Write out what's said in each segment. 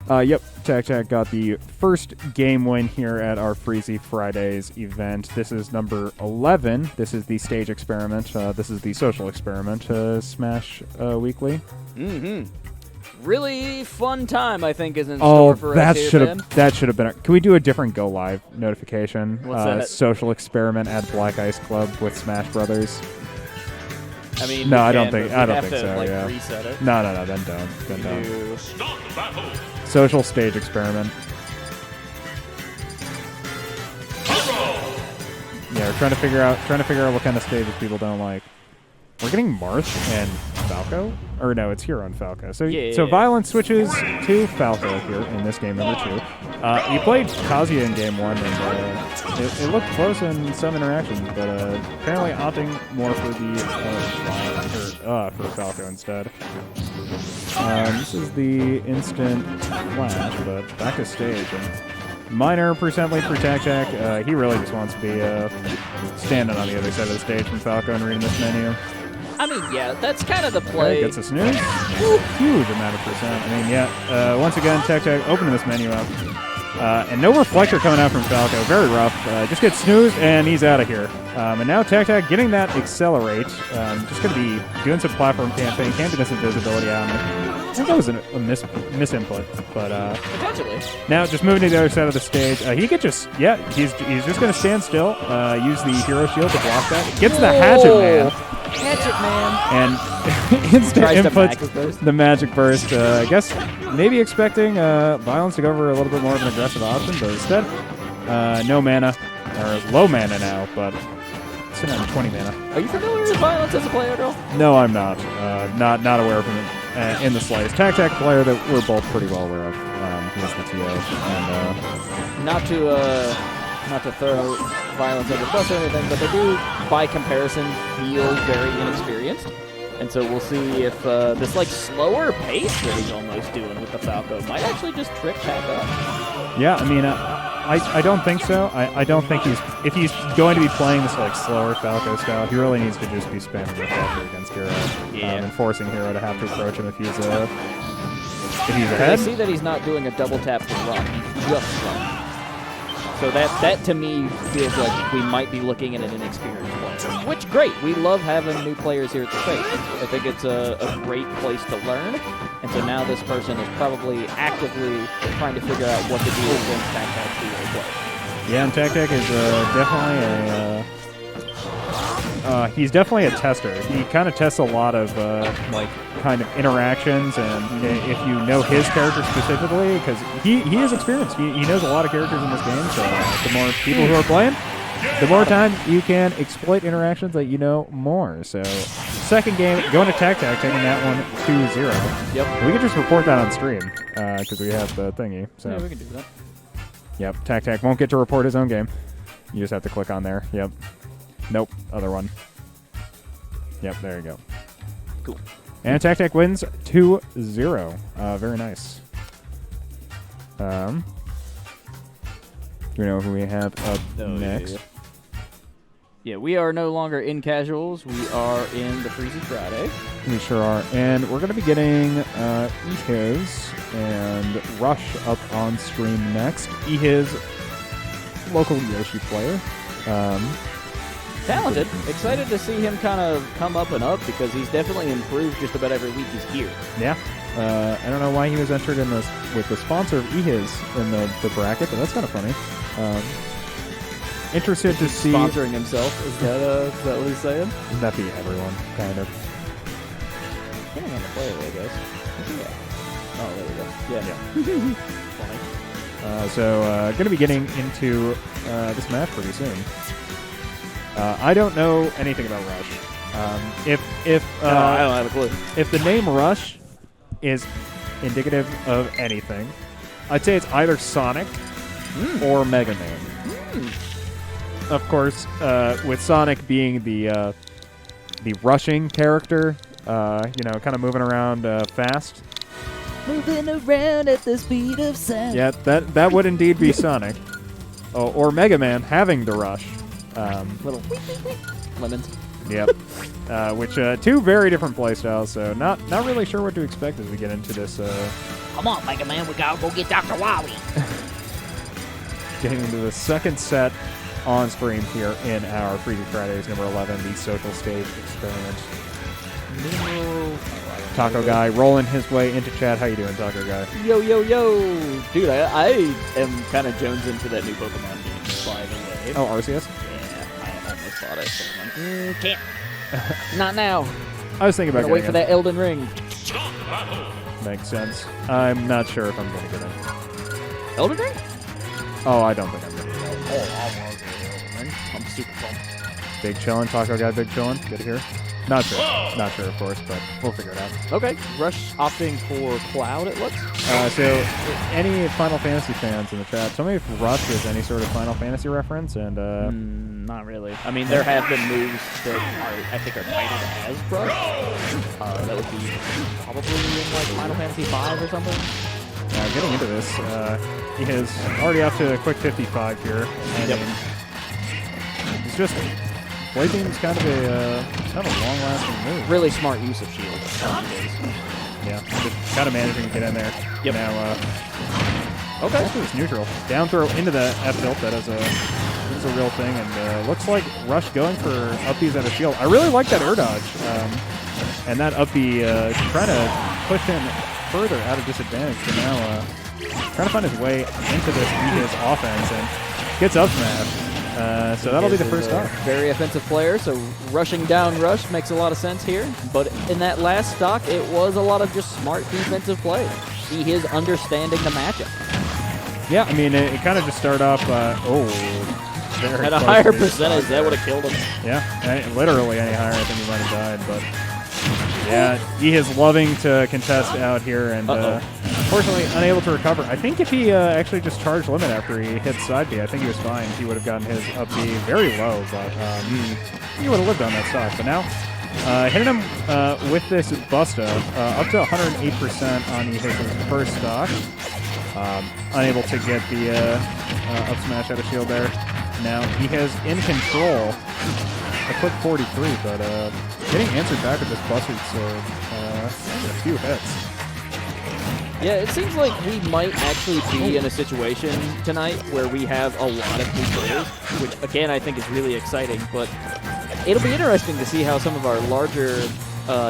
Yep, TacTac got the first game win here at our Freezie Fridays event. This is number 11. This is the stage experiment. This is the social experiment, Smash Weekly. Really fun time, I think, is in store for us here, Ben. That should have been. Can we do a different Go Live notification? What's that? Social experiment at Black Ice Club with Smash Brothers. I mean, no, I don't think so. Like, yeah. reset it. No, then don't. Social stage experiment. Yeah, we're trying to figure out what kind of stages people don't like. We're getting Marth and Falco? Or no, it's Hero and Falco. So Violence switches to Falco here in this game number 2. You played Kazuya in game 1, and it looked close in some interactions, but apparently opting more for the for Falco instead. This is the instant flash, but back to stage. And minor percent lead for TacTac. He really just wants to be standing on the other side of the stage from Falco and reading this menu. I mean, yeah, that's kind of the play. Gets a snooze. Huge amount of percent. I mean, yeah. Once again, TacTac opening this menu up. And no reflector coming out from Falco. Very rough. Just gets snoozed, and he's out of here. And now TacTac getting that accelerate. Just going to be doing some platform camping, camping this invisibility out. I think that was a misinput, but potentially. Now just moving to the other side of the stage. He could just, he's just going to stand still, use the hero shield to block that. Gets the Hatchet Man. Hatchet Man. And instant inputs the Magic Burst. I guess maybe expecting Violence to go for a little bit more of an aggressive option, but instead, no mana, or low mana now, but sitting on 20 mana. Are you familiar with Violence as a player, Earl? No, I'm not. Not aware of him in the slightest. TacTac player that we're both pretty well aware of. He's the TO. And, not to throw Violence under the bus or anything, but they do, by comparison, feel very inexperienced. And so we'll see if this like slower pace that he's almost doing with the Falco might actually just trick Tac up. Yeah, I mean, I don't think so. I don't think if he's going to be playing this like slower Falco style, he really needs to just be spamming Reflector against Hero, and forcing Hero to have to approach him if he's ahead. I see that he's not doing a double tap to run; he's just running. So that to me feels like we might be looking at an inexperienced player. Which, great. We love having new players here at the stage. I think it's a great place to learn. And so now this person is probably actively trying to figure out what to do against TacTac's duo play. Yeah, and TacTac is he's definitely a tester. He kind of tests a lot of kind of interactions, and if you know his character specifically, because he is experienced. He knows a lot of characters in this game, so the more people who are playing, the more time you can exploit interactions that you know more. So second game, going to TacTac, taking that one 2-0. Yep. We can just report that on stream, because we have the thingy. So. Yeah, we can do that. Yep, TacTac won't get to report his own game. You just have to click on there. Yep. Nope, other one. Yep, there you go. Cool. And TacTac wins 2-0. Very nice. Do we know who we have up next? Yeah, we are no longer in casuals. We are in the Freezie Friday. We sure are. And we're going to be getting Ehis and Rush up on stream next. Ehis, local Yoshi player. Talented. Excited to see him kind of come up and up because he's definitely improved just about every week he's here. Yeah. I don't know why he was entered in this with the sponsor of Ehis in the bracket, but that's kind of funny. Interested to see... Sponsoring himself. Is that what he's saying? Wouldn't that be everyone, kind of? Depending on the player, I guess. Yeah. Oh, there we go. Yeah. Funny. So, going to be getting into this match pretty soon. I don't know anything about Rush. No, I don't have a clue. If the name Rush is indicative of anything, I'd say it's either Sonic or Mega Man. Of course, with Sonic being the rushing character, kind of moving around fast. Moving around at the speed of sound. Yeah, that would indeed be Sonic. Or Mega Man having the rush. Little lemons. Yep. Which two very different playstyles, so not really sure what to expect as we get into this. Come on, Mega Man, we gotta go get Dr. Wowie. Getting into the second set on stream here in our Freezie Fridays number 11, the social stage experiment. Taco Guy rolling his way into chat. How you doing, Taco Guy? Yo, yo, yo. Dude, I am kind of jonesing to that new Pokemon game, by the way. Oh, Arceus? Yeah, I almost bought it. But I'm like, Can't. not now. I was thinking about Wait for that Elden Ring. Makes sense. I'm not sure if I'm going to get it. Elden Ring? Oh, I don't think I'm going to get it. Oh, I'm super pumped. Big chillin', Taco Guy, big chillin'. Good to hear. Not sure. Not sure, of course, but we'll figure it out. Okay, Rush opting for Cloud, it looks. So, any Final Fantasy fans in the chat, tell me if Rush is any sort of Final Fantasy reference, and not really. I mean, there have been moves that are, I think, are titled as Rush. That would be probably in like Final Fantasy V or something. Getting into this, he is already off to a quick 55 here, and he's just. Blade Beam's kind of a long-lasting move. Really smart use of shield. Yeah, just kind of managing to get in there. Yep. Now, okay, actually it's neutral. Down throw into the F tilt. That is a real thing, and looks like Rush going for up Bs out of shield. I really like that air dodge, and that up B trying to push him further out of disadvantage. So now trying to find his way into this Ehis offense and gets up smash. So that'll be the first stock. Very offensive player, so rushing down Rush makes a lot of sense here. But in that last stock, it was a lot of just smart defensive play. See his understanding the matchup. Yeah, I mean, it kind of just started off, very at a higher percentage, that would have killed him. Yeah, literally any higher, I think he might have died. But yeah, he is loving to contest out here, and unfortunately unable to recover. I think if he actually just charged limit after he hit side B, I think he was fine. He would have gotten his up B very low, but he would have lived on that stock. But now, hitting him with this Busta, up to 108% on Ehis' first stock. Unable to get the up smash out of shield there. Now, he has in control a quick 43, but getting answered back with this Buster, so a few hits. Yeah, it seems like we might actually be in a situation tonight where we have a lot of new players, which, again, I think is really exciting. But it'll be interesting to see how some of our larger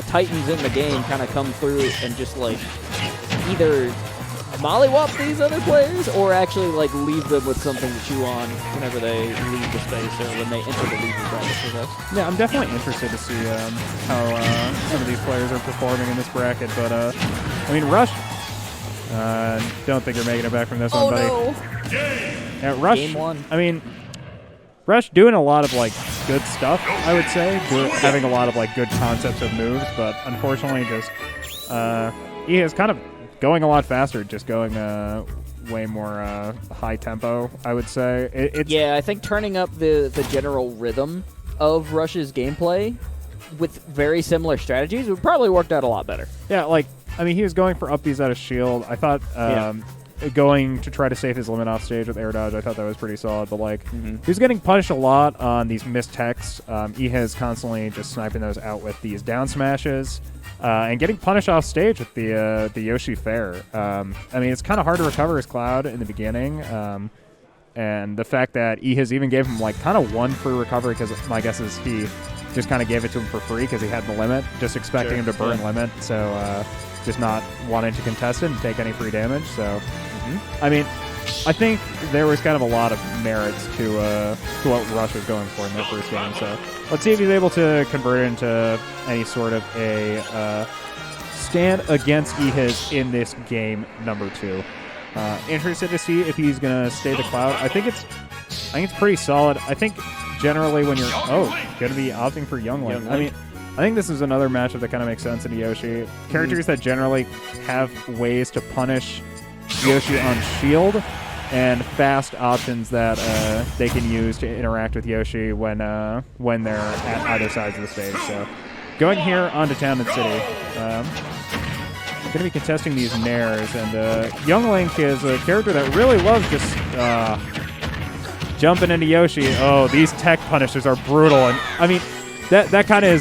titans in the game kind of come through and just, like, either mollywop these other players or actually, like, leave them with something to chew on whenever they leave the space or when they enter the lead bracket with us. Yeah, I'm definitely interested to see how some of these players are performing in this bracket. But, I mean, Rush... don't think you're making it back from this one, buddy. No. Yeah, Rush. Game one. I mean, Rush doing a lot of like good stuff, I would say, having a lot of like good concepts of moves, but unfortunately, just he is kind of going a lot faster, just going way more high tempo, I would say. Yeah, I think turning up the general rhythm of Rush's gameplay with very similar strategies would probably worked out a lot better. Yeah, like. I mean, he was going for up Bs out of shield. I thought going to try to save his limit off stage with air dodge, I thought that was pretty solid. But, like, he was getting punished a lot on these missed techs. Ehis constantly just sniping those out with these down smashes and getting punished off stage with the Yoshi Fair. I mean, it's kind of hard to recover his Cloud in the beginning. And the fact that Ehis even gave him, like, kind of one free recovery, because my guess is he just kind of gave it to him for free because he had the limit, just expecting him to burn limit. So, just not wanting to contest it and take any free damage. So, I mean, I think there was kind of a lot of merits to what Rush was going for in their first game. So let's see if he's able to convert it into any sort of a stand against Ehis in this game number 2. Interested to see if he's gonna stay the Cloud. I think it's pretty solid. I think generally when you're gonna be opting for Youngling. I mean, I think this is another matchup that kind of makes sense in Yoshi. Characters that generally have ways to punish Yoshi on shield and fast options that they can use to interact with Yoshi when they're at either sides of the stage. So going here onto Town and City. Going to be contesting these Nairs, and Young Link is a character that really loves just jumping into Yoshi. Oh, these tech punishers are brutal, and I mean, that kind of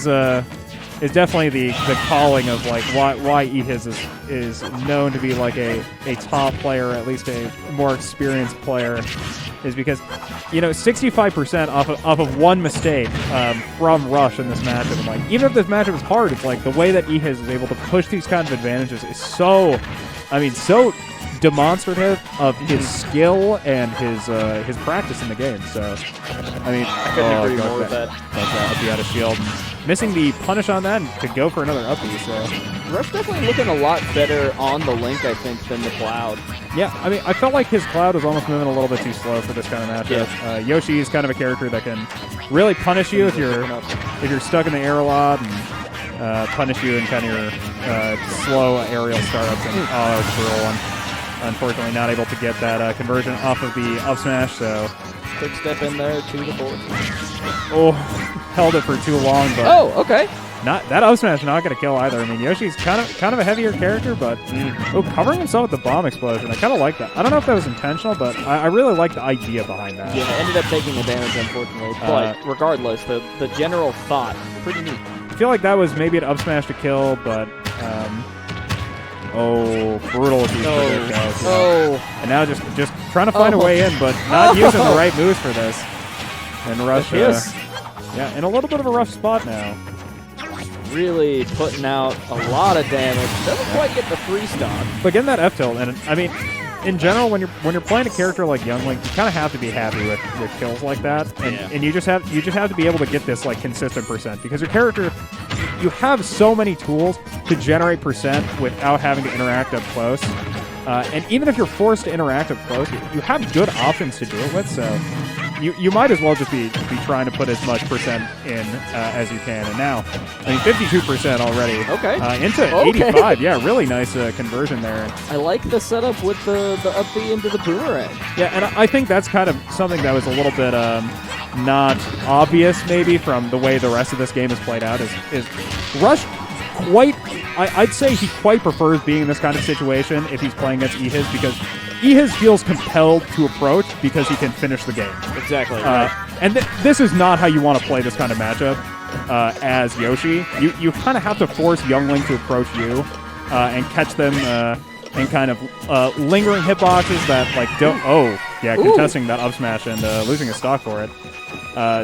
is definitely the calling of like why Ehis is known to be like a top player, or at least a more experienced player, is because 65% off of one mistake from Rush in this matchup. And like even if this matchup is hard, it's like the way that Ehis is able to push these kind of advantages is so demonstrative of his skill and his practice in the game. So, I mean, I couldn't agree more with that. Uppy out of shield. Missing the punish on that and to go for another uppy. So, Rush definitely looking a lot better on the Link, I think, than the Cloud. Yeah, I mean, I felt like his Cloud was almost moving a little bit too slow for this kind of matchup. Yeah. Yoshi is kind of a character that can really punish you if you're stuck in the air a lot, and punish you in kind of your slow aerial startups. And brutal one. Unfortunately, not able to get that conversion off of the up smash. So, quick step in there to the board. Oh, held it for too long. But okay. Not that up smash, not going to kill either. I mean, Yoshi's kind of a heavier character, but covering himself with the bomb explosion, I kind of like that. I don't know if that was intentional, but I really like the idea behind that. Yeah, ended up taking the damage, unfortunately. But regardless, the general thought, pretty neat. I feel like that was maybe an up smash to kill, but brutal if he's and now just trying to find a way in, but not using the right moves for this. And Rush, in a little bit of a rough spot now. Really putting out a lot of damage. Doesn't quite get the free stock. But getting that F tilt, and I mean, in general, when you're playing a character like Young Link, you kind of have to be happy with kills like that, and you just have to be able to get this like consistent percent, because your character, you have so many tools to generate percent without having to interact up close. And even if you're forced to interact up close, you have good options to do it with. So you might as well just be trying to put as much percent in as you can. And now, I mean, 52% already. Okay. Into 85. Yeah, really nice conversion there. I like the setup with the up B into the boomerang. Yeah, and I think that's kind of something that was a little bit not obvious maybe from the way the rest of this game is played out. Is Rush I'd say he quite prefers being in this kind of situation if he's playing against Ehis, because Ehis feels compelled to approach because he can finish the game. Exactly. Right. And this is not how you want to play this kind of matchup as Yoshi. You kind of have to force Young Link to approach you and catch them in kind of lingering hitboxes that like don't. Contesting that up smash and losing a stock for it.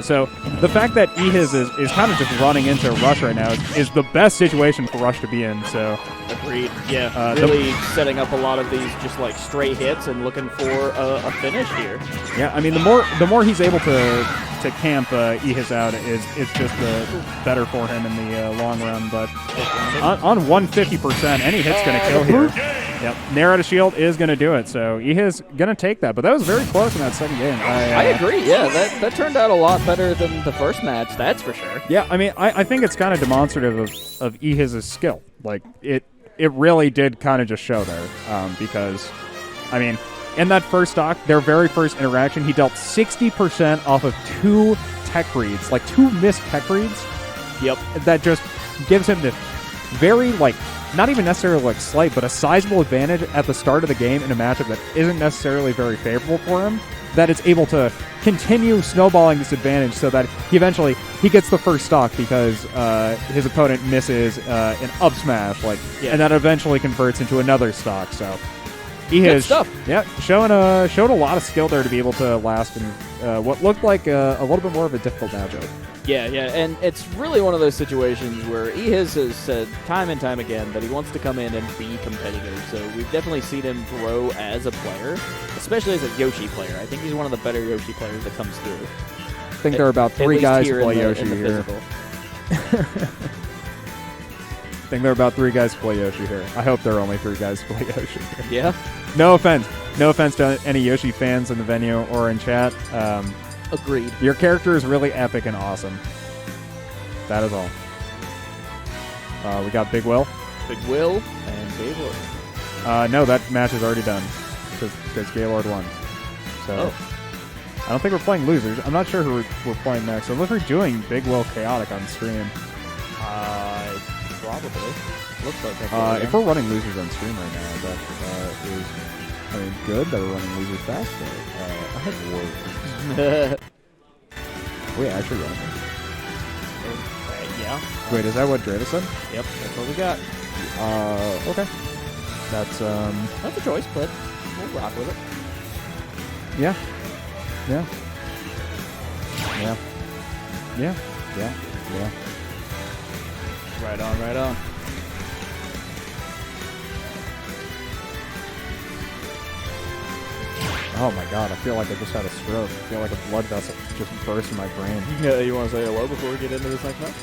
So the fact that Ehis is kind of just running into Rush right now is the best situation for Rush to be in. So agreed. Yeah, really setting up a lot of these just like straight hits and looking for a finish here. Yeah, I mean the more he's able to camp Ehis out it's just better for him in the long run. But on 150%, any hit's going to kill here. Yep, Nair out of shield is going to do it. So Ehis going to take that. But that was very close in that second game. I agree. Yeah, that turned out a lot better than the first match. That's for sure. Yeah, I mean, I think it's kind of demonstrative of Ehis' skill. Like it really did kind of just show there because, I mean, in that first stock, their very first interaction, he dealt 60% off of 2 tech reads, like 2 missed tech reads. Yep. That just gives him the very, like, not even necessarily like slight, but a sizable advantage at the start of the game in a matchup that isn't necessarily very favorable for him, that it's able to continue snowballing this advantage so that he eventually gets the first stock because his opponent misses an up smash, and that eventually converts into another stock. So Good stuff. Yeah, showed a lot of skill there to be able to last in what looked like a little bit more of a difficult matchup. Yeah, and it's really one of those situations where Ehis has said time and time again that he wants to come in and be competitive. So we've definitely seen him grow as a player, especially as a Yoshi player. I think he's one of the better Yoshi players that comes through. I think there are about 3 guys who play Yoshi here. I think there are about 3 guys who play Yoshi here. I hope there are only 3 guys who play Yoshi here. Yeah. No offense to any Yoshi fans in the venue or in chat. Agreed. Your character is really epic and awesome. That is all. We got Big Will. Big Will and Gaylord. No, that match is already done because Gaylord won. So I don't think we're playing losers. I'm not sure who we're playing next. Unless we're doing Big Will Chaotic on stream. Probably. Looks like that's if we're running losers on stream right now, that is, I mean, good that we're running losers fast. I have war. We actually running it. Yeah. Wait, is that what Drada said? Yep, that's what we got. Okay. That's a choice, but we'll rock with it. Yeah. Yeah. Yeah. Yeah. Yeah. Yeah. Right on, right on. Oh my god, I feel like I just had a stroke. I feel like a blood vessel just burst in my brain. Yeah, you want to say hello before we get into this next match?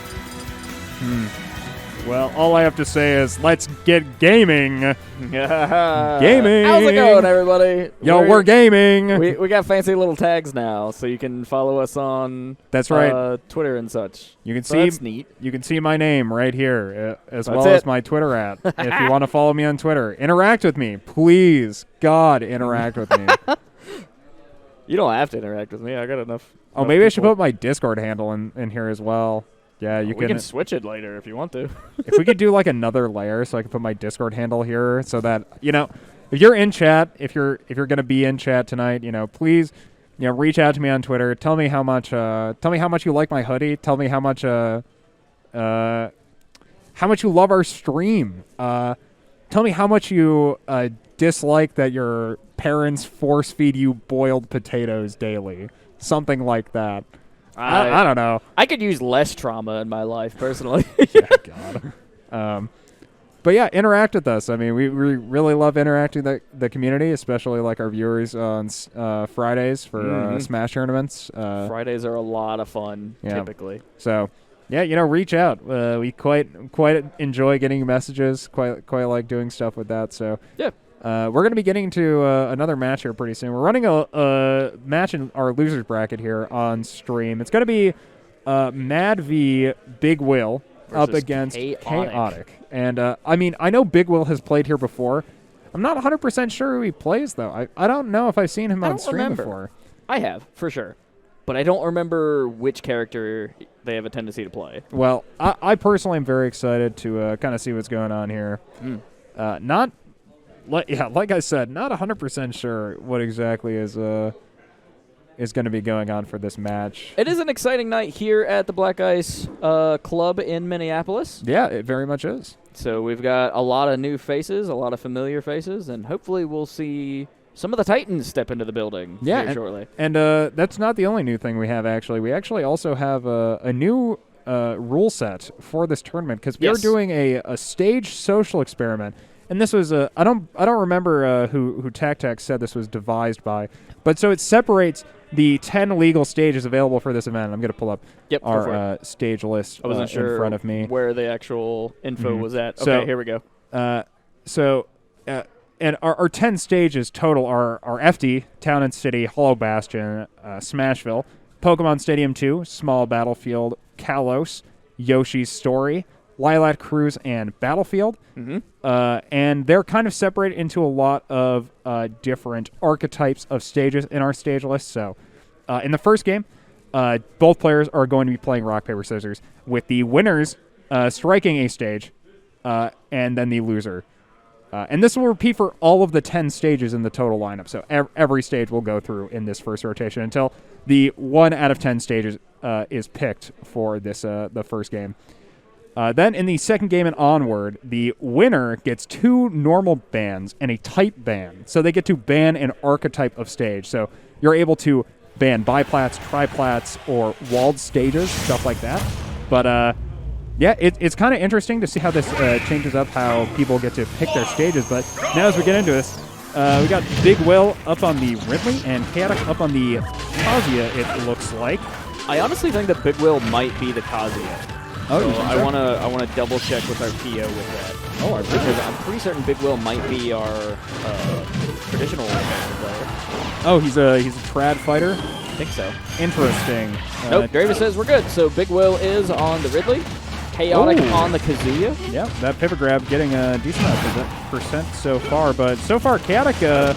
Well, all I have to say is, let's get gaming. Gaming. How's it going, everybody? Yo, we're gaming. We got fancy little tags now, so you can follow us on. That's right. Twitter and such. You can so see. That's neat. You can see my name right here, as That's well it. as my Twitter @ if you want to follow me on Twitter. Interact with me, please. God, interact with me. You don't have to interact with me. I got enough. Oh, maybe I should put my Discord handle in here as well. Yeah, you We can switch it later if you want to. If we could do like another layer, so I could put my Discord handle here, so that if you're in chat, if you're gonna be in chat tonight, please, reach out to me on Twitter. Tell me how much you like my hoodie. Tell me how much you love our stream. Tell me how much you dislike that your parents force feed you boiled potatoes daily. Something like that. I don't know. I could use less trauma in my life, personally. Yeah, God. But yeah, interact with us. I mean, we really love interacting with the community, especially like our viewers on Fridays for Smash tournaments. Fridays are a lot of fun, typically. So, yeah, reach out. We quite enjoy getting messages. Quite like doing stuff with that. So yeah. We're going to be getting to another match here pretty soon. We're running a match in our losers bracket here on stream. It's going to be Madv Big Will up against Chaotic. And, I know Big Will has played here before. I'm not 100% sure who he plays, though. I don't know if I've seen him on stream before. I have, for sure. But I don't remember which character they have a tendency to play. Well, I personally am very excited to kind of see what's going on here. Like I said, not 100% sure what exactly is going to be going on for this match. It is an exciting night here at the Black Ice Club in Minneapolis. Yeah, it very much is. So we've got a lot of new faces, a lot of familiar faces, and hopefully we'll see some of the Titans step into the building very shortly. And that's not the only new thing we have, actually. We actually also have a new rule set for this tournament because we are doing a stage social experiment. And this was I don't remember who TacTac said this was devised by, but so it separates the 10 legal stages available for this event. I'm going to pull up our stage list in front of me. Where the actual info was at. Okay, here we go. And our 10 stages total are FD, Town and City, Hollow Bastion, Smashville, Pokemon Stadium 2, Small Battlefield, Kalos, Yoshi's Story, Lilac Cruise, and Battlefield. And they're kind of separated into a lot of different archetypes of stages in our stage list. So in the first game, both players are going to be playing rock, paper, scissors, with the winners striking a stage and then the loser. And this will repeat for all of the 10 stages in the total lineup. So every stage will go through in this first rotation until the 1 out of 10 stages is picked for this the first game. Then in the second game and onward, the winner gets 2 normal bans and a type ban. So they get to ban an archetype of stage. So you're able to ban biplats, triplats, or walled stages, stuff like that. But yeah, it's kind of interesting to see how this changes up how people get to pick their stages. But now as we get into this, we got Big Will up on the Ridley and Chaotic up on the Kazuya, it looks like. I honestly think that Big Will might be the Kazuya. Oh, so I want to double check with our PO with that. Oh, because I'm pretty certain Big Will might be our traditional player. Oh, he's a trad fighter. I think so. Interesting. Nope. Draven says we're good. So Big Will is on the Ridley, Chaotic on the Kazuya. Yeah, that paper grab getting a decent amount of percent so far, but so far Chaotic a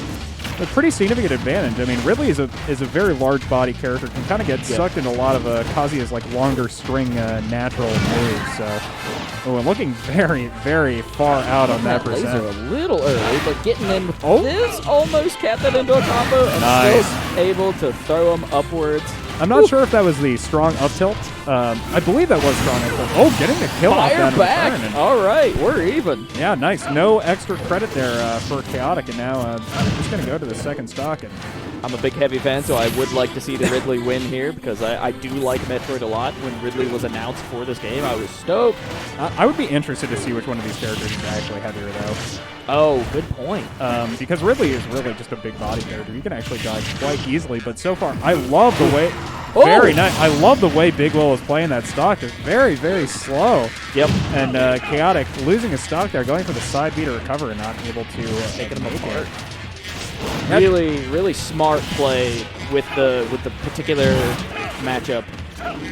pretty significant advantage. I mean, Ridley is a very large body character, can kind of get sucked into a lot of Kazuya's like longer string natural moves. So, looking very, very far out on that percent. Laser a little early, but getting in with this almost capped that into a combo and still able to throw him upwards. I'm not sure if that was the strong up tilt I believe that was strong. Oh, getting the kill off that back. All right, we're even. Yeah, nice. No extra credit there for Chaotic, and now just going to go to the second stock. And I'm a big Heavy fan, so I would like to see the Ridley win here because I do like Metroid a lot. When Ridley was announced for this game, I was stoked. I would be interested to see which one of these characters is actually heavier, though. Oh, good point. Because Ridley is really just a big body character. You can actually dodge quite easily, but so far, I love the way... Oh. Very nice. I love the way Big Will is playing that stock. It's very, very slow. Yep. And Chaotic losing his stock there, going for the side B to recover and not able to taking him apart. Really, really smart play with the particular matchup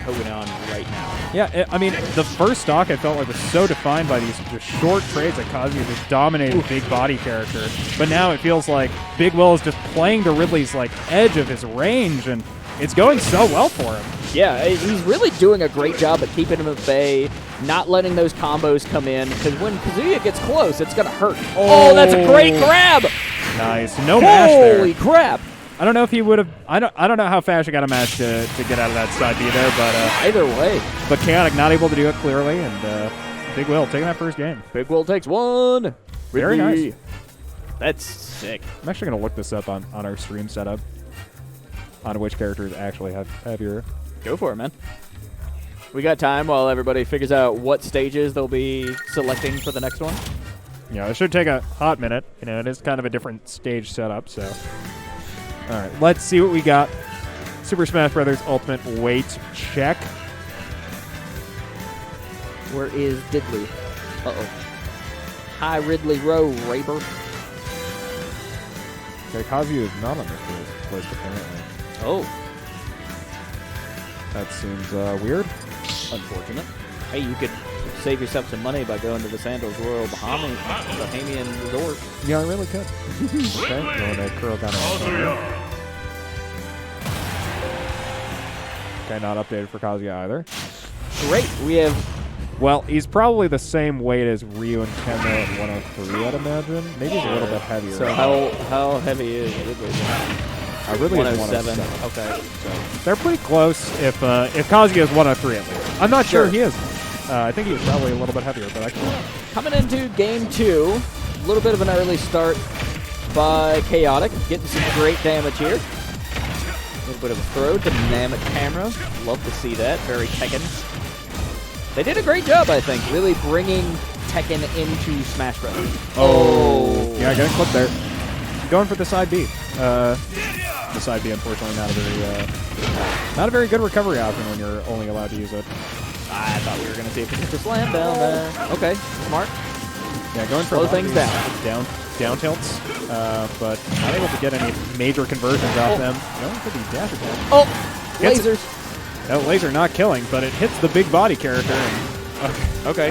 going on right now. Yeah, I mean, the first stock I felt like was so defined by these just short trades that Kazuya just dominated big body character. But now it feels like Big Will is just playing to Ridley's like edge of his range, and it's going so well for him. Yeah, he's really doing a great job at keeping him at bay, not letting those combos come in, because when Kazuya gets close, it's going to hurt. Oh, that's a great grab! Nice. No mash there. Holy crap! I don't know if he would have... I don't know how fast you got a match to get out of that side B there, but... either way. But Chaotic not able to do it clearly, and Big Will taking that first game. Big Will takes one. Very nice. That's sick. I'm actually going to look this up on our stream setup on which characters actually have heavier. Go for it, man. We got time while everybody figures out what stages they'll be selecting for the next one. Yeah, it should take a hot minute. You know, it is kind of a different stage setup, so... All right, let's see what we got. Super Smash Bros. Ultimate weight check. Where is Diddley? Uh-oh. Hi, Ridley Rowe, Raber. Okay, Kazuya is not on this list, apparently. Oh. That seems weird. Unfortunate. Hey, you could save yourself some money by going to the Sandals Royal Bahamian Resort. Yeah, I really could. Okay, going to curl down on Okay, not updated for Kazuya either. Great. We have... Well, he's probably the same weight as Ryu and Kenmo at 103, I'd imagine. Maybe he's a little bit heavier. So how heavy is Ridley? Ridley 107. Is 107. Okay. So they're pretty close if Kazuya is 103 at least. I'm not sure he is. I think he's probably a little bit heavier, but I can't. Coming into game 2, a little bit of an early start by Chaotic, getting some great damage here. A little bit of a throw, dynamic camera. Love to see that. Very Tekken. They did a great job, I think, really bringing Tekken into Smash Bros. Oh. Yeah, getting clipped there. Going for the side B. The side B, unfortunately, not a very good recovery option when you're only allowed to use it. I thought we were going to see a potential slam down there. Okay, smart. Yeah, going for slow things down. Down tilts, but not able to get any major conversions off them. Going for the dash attack. Oh, lasers. That laser not killing, but it hits the big body character. And, okay.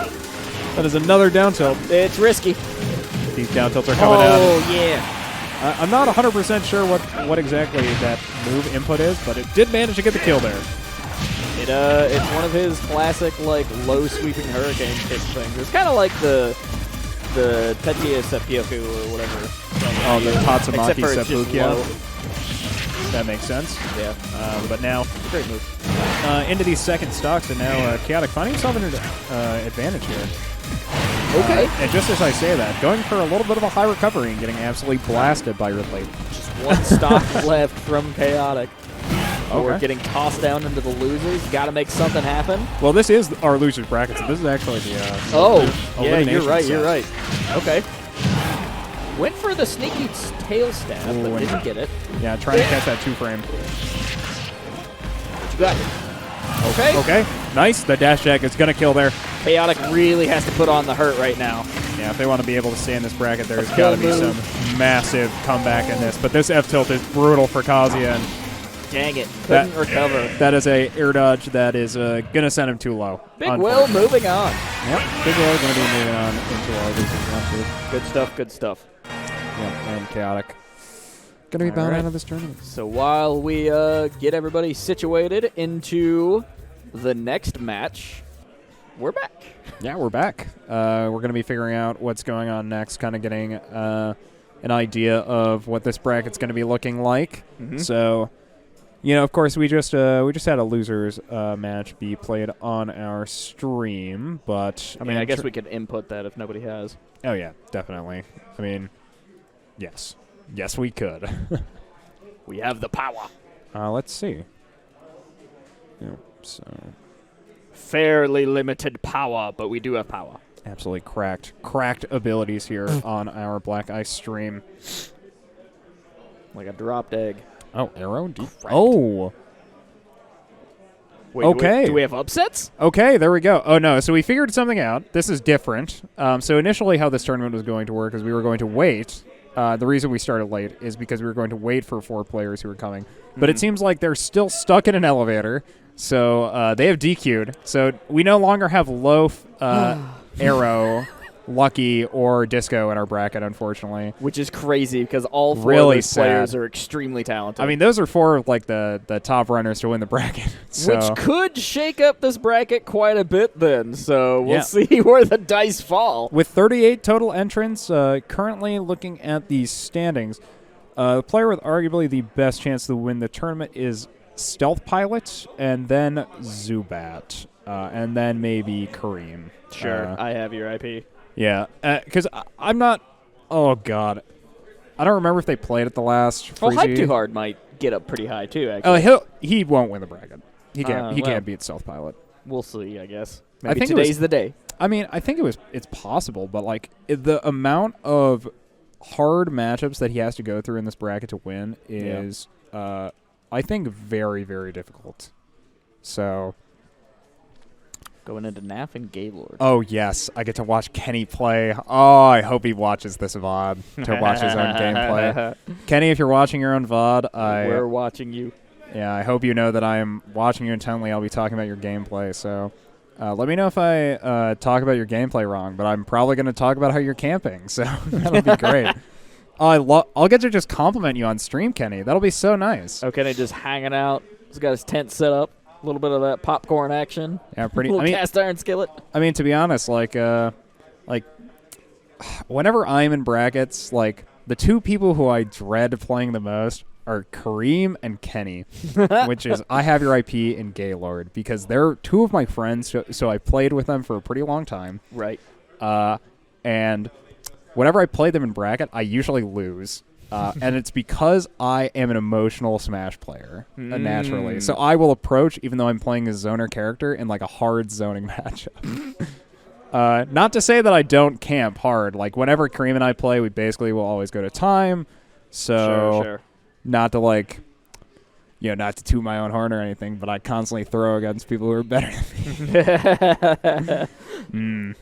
That is another down tilt. It's risky. These down tilts are coming out. Oh, yeah. I'm not 100% sure what exactly that move input is, but it did manage to get the kill there. It's one of his classic, like, low sweeping hurricane kick things. It's kind of like the Tetsuya Seppuku or whatever. Oh, the Tatsumaki Seppuku. That makes sense. Yeah. But now, great move. Into these second stocks, and now Chaotic finding himself an advantage here. Okay. And just as I say that, going for a little bit of a high recovery and getting absolutely blasted by Ridley. Just one stock left from Chaotic. Okay. We're getting tossed down into the losers. Got to make something happen. Well, this is our losers bracket, so this is actually the yeah, you're right, set. You're right. Okay. Went for the sneaky tail stab, but didn't get it. Yeah, trying to catch that 2-frame. What you got? Okay. Okay, nice. The dash jack is going to kill there. Chaotic really has to put on the hurt right now. Yeah, if they want to be able to stay in this bracket, there's got to be some massive comeback in this. But this F-tilt is brutal for Kazuya. And dang it, couldn't recover. That is a air dodge that is going to send him too low. Big Will moving on. Yep, Big Will going to be moving on into our losers round 2. Good stuff, good stuff. Yep, and Chaotic. Going to be bound out of this tournament. So while we get everybody situated into the next match, we're back. Yeah, we're back. We're going to be figuring out what's going on next, kind of getting an idea of what this bracket's going to be looking like. So You know, of course, we just had a losers match be played on our stream, but I mean, I guess we could input that if nobody has. Oh yeah, definitely. I mean, yes, we could. We have the power. Let's see. Yep, so fairly limited power, but we do have power. Absolutely cracked abilities here on our Black Ice stream. Like a dropped egg. Oh, arrow deep. Oh. Wait, okay. Do we have upsets? Okay, there we go. Oh, no. So we figured something out. This is different. So initially how this tournament was going to work is we were going to wait. The reason we started late is because we were going to wait for 4 players who were coming. But it seems like they're still stuck in an elevator. So they have DQ'd. So we no longer have Loaf, Arrow, Lucky, or Disco in our bracket, unfortunately. Which is crazy because all 4 really of those players are extremely talented. I mean, those are 4 of like the top runners to win the bracket. So. Which could shake up this bracket quite a bit then. So we'll see where the dice fall. With 38 total entrants, currently looking at the standings, the player with arguably the best chance to win the tournament is Stealth Pilot, and then Zubat, and then maybe Kareem. Sure, I have your IP. Yeah, because I'm not. Oh God, I don't remember if they played at the last. Freezie. Well, Hype Too Hard might get up pretty high too. Actually, he won't win the bracket. He can't. He can't beat Stealth Pilot. We'll see. I guess. Maybe I think today's the day. I mean, I think it's possible, but like the amount of hard matchups that he has to go through in this bracket to win is, I think, very, very difficult. So. Going into Naf and Gaylord. Oh, yes. I get to watch Kenny play. Oh, I hope he watches this VOD to watch his own gameplay. Kenny, if you're watching your own VOD, we're watching you. Yeah, I hope you know that I am watching you intently. I'll be talking about your gameplay. So let me know if I talk about your gameplay wrong, but I'm probably going to talk about how you're camping. So that'll be great. I'll get to just compliment you on stream, Kenny. That'll be so nice. Oh, Kenny just hanging out. He's got his tent set up. A little bit of that popcorn action. Yeah, pretty. Little cast iron skillet. I mean, to be honest, like whenever I'm in brackets, like the 2 people who I dread playing the most are Kareem and Kenny, which is I Have Your IP and Gaylord, because they're 2 of my friends, so I played with them for a pretty long time. Right. And whenever I play them in bracket, I usually lose. And it's because I am an emotional Smash player, naturally. So I will approach, even though I'm playing a zoner character, in like a hard zoning matchup. Not to say that I don't camp hard. Like whenever Kareem and I play, we basically will always go to time. So sure. Not to like, not to toot my own horn or anything, but I constantly throw against people who are better than me.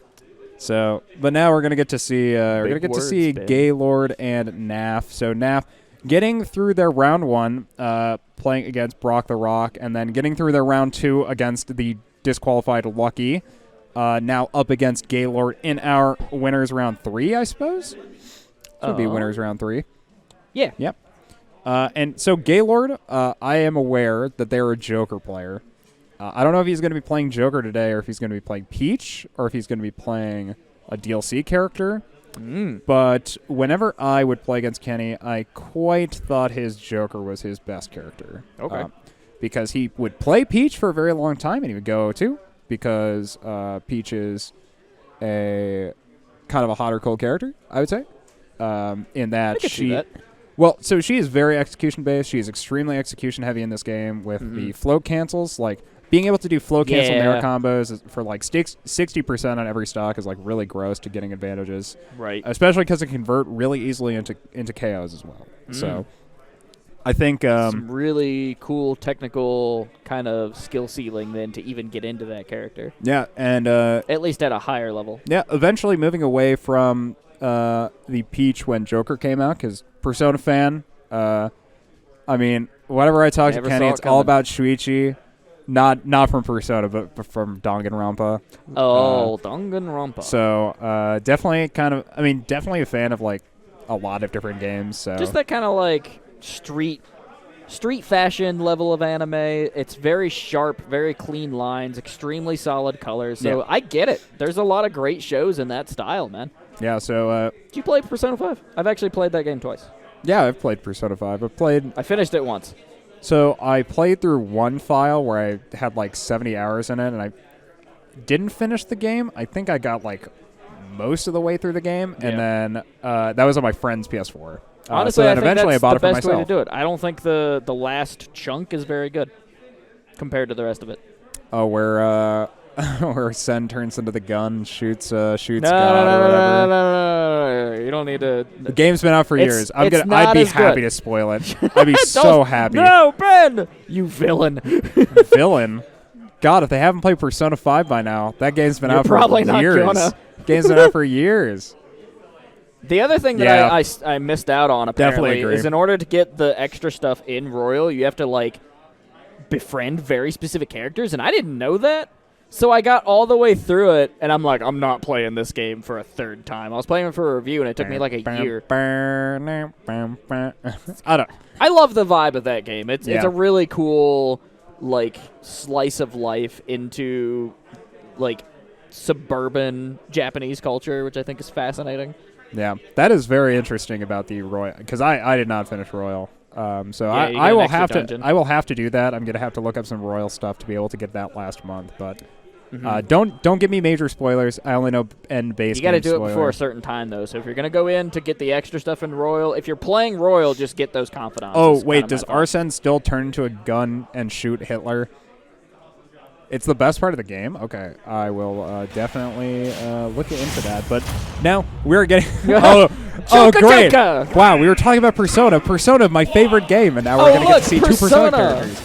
So, but now we're gonna get to see Gaylord and Naf. So Naf getting through their round 1, playing against Brock the Rock, and then getting through their round 2 against the disqualified Lucky. Now up against Gaylord in our winners round 3, I suppose. This would be winners round 3. Yeah. Yep. And so Gaylord, I am aware that they're a Joker player. I don't know if he's going to be playing Joker today, or if he's going to be playing Peach, or if he's going to be playing a DLC character. But whenever I would play against Kenny, I quite thought his Joker was his best character. Okay. Because he would play Peach for a very long time, and he would go to, because Peach is a kind of a hot or cold character, I would say. In that I could see that. Well, so she is very execution-based. She is extremely execution-heavy in this game with the float cancels. Like, being able to do float cancel nair combos for like 60% on every stock is like really gross to getting advantages. Right. Especially because it can convert really easily into KOs as well. So I think some really cool technical kind of skill ceiling then to even get into that character. Yeah, and at least at a higher level. Yeah, eventually moving away from the Peach when Joker came out, because Persona fan. I mean, whenever I talk to Kenny, it's all about Shuichi. Not from Persona, but from Danganronpa. Oh, Danganronpa. So definitely a fan of like a lot of different games. So just that kind of like street fashion level of anime. It's very sharp, very clean lines, extremely solid colors. So I get it. There's a lot of great shows in that style, man. Yeah. So did you play Persona 5? I've actually played that game twice. Yeah, I've played Persona 5. I finished it once. So I played through one file where I had like 70 hours in it, and I didn't finish the game. I think I got like most of the way through the game, and then that was on my friend's PS4. Honestly, so I think eventually that's I bought the it for best myself. way to do it. I don't think the last chunk is very good compared to the rest of it. Oh, where Sen turns into the gun, shoots No, God or whatever. no. You don't need to. The game's been out for years. I'd be happy to spoil it. I'd be so happy. No, Ben! You villain. Villain? God, if they haven't played Persona 5 by now, that game's been out for probably not years. gonna. Game's been out for years. The other thing that I missed out on, apparently, agree. is in order to get the extra stuff in Royal, you have to, like, befriend very specific characters, and I didn't know that. So I got all the way through it, and I'm like, I'm not playing this game for a third time. I was playing it for a review, and it took me like a year. I love the vibe of that game. It's a really cool, like, slice of life into, like, suburban Japanese culture, which I think is fascinating. Yeah, that is very interesting about the Royal, because I did not finish Royal. So yeah, I will have to do that. I'm gonna have to look up some Royal stuff to be able to get that last month. But don't give me major spoilers. I only know end base. You got to do it before a certain time though. So if you're gonna go in to get the extra stuff in Royal, if you're playing Royal, just get those confidences. Oh wait, does Ashen still turn into a gun and shoot Hitler? It's the best part of the game? Okay, I will definitely look into that. But now we're getting... oh, great. Wow, we were talking about Persona. Persona, my favorite game, and now we're going to get to see two Persona characters.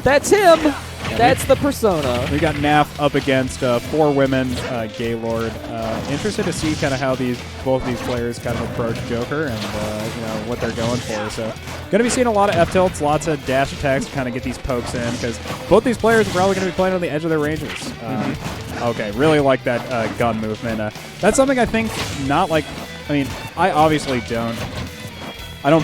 That's him. That's the Persona. We got Naf up against 4 women, Gaylord. Interested to see kind of how both these players kind of approach Joker and what they're going for. So, going to be seeing a lot of F-tilts, lots of dash attacks to kind of get these pokes in, because both these players are probably going to be playing on the edge of their ranges. Okay, really like that gun movement. That's something I think not like... I mean, I obviously don't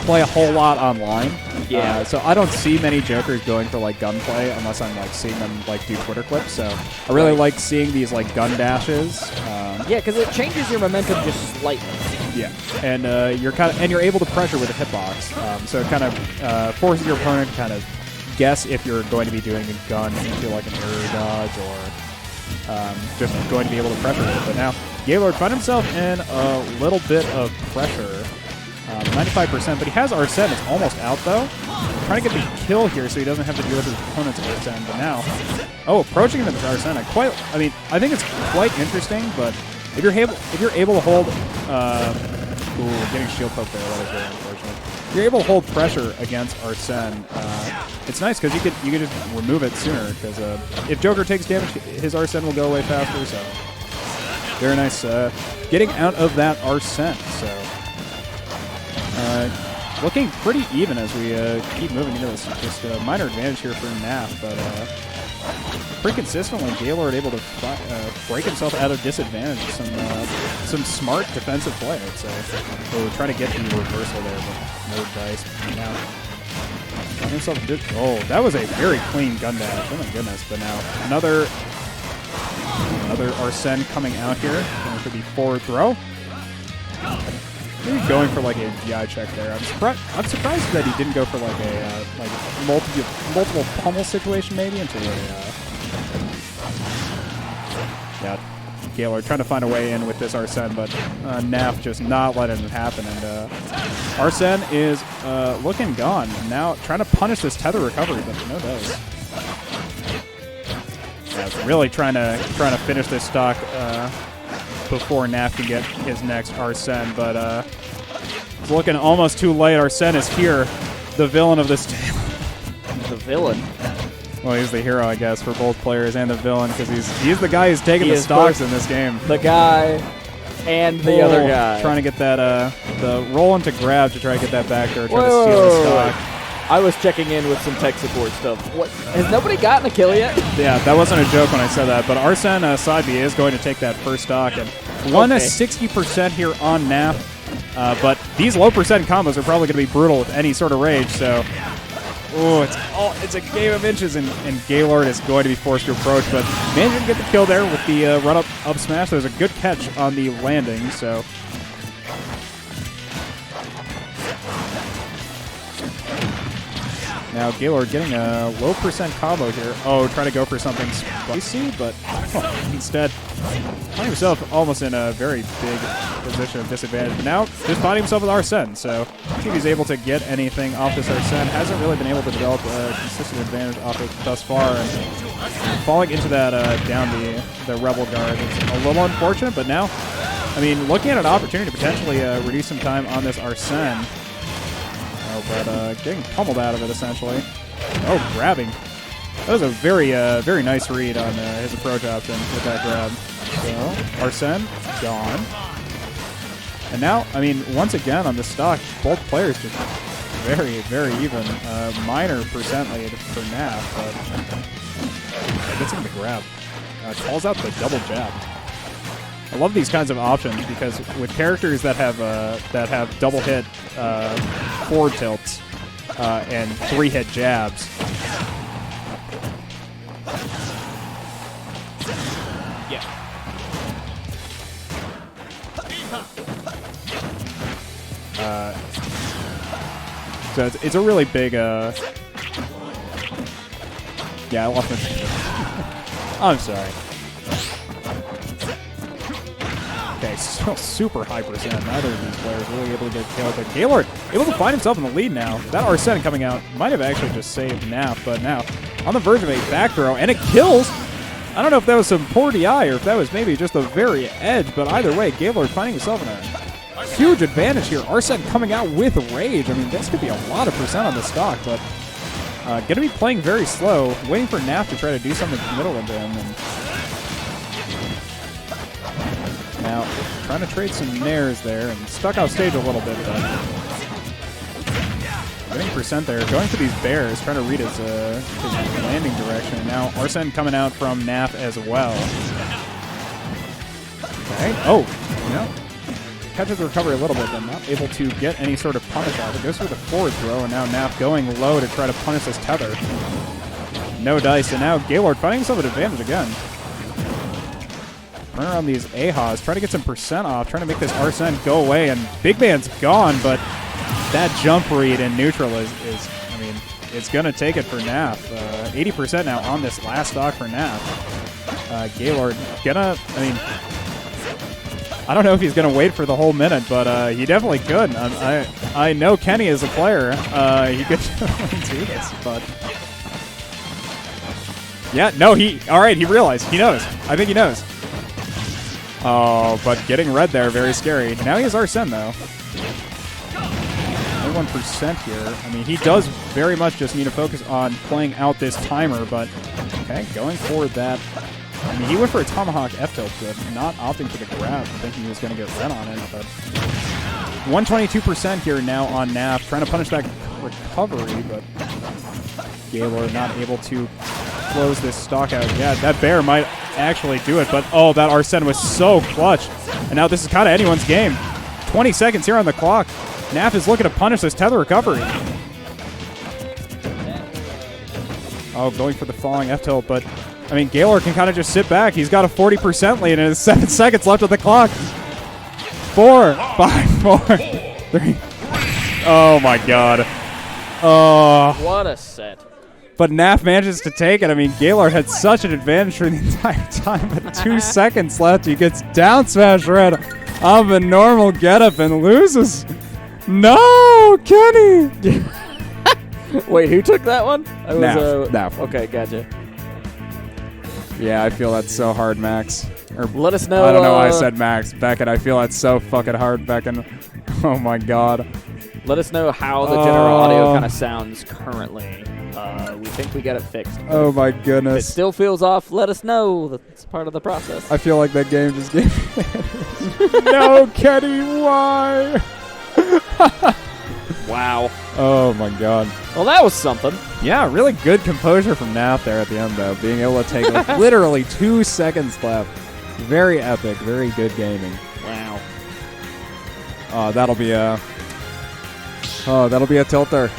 play a whole lot online. Yeah. So I don't see many Jokers going for like gunplay unless I'm like seeing them like do Twitter clips. So I really like seeing these like gun dashes. Yeah, because it changes your momentum just slightly. Yeah, and you're able to pressure with a hitbox. So it kind of forces your opponent to kind of guess if you're going to be doing a gun into like an air dodge or just going to be able to pressure it. But now Gaylord found himself in a little bit of pressure. 95%, but he has Ashen. It's almost out, though. Trying to get the kill here so he doesn't have to deal with his opponent's Ashen. But now, approaching him with Ashen. I think it's quite interesting, but if you're able to hold... getting shield poke there. That was very unfortunate. If you're able to hold pressure against Ashen, it's nice because you could just remove it sooner, because if Joker takes damage, his Ashen will go away faster, so... Very nice getting out of that Ashen, so... looking pretty even as we keep moving into this. Just a minor advantage here for Naf, but pretty consistently, Gaylord able to break himself out of disadvantage with some smart defensive play, I'd say. So trying to get the reversal there, but no dice. Now, found himself that was a very clean gun dash. Oh my goodness! But now another Ashen coming out here, going for the forward throw. Maybe going for like a DI check there. I'm surprised that he didn't go for like a multiple pummel situation maybe until Gaylord trying to find a way in with this Ashen, but Naf just not letting it happen. And Ashen is looking gone. Now trying to punish this tether recovery, but no does. Yeah, really trying to finish this stock before Naf can get his next Ashen, but it's looking almost too late. Ashen is here, the villain of this tale. The villain? Well, he's the hero, I guess, for both players and the villain, because he's the guy who's taking the stocks in this game. The guy and the other guy. Trying to get that, the roll into grab to try to get that back there, trying to steal the stock. I was checking in with some tech support stuff. What? Has nobody gotten a kill yet? Yeah, that wasn't a joke when I said that. But Ashen side B is going to take that first stock. And won a 60% here on Naf. But these low percent combos are probably going to be brutal with any sort of rage. So, it's a game of inches. And Gaylord is going to be forced to approach. But managing to get the kill there with the run-up smash. There's a good catch on the landing. So... Now Gaylord getting a low percent combo here. Oh, trying to go for something spicy, but instead finding himself almost in a very big position of disadvantage. But now just finding himself with Ashen, so I think he's able to get anything off this Ashen. Hasn't really been able to develop a consistent advantage off it thus far. And falling into that down the Rebel Guard is a little unfortunate, but now, I mean, looking at an opportunity to potentially reduce some time on this Ashen. But getting pummeled out of it, essentially. Oh, grabbing. That was a very nice read on his approach option with that grab. So, Ashen, gone. And now, I mean, once again on the stock, both players just very even. Minor percent lead for Naf, but gets him to grab. Calls out the double jab. I love these kinds of options because with characters that have double hit forward tilts and 3-hit jabs. Yeah. So it's a really big. Yeah, I lost my. I'm sorry. Okay, still super high percent. Neither of these players really able to get killed. But Gaylord able to find himself in the lead now. That Ashen coming out might have actually just saved Naf, but now on the verge of a back throw, and it kills. I don't know if that was some poor DI or if that was maybe just the very edge, but either way, Gaylord finding himself in a huge advantage here. Ashen coming out with rage. I mean, this could be a lot of percent on the stock, but going to be playing very slow, waiting for Naf to try to do something in the middle of him. And now, trying to trade some nairs there and stuck off stage a little bit, but getting percent there. Going for these bears, trying to read his landing direction. Now, Ashen coming out from Naf as well. Okay. Oh, catches the recovery a little bit, but not able to get any sort of punish out. It goes for the forward throw, and now Naf going low to try to punish this tether. No dice, and now Gaylord finding himself an advantage again. Run around these Ehis, try to get some percent off, trying to make this Ashen go away, and Big Man's gone, but that jump read in neutral is I mean, it's going to take it for Naf. 80% now on this last stock for Naf. Gaylord gonna, I mean, I don't know if he's going to wait for the whole minute, but he definitely could. I know Kenny is a player. He could do this, but yeah, no, all right, he realized. He knows. I think he knows. Oh, but getting red there, very scary. Now he has Ashen, though. 1% here. I mean, he does very much just need to focus on playing out this timer, but okay, going for that. I mean, he went for a Tomahawk F-tilt, but not opting for the grab, thinking he was going to get red on it, but 122% here now on Naf, trying to punish that recovery, but Gaylord not able to close this stock out. Yeah, that bear might actually do it, but oh, that Ashen was so clutch. And now this is kind of anyone's game. 20 seconds here on the clock. Naf is looking to punish this tether recovery. Oh, going for the falling F-tilt, but I mean, Gaylord can kind of just sit back. He's got a 40% lead, and there's 7 seconds left on the clock. 4, 5, 4, 3. Oh my God. Oh. What a set. But Naf manages to take it. I mean, Gaylord had such an advantage for the entire time, but 2 seconds left. He gets down smash red on the normal getup and loses. No, Kenny! Wait, who took that one? Naf. Okay, gotcha. Yeah, I feel that's so hard, Max. Or, let us know. I don't know why I said Max. Beckett, I feel that's so fucking hard, Beckett. Oh my God. Let us know how the general audio kind of sounds currently. We think we got it fixed. Oh my goodness. If it still feels off, let us know. That's part of the process. I feel like that game just gave me No, Kenny, why? Wow. Oh my God. Well, that was something. Yeah, really good composure from Naf there at the end, though. Being able to take like, literally 2 seconds left. Very epic, very good gaming. Wow. That'll be a tilter.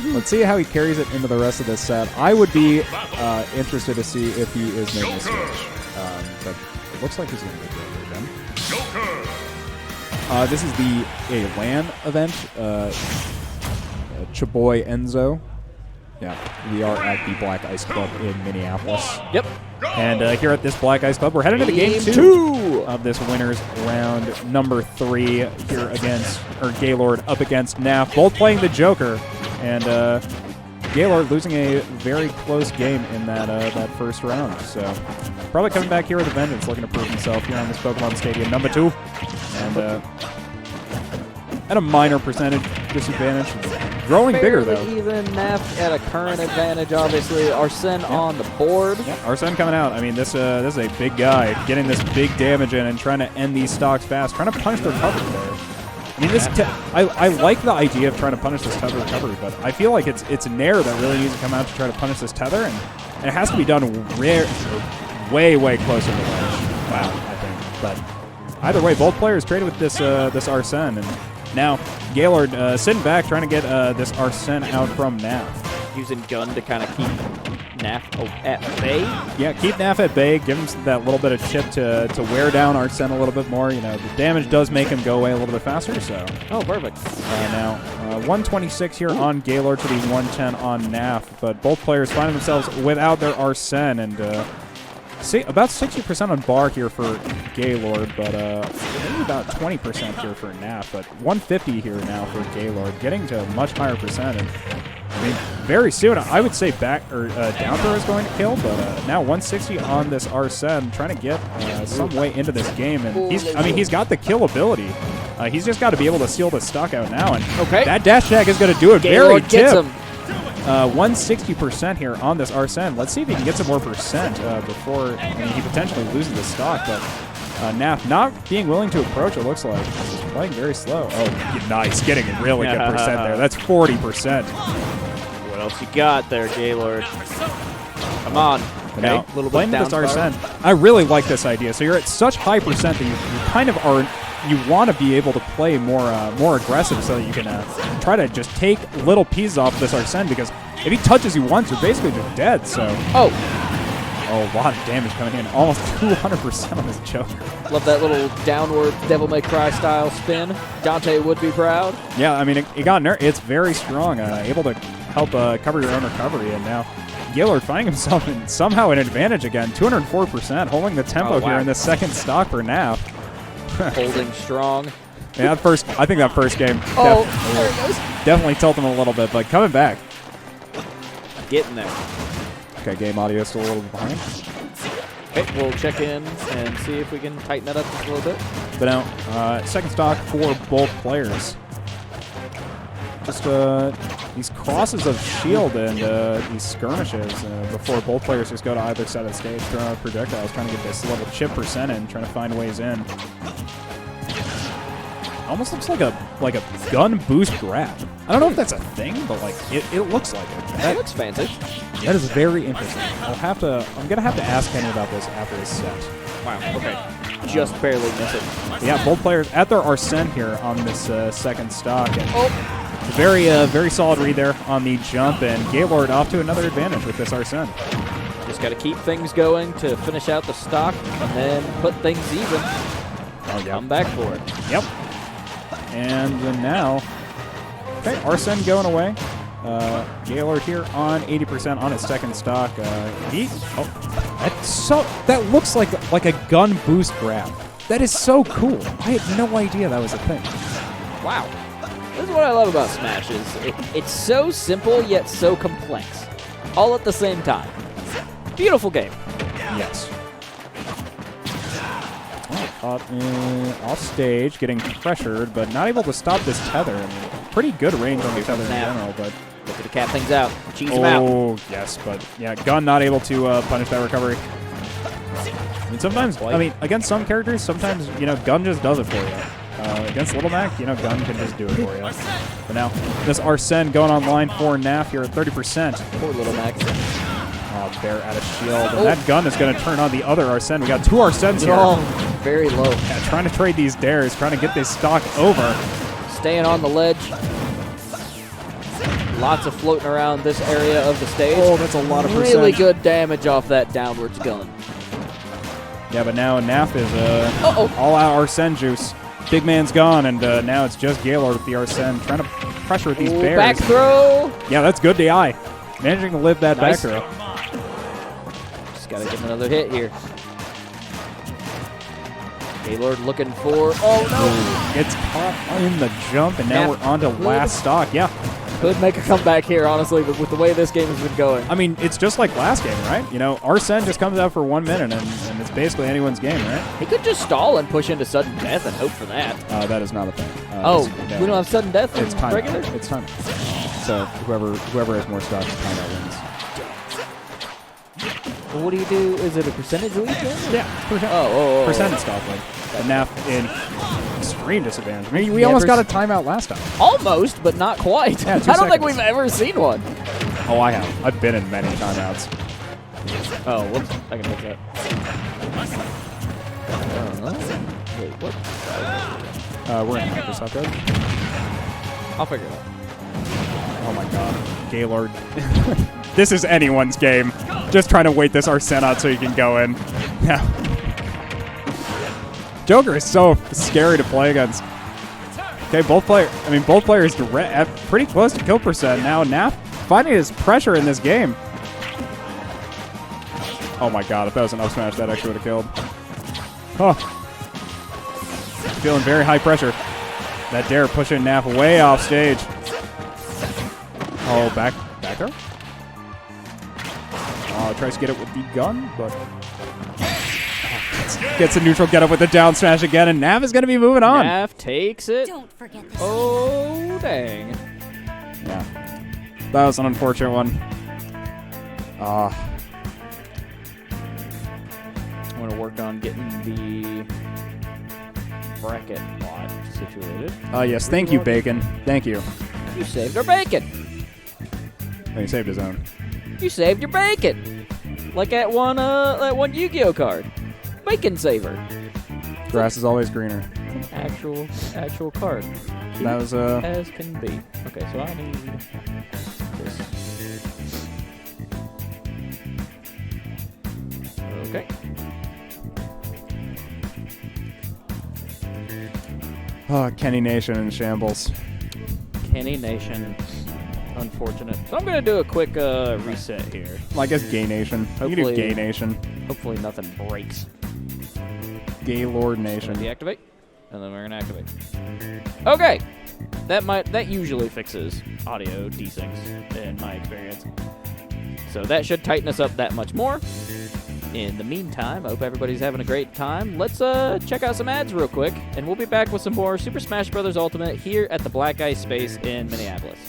Let's see how he carries it into the rest of this set. I would be interested to see if he is making a switch. But it looks like he's going to get there again. This is the LAN event. Chaboy Enzo. Yeah, we are at the Black Ice Club in Minneapolis. Yep. And here at this Black Ice Club, we're heading into game two of this winners round number 3 here against, or Gaylord up against Naf, both playing the Joker. And Gaylord losing a very close game in that first round. So probably coming back here with a vengeance, looking to prove himself here on this Pokemon Stadium number 2. And at a minor percentage disadvantage. Growing bigger, though. Even Naf at a current advantage, obviously. Arsene on the board. Yeah, Arsene coming out. I mean, this is a big guy getting this big damage in and trying to end these stocks fast, trying to punish the recovery there. I mean, this I like the idea of trying to punish this tether recovery, but I feel like it's Nair that really needs to come out to try to punish this tether, and it has to be done way, way closer to the ledge. Wow, I think. But either way, both players traded with this Arsene, and now Gaylord sitting back trying to get this Arsene out from Naf. Using gun to kind of keep Naf at bay. Yeah, keep Naf at bay, give him that little bit of chip to wear down Arsene a little bit more. You know, the damage does make him go away a little bit faster, so. Oh, perfect. Now, 126 here on Gaylord to the 110 on Naf, but both players find themselves without their Arsene, and about 60% on bar here for Gaylord, but maybe about 20% here for Naf, but 150 here now for Gaylord, getting to a much higher percent. And I mean, very soon, I would say down throw is going to kill, but now 160 on this Arsene, trying to get some way into this game, and he's got the kill ability. He's just got to be able to seal the stock out now, and that dash tag is going to do it. Very tip. 160% here on this Arsene. Let's see if he can get some more percent before he potentially loses the stock, but Naf not being willing to approach, it looks like. He's playing very slow. Oh, nice. Getting a really good percent there. That's 40%. What else you got there, Gaylord? Come on. Now, playing this Arsene, I really like this idea. So you're at such high percent that you kind of are, you want to be able to play more aggressive so that you can try to just take little pieces off this Arsene, because if he touches you once, you're basically just dead. So a lot of damage coming in, almost 200% on this Joker. Love that little downward Devil May Cry style spin. Dante would be proud. Yeah, I mean, it's very strong, able to help cover your own recovery, and now Gaylord finding himself in somehow an advantage again, 204%, holding the tempo here in the second stock for Naf. Holding strong. Yeah, I think that first game definitely tilted him a little bit, but coming back. Getting there. Okay, game audio is still a little bit behind. Okay, we'll check in and see if we can tighten that up just a little bit. But now, second stock for both players. Just these crosses of shield and these skirmishes before both players just go to either side of the stage, throwing out projectiles, trying to get this little chip percent in, trying to find ways in. Almost looks like a gun boost grab. I don't know if that's a thing, but like it looks like it. That looks fancy. That is very interesting. I'm gonna have to ask Kenny about this after his set. Wow. Okay. Just barely miss it. Yeah, both players at their Arsene here on this second stock. And very solid read there on the jump, and Gaylord off to another advantage with this Arsene. Just got to keep things going to finish out the stock, and then put things even. Oh yeah. Come back for it. Yep. And then now, okay, Arsene going away. Gaylord here on 80% on his second stock. That looks like a gun boost grab. That is so cool. I had no idea that was a thing. Wow. This is what I love about Smash, is it's so simple yet so complex, all at the same time. Beautiful game. Yes. Off stage, getting pressured, but not able to stop this tether. I mean, pretty good range on the tether in general, but looking to cap things out, cheese him out. Oh yes, but yeah, gun not able to punish that recovery. I mean, sometimes, against some characters, sometimes gun just does it for you. Against Little Mac, gun can just do it for you. But now, this Arsene going online for Naf here at 30%. Poor Little Mac. Oh, Bear out of shield. And that gun is going to turn on the other Arsene. We got two Arsenes here. Oh, very low. Yeah, trying to trade these dares, trying to get this stock over. Staying on the ledge. Lots of floating around this area of the stage. Oh, that's a lot of percent. Really good damage off that downwards gun. Yeah, but now Naf is all out Arsene juice. Big man's gone, and now it's just Gaylord with the Arsene trying to pressure with these bears. Back throw. Yeah, that's good DI. managing to live that Nice. back throw. Just got to get another hit here. Gaylord looking for... Oh, no! Gets caught in the jump, and now we're on to last stock. Yeah. Could make a comeback here, honestly, but with the way this game has been going. I mean, it's just like last game, right? You know, Ashen just comes out for 1 minute, and it's basically anyone's game, right? He could just stall and push into sudden death and hope for that. That is not a thing. We don't have sudden death It's in time. regular? It's time. So whoever has more stock, timeout wins. Well, what do you do? Is it a percentage lead then? Yeah, percent. Percentage stock win. And now in extreme disadvantage. I mean, we almost got a timeout last time. Almost, but not quite. Yeah, I 2 don't think seconds. we've ever seen one. Oh, I have. I've been in many timeouts. Oh, whoops. I can fix that. Wait, what? We're in Microsoft Road. I'll figure it out. Oh my god. Gaylord. This is anyone's game. Just trying to wait this Ashen out so you can go in. Yeah. Joker is so scary to play against. Okay, both players pretty close to kill percent now. Nap finding his pressure in this game. Oh my god, if that was an up smash, that actually would have killed. Oh. Feeling very high pressure. That dare pushing Nap way off stage. Oh, back throw? Tries to get it with the gun, but gets a neutral get up with the down smash again, and Nav is going to be moving on. Nav takes it. Don't forget this. Oh, dang. Yeah. That was an unfortunate one. I want to work on getting the bracket lot situated. Yes, thank you, Bacon. Thank you. You saved our bacon. Oh, he saved his own. You saved your bacon. Like that one Yu-Gi-Oh card. Bacon saver. Grass is always greener. Actual card. That was As can be. Okay, so I need this. Okay. Kenny Nation in shambles. Kenny Nation. Unfortunate. So I'm going to do a quick reset here. Well, I guess Gay Nation. You can do Hopefully- Gay Nation. Hopefully nothing breaks. Gaylord Gonna Nation. deactivate, and then we're gonna activate. Okay, that usually fixes audio desyncs in my experience. So that should tighten us up that much more. In the meantime, I hope everybody's having a great time. Let's check out some ads real quick, and we'll be back with some more Super Smash Bros. Ultimate here at the Black Ice Space in Minneapolis.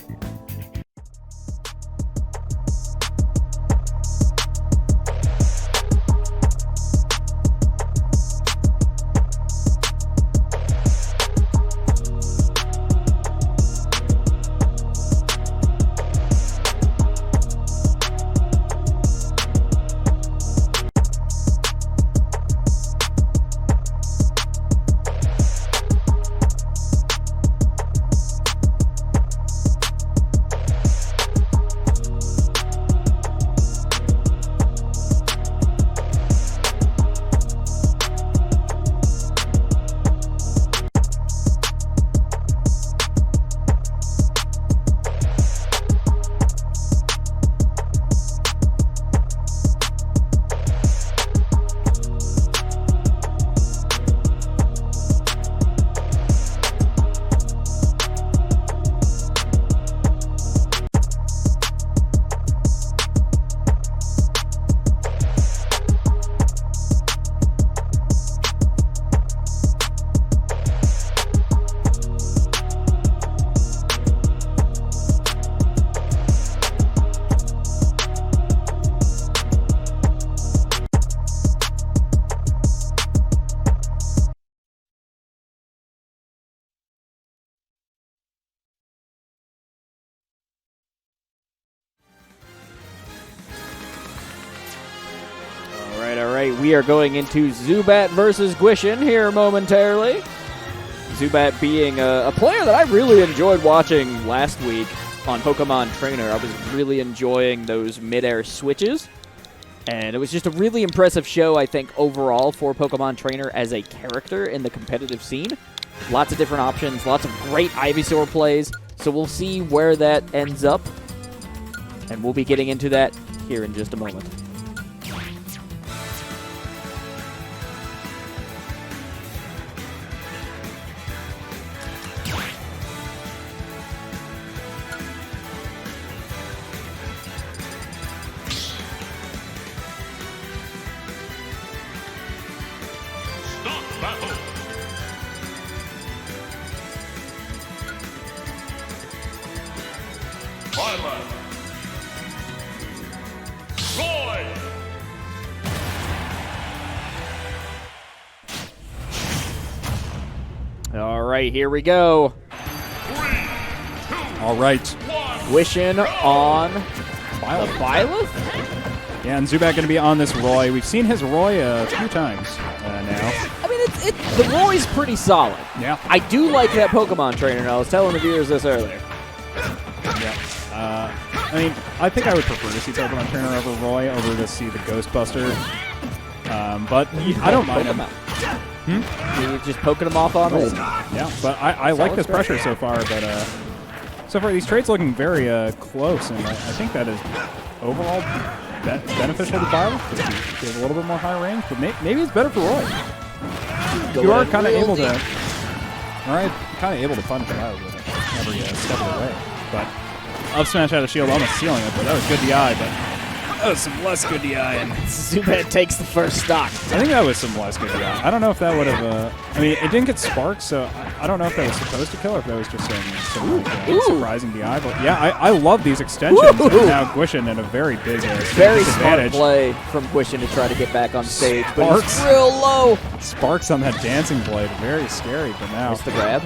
All right, we are going into Zubat versus Gwishin here momentarily. Zubat being a player that I really enjoyed watching last week on Pokemon Trainer. I was really enjoying those mid-air switches. And it was just a really impressive show, I think, overall for Pokemon Trainer as a character in the competitive scene. Lots of different options, lots of great Ivysaur plays. So we'll see where that ends up. And we'll be getting into that here in just a moment. All right, here we go. All right. Gwishin on the Byleth? Yeah, and Zubat going to be on this Roy. We've seen his Roy a few times now. I mean, the Roy's pretty solid. Yeah. I do like that Pokemon trainer, and I was telling the viewers this earlier. Yeah. I mean, I think I would prefer to see Pokemon Trainer over Roy over to see the Ghostbuster. But I don't mind him. You're just poking him off on this. Yeah, but I like this pressure so far. But so far, these trades looking very close, and I think that is overall beneficial to Byleth. He has a little bit more high range, but maybe it's better for Roy. You are kind of able to, punch Byleth with it every step of the way. But up smash out of shield, almost sealing it, but that was good DI. But that was some less good DI, and Zubat takes the first stock. I think that was some less good DI. I don't know if that would have. I mean, it didn't get sparked, so I don't know if that was supposed to kill or if that was just some surprising DI. But yeah, I love these extensions. And now Gwishin in a very big very smart play from Gwishin to try to get back on stage, but it's real low. Sparks on that dancing blade, very scary. But now it's the grab.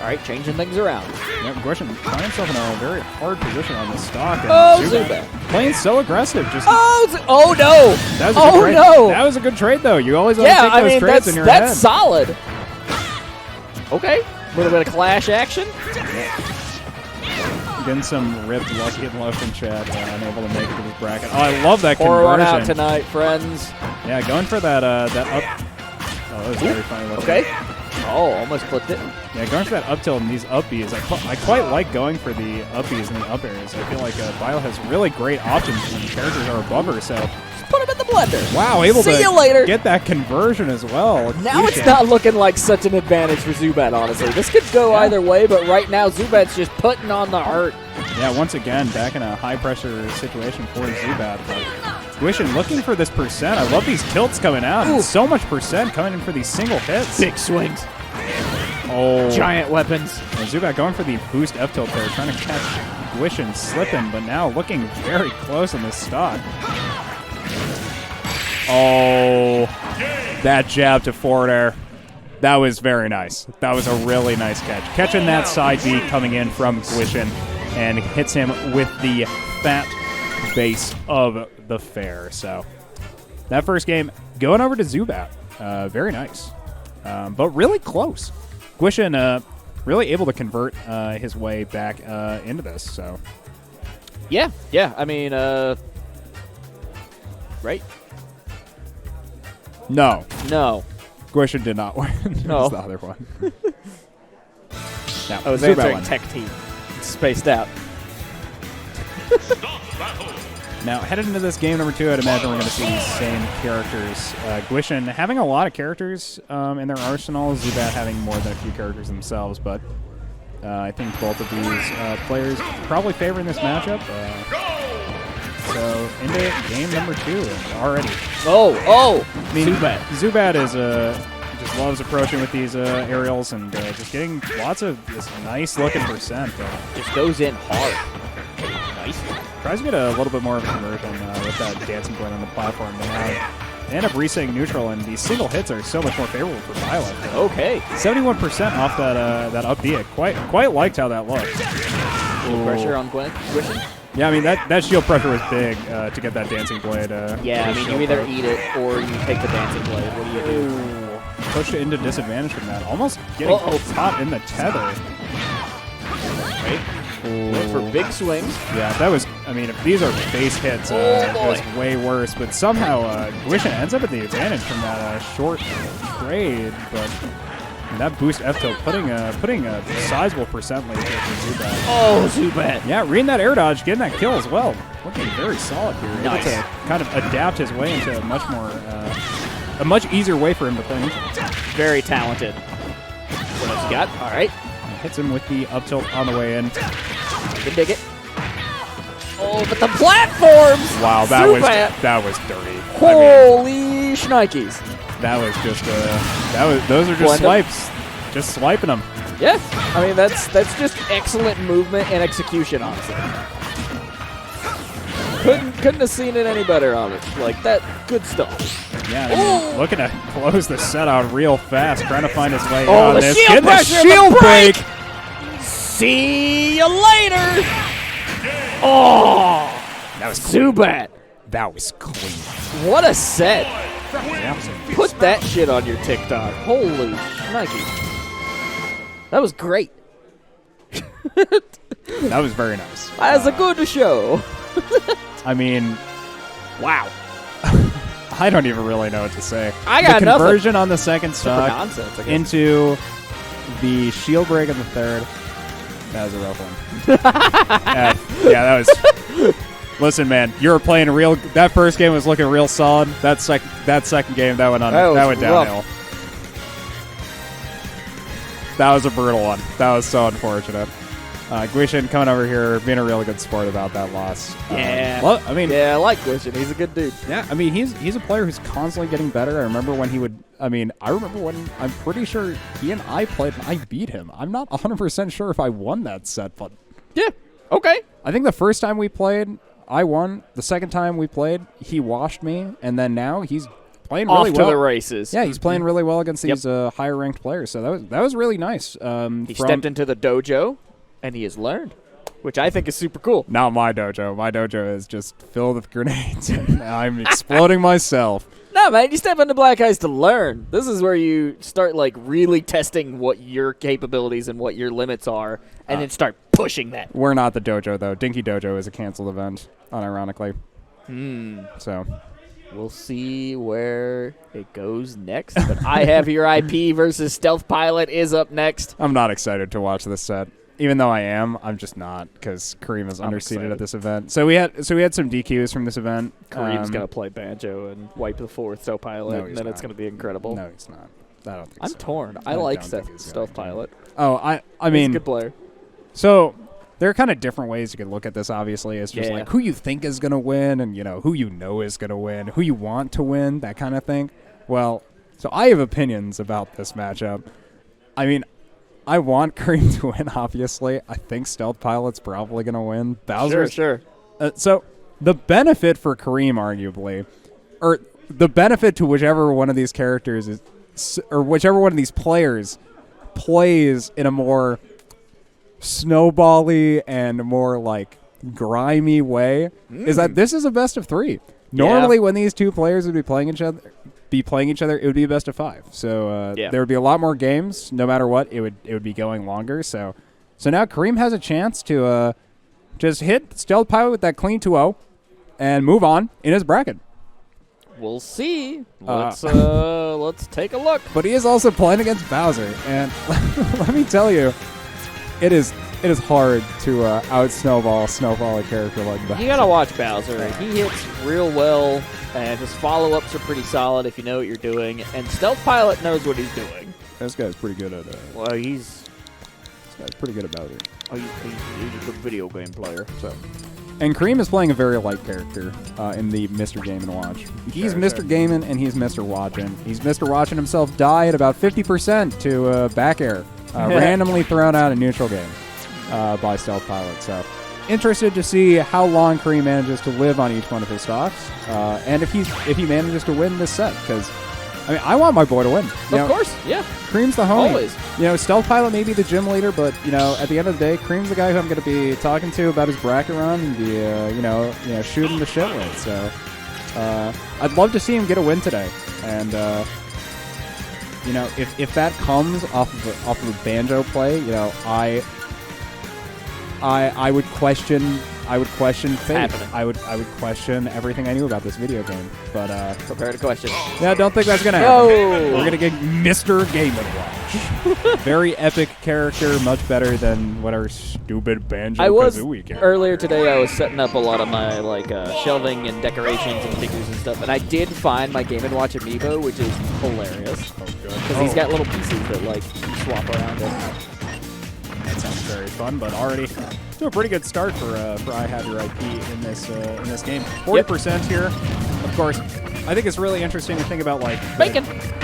All right, changing things around. Yeah, Gwishin found himself in a very hard position on the stock. And Zubat playing so aggressive. Just oh no! That was a good trade. No! That was a good trade, though. You always want to take those trades in your head. That's solid. Okay, a little bit of clash action. Getting some ripped lucky and left in chat. Unable to make it to this bracket. Oh, I love that Pour conversion. one out tonight, friends. Yeah, going for that that up. Oh, that was very funny looking. Okay. Oh, almost clipped it. Yeah, going for that up tilt and these up Bs. I quite like going for the up Bs and the up airs. I feel like Byleth has really great options when the characters are above her, so just put him in the blender. Wow, able See to you later. Get that conversion as well. Now it's not looking like such an advantage for Zubat, honestly. This could go either way, but right now Zubat's just putting on the hurt. Yeah, once again, back in a high-pressure situation for Zubat. But Gwishin looking for this percent. I love these tilts coming out. And so much percent coming in for these single hits. Big swings. Oh. Giant weapons. And Zubat going for the boost F tilt there, trying to catch Gwishin slipping, but now looking very close on this stock. Oh, that jab to forward air. That was very nice. That was a really nice catch. Catching that side B coming in from Gwishin and hits him with the fat base of the fair. So that first game going over to Zubat. Very nice. But really close. Gwishin really able to convert his way back into this. So yeah. I mean, right? No. Gwishin did not win. No. The other one. I was answering tech team. It's spaced out. Now, headed into this game number 2, I'd imagine we're going to see these same characters. Gwishin having a lot of characters in their arsenal, Zubat having more than a few characters themselves, but I think both of these players probably favoring this matchup. So, into game number 2 already. Oh! I mean, Zubat is just loves approaching with these aerials and just getting lots of this nice-looking percent. Just goes in hard. Nice. Tries to get a little bit more of a conversion with that dancing blade on the platform. They end up resetting neutral, and these single hits are so much more favorable for Byleth. Okay. 71% off that up B. Quite liked how that looked. Pressure on Gwishin? Yeah, I mean, that shield pressure was big to get that dancing blade. Yeah, I mean, you either eat it or you take the dancing blade. What do you do? Pushed it into disadvantage from that. Almost getting caught in the tether. Right. Went for big swings. Yeah, that was, I mean, if these are base hits, it was way worse. But somehow Gwishin ends up at the advantage from that short trade. But And that boost F tilt putting a sizable percent lead here for Zubat. Oh, Zubat. Yeah, reading that air dodge, getting that kill as well. Looking very solid here. Nice. Able to kind of adapt his way into a much easier way for him to play neutral. Very talented. What else you got? All right. Hits him with the up tilt on the way in. Can dig it. Oh, but the platforms! Wow, that was dirty. Holy shnikes. That was just those are just swipes. Just swiping them. Yeah. I mean, that's just excellent movement and execution, honestly. Couldn't have seen it any better on it. Like, that, good stuff. Yeah, I mean, looking to close the set out real fast, trying to find his way out on the this. Shield pressure, shield break! See you later! Oh! That was clean. Zubat. That was clean. What a set. Yeah. Put that shit on your TikTok. Holy shnikes. That was great. That was very nice. That's a good show. I mean, wow. I don't even really know what to say. I got the conversion on the second stock nonsense, into the shield break on the third. That was a rough one. Yeah, that was. Listen, man, you were playing real. That first game was looking real solid. That second game, that went downhill. That was a brutal one. That was so unfortunate. Gwishin coming over here, being a really good sport about that loss. Yeah. I like Gwishin. He's a good dude. Yeah, I mean, he's a player who's constantly getting better. I remember when I'm pretty sure he and I played and I beat him. I'm not 100% sure if I won that set, but yeah, okay. I think the first time we played, I won. The second time we played, he washed me, and then now he's playing really well. Off to the races. Yeah, he's playing really well against these higher ranked players. So that was really nice. He stepped into the dojo. And he has learned, which I think is super cool. Not my dojo. My dojo is just filled with grenades. I'm exploding myself. No, man, you step into Black Ice to learn. This is where you start, like, really testing what your capabilities and what your limits are, and then start pushing that. We're not the dojo, though. Dinky Dojo is a canceled event, unironically. So we'll see where it goes next. But IHaveYourIP versus Stealth Pilot is up next. I'm not excited to watch this set. Even though I am, I'm just not, because Kareem is underseeded at this event. So we had some DQs from this event. Kareem's gonna play banjo and wipe the fourth Stealth Pilot, and then it's gonna be incredible. No, he's not. I don't think I'm so. torn. I like Stealth Pilot. Oh, I mean, he's a good player. So there are kind of different ways you could look at this. Obviously, it's just like who you think is gonna win, and who you know is gonna win, who you want to win, that kind of thing. Well, so I have opinions about this matchup. I mean, I want Kareem to win, obviously. I think Stealth Pilot's probably going to win. Bowser's, sure. So the benefit for Kareem, arguably, or the benefit to whichever one of these characters is, or whichever one of these players plays in a more snowbally and more like grimy way, is that this is a best of 3. Normally, when these two players would be playing each other, it would be a best of 5. So there would be a lot more games. No matter what, it would be going longer. So now Kareem has a chance to just hit Stealth Pilot with that clean 2-0 and move on in his bracket. We'll see. Let's take a look. But he is also playing against Bowser, and let me tell you, it is hard to out snowball a character like that. You gotta watch Bowser. He hits real well, and his follow-ups are pretty solid if you know what you're doing. And Stealth Pilot knows what he's doing. This guy's pretty good at this guy's pretty good at Bowser. He's a good video game player. So. And Kareem is playing a very light character in the Mr. Game & Watch. He's Mr. Gaming and he's Mr. Watching. He's Mr. Watching himself die at about 50% to back air, randomly thrown out in neutral game by Stealth Pilot. So interested to see how long Kareem manages to live on each one of his stocks, and if he manages to win this set, because I want my boy to win. Of course, yeah. Cream's the homie. Always. Stealth Pilot may be the gym leader, but at the end of the day, Cream's the guy who I'm going to be talking to about his bracket run and be shooting the shit with. So I'd love to see him get a win today, and if that comes off of a banjo play, I would question. I would question fate. I would question everything I knew about this video game. But prepare to question. Yeah, don't think that's gonna happen. We're gonna get Mr. Game & Watch. Very epic character, much better than whatever stupid Banjo-Kazooie character. Earlier today, I was setting up a lot of my shelving and decorations and figures and stuff, and I did find my Game & Watch amiibo, which is hilarious. Oh, good. Because he's got little pieces that you swap around in. That sounds very fun, but already to a pretty good start for IHaveYourIP in this game. 40% here. Of course, I think it's really interesting to think about the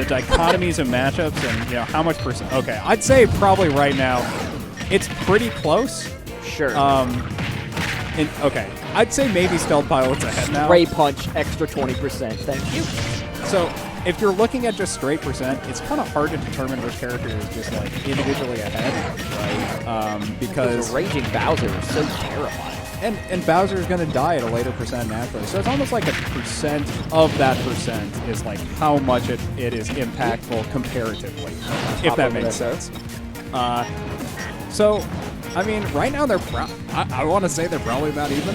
dichotomies of matchups and how much percent. Okay, I'd say probably right now it's pretty close. Sure. Okay, I'd say maybe Stealth Pilot's ahead now. Ray Punch, extra 20%. Thank you. So if you're looking at just straight percent, it's kind of hard to determine which character is just individually ahead, right? Because the Raging Bowser is so terrifying. And Bowser's going to die at a later percent naturally. So it's almost like a percent of that percent is how much it is impactful comparatively, if that makes sense. So, I mean, right now I want to say they're probably about even.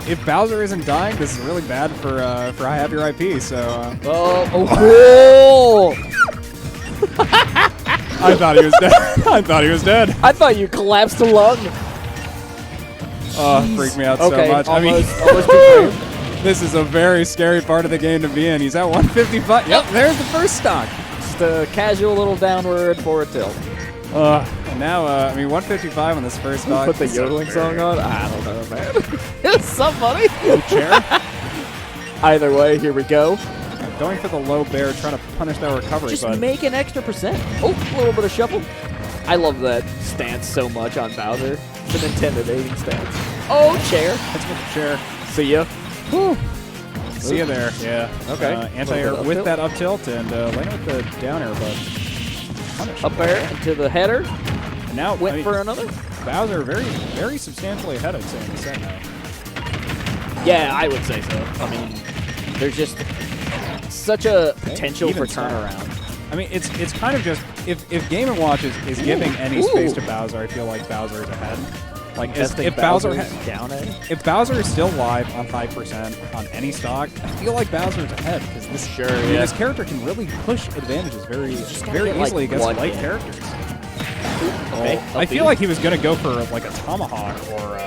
If Bowser isn't dying, this is really bad for IHaveYourIP. So. Oh! I thought he was dead. I thought he was dead. I thought you collapsed a lung. Oh, freaked me out so much. Almost This is a very scary part of the game to be in. He's at 155. Yep, there's the first stock. Just a casual little downward forward tilt. And now, 155 on this first stock. Put the yodeling song on? I don't know, man. It's so funny. Chair. Either way, here we go. Going for the low bear, trying to punish that recovery. Just make an extra percent. Oh, a little bit of shuffle. I love that stance so much on Bowser. It's an intimidating stance. Oh, chair. That's with the chair. See ya. Whew. See ya there. Yeah. Okay. Anti-air with that up tilt and landing with the down air, but punish. Up air to the header. And now went for another. Bowser very, very substantially ahead, I'd say, in the set now. Yeah, I would say so. I mean, there's just such a potential for turnaround. I mean, it's kind of just if Game & Watch is giving any space to Bowser, I feel like Bowser is ahead. If Bowser is still live on 5% on any stock, I feel like Bowser is ahead because this character can really push advantages very easily against light characters. I feel like he was going to go for a tomahawk or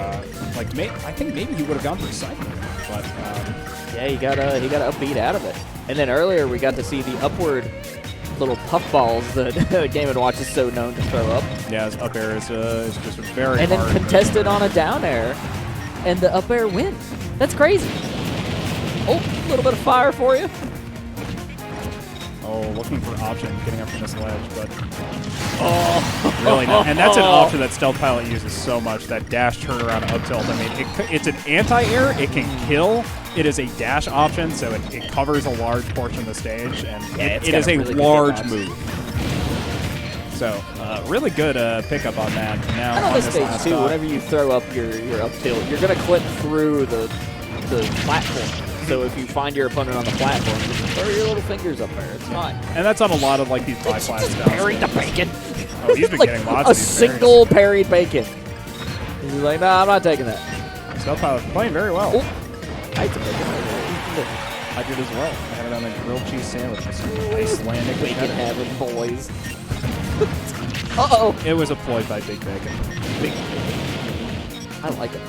I think maybe he would have gone for a cycle, but yeah, he got a beat out of it. And then earlier we got to see the upward little puffballs that Game & Watch is so known to throw up. Yeah, his up air is just very and then contested on a down air, and the up air wins. That's crazy. Oh, a little bit of fire for you. Oh, looking for option, getting up from this ledge, but really not. And that's an option that Stealth Pilot uses so much, that dash turnaround up tilt. I mean, it's an anti-air, it can kill. It is a dash option, so it covers a large portion of the stage, and it is a really large move. So, really good pickup on that. Now, on this stage, too, whenever you throw up your up tilt, you're going to clip through the platform. So if you find your opponent on the platform, just throw your little fingers up there. It's fine. And that's on a lot of these bypass styles. Parried the bacon. Oh, he's been getting lots of these single parried bacon. He's like, no, I'm not taking that. Stealth Pilot playing very well. Ooh. I did as well. I had it on a grilled cheese sandwich. Icelandic bacon having boys. Uh-oh. It was a ploy by Big Bacon. Big Bacon. I like it.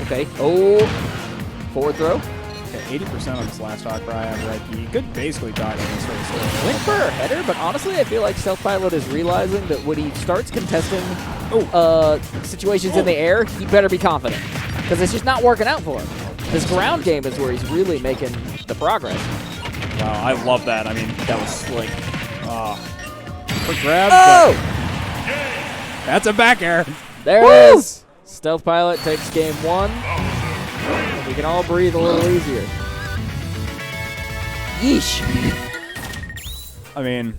Okay. Oh. Forward throw. Okay, 80% on this last talk for IHaveYourIP. He could basically die in this race. Went for a header, but honestly, I feel like Stealth Pilot is realizing that when he starts contesting situations in the air, he better be confident. Because it's just not working out for him. His ground game is where he's really making the progress. Wow, I love that. I mean, that was slick. For grabs. Oh! That's a back air. There it is. Stealth Pilot takes game 1. We can all breathe a little easier. Yeesh. I mean,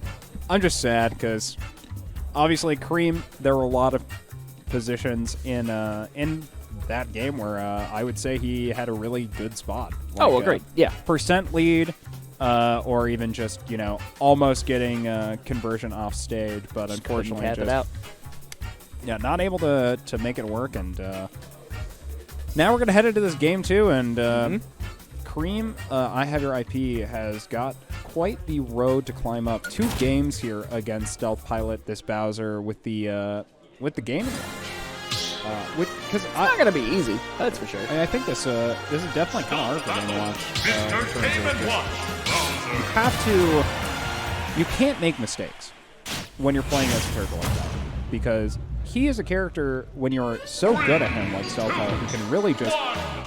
I'm just sad because obviously Cream, there were a lot of positions in that game where I would say he had a really good spot. Great. Yeah. Percent lead, or even just, almost getting conversion off stage, but unfortunately not able to make it work. And now we're going to head into this game 2, and Cream, IHaveYourIP has got quite the road to climb up. 2 games here against Stealth Pilot, this Bowser, with the game advantage. Because it's not gonna be easy, that's for sure. I think this is definitely kind of hard for them to watch. You have to, you can't make mistakes when you're playing as a character like that, because he is a character, when you're so good at him, like Stealth Pilot, who can really just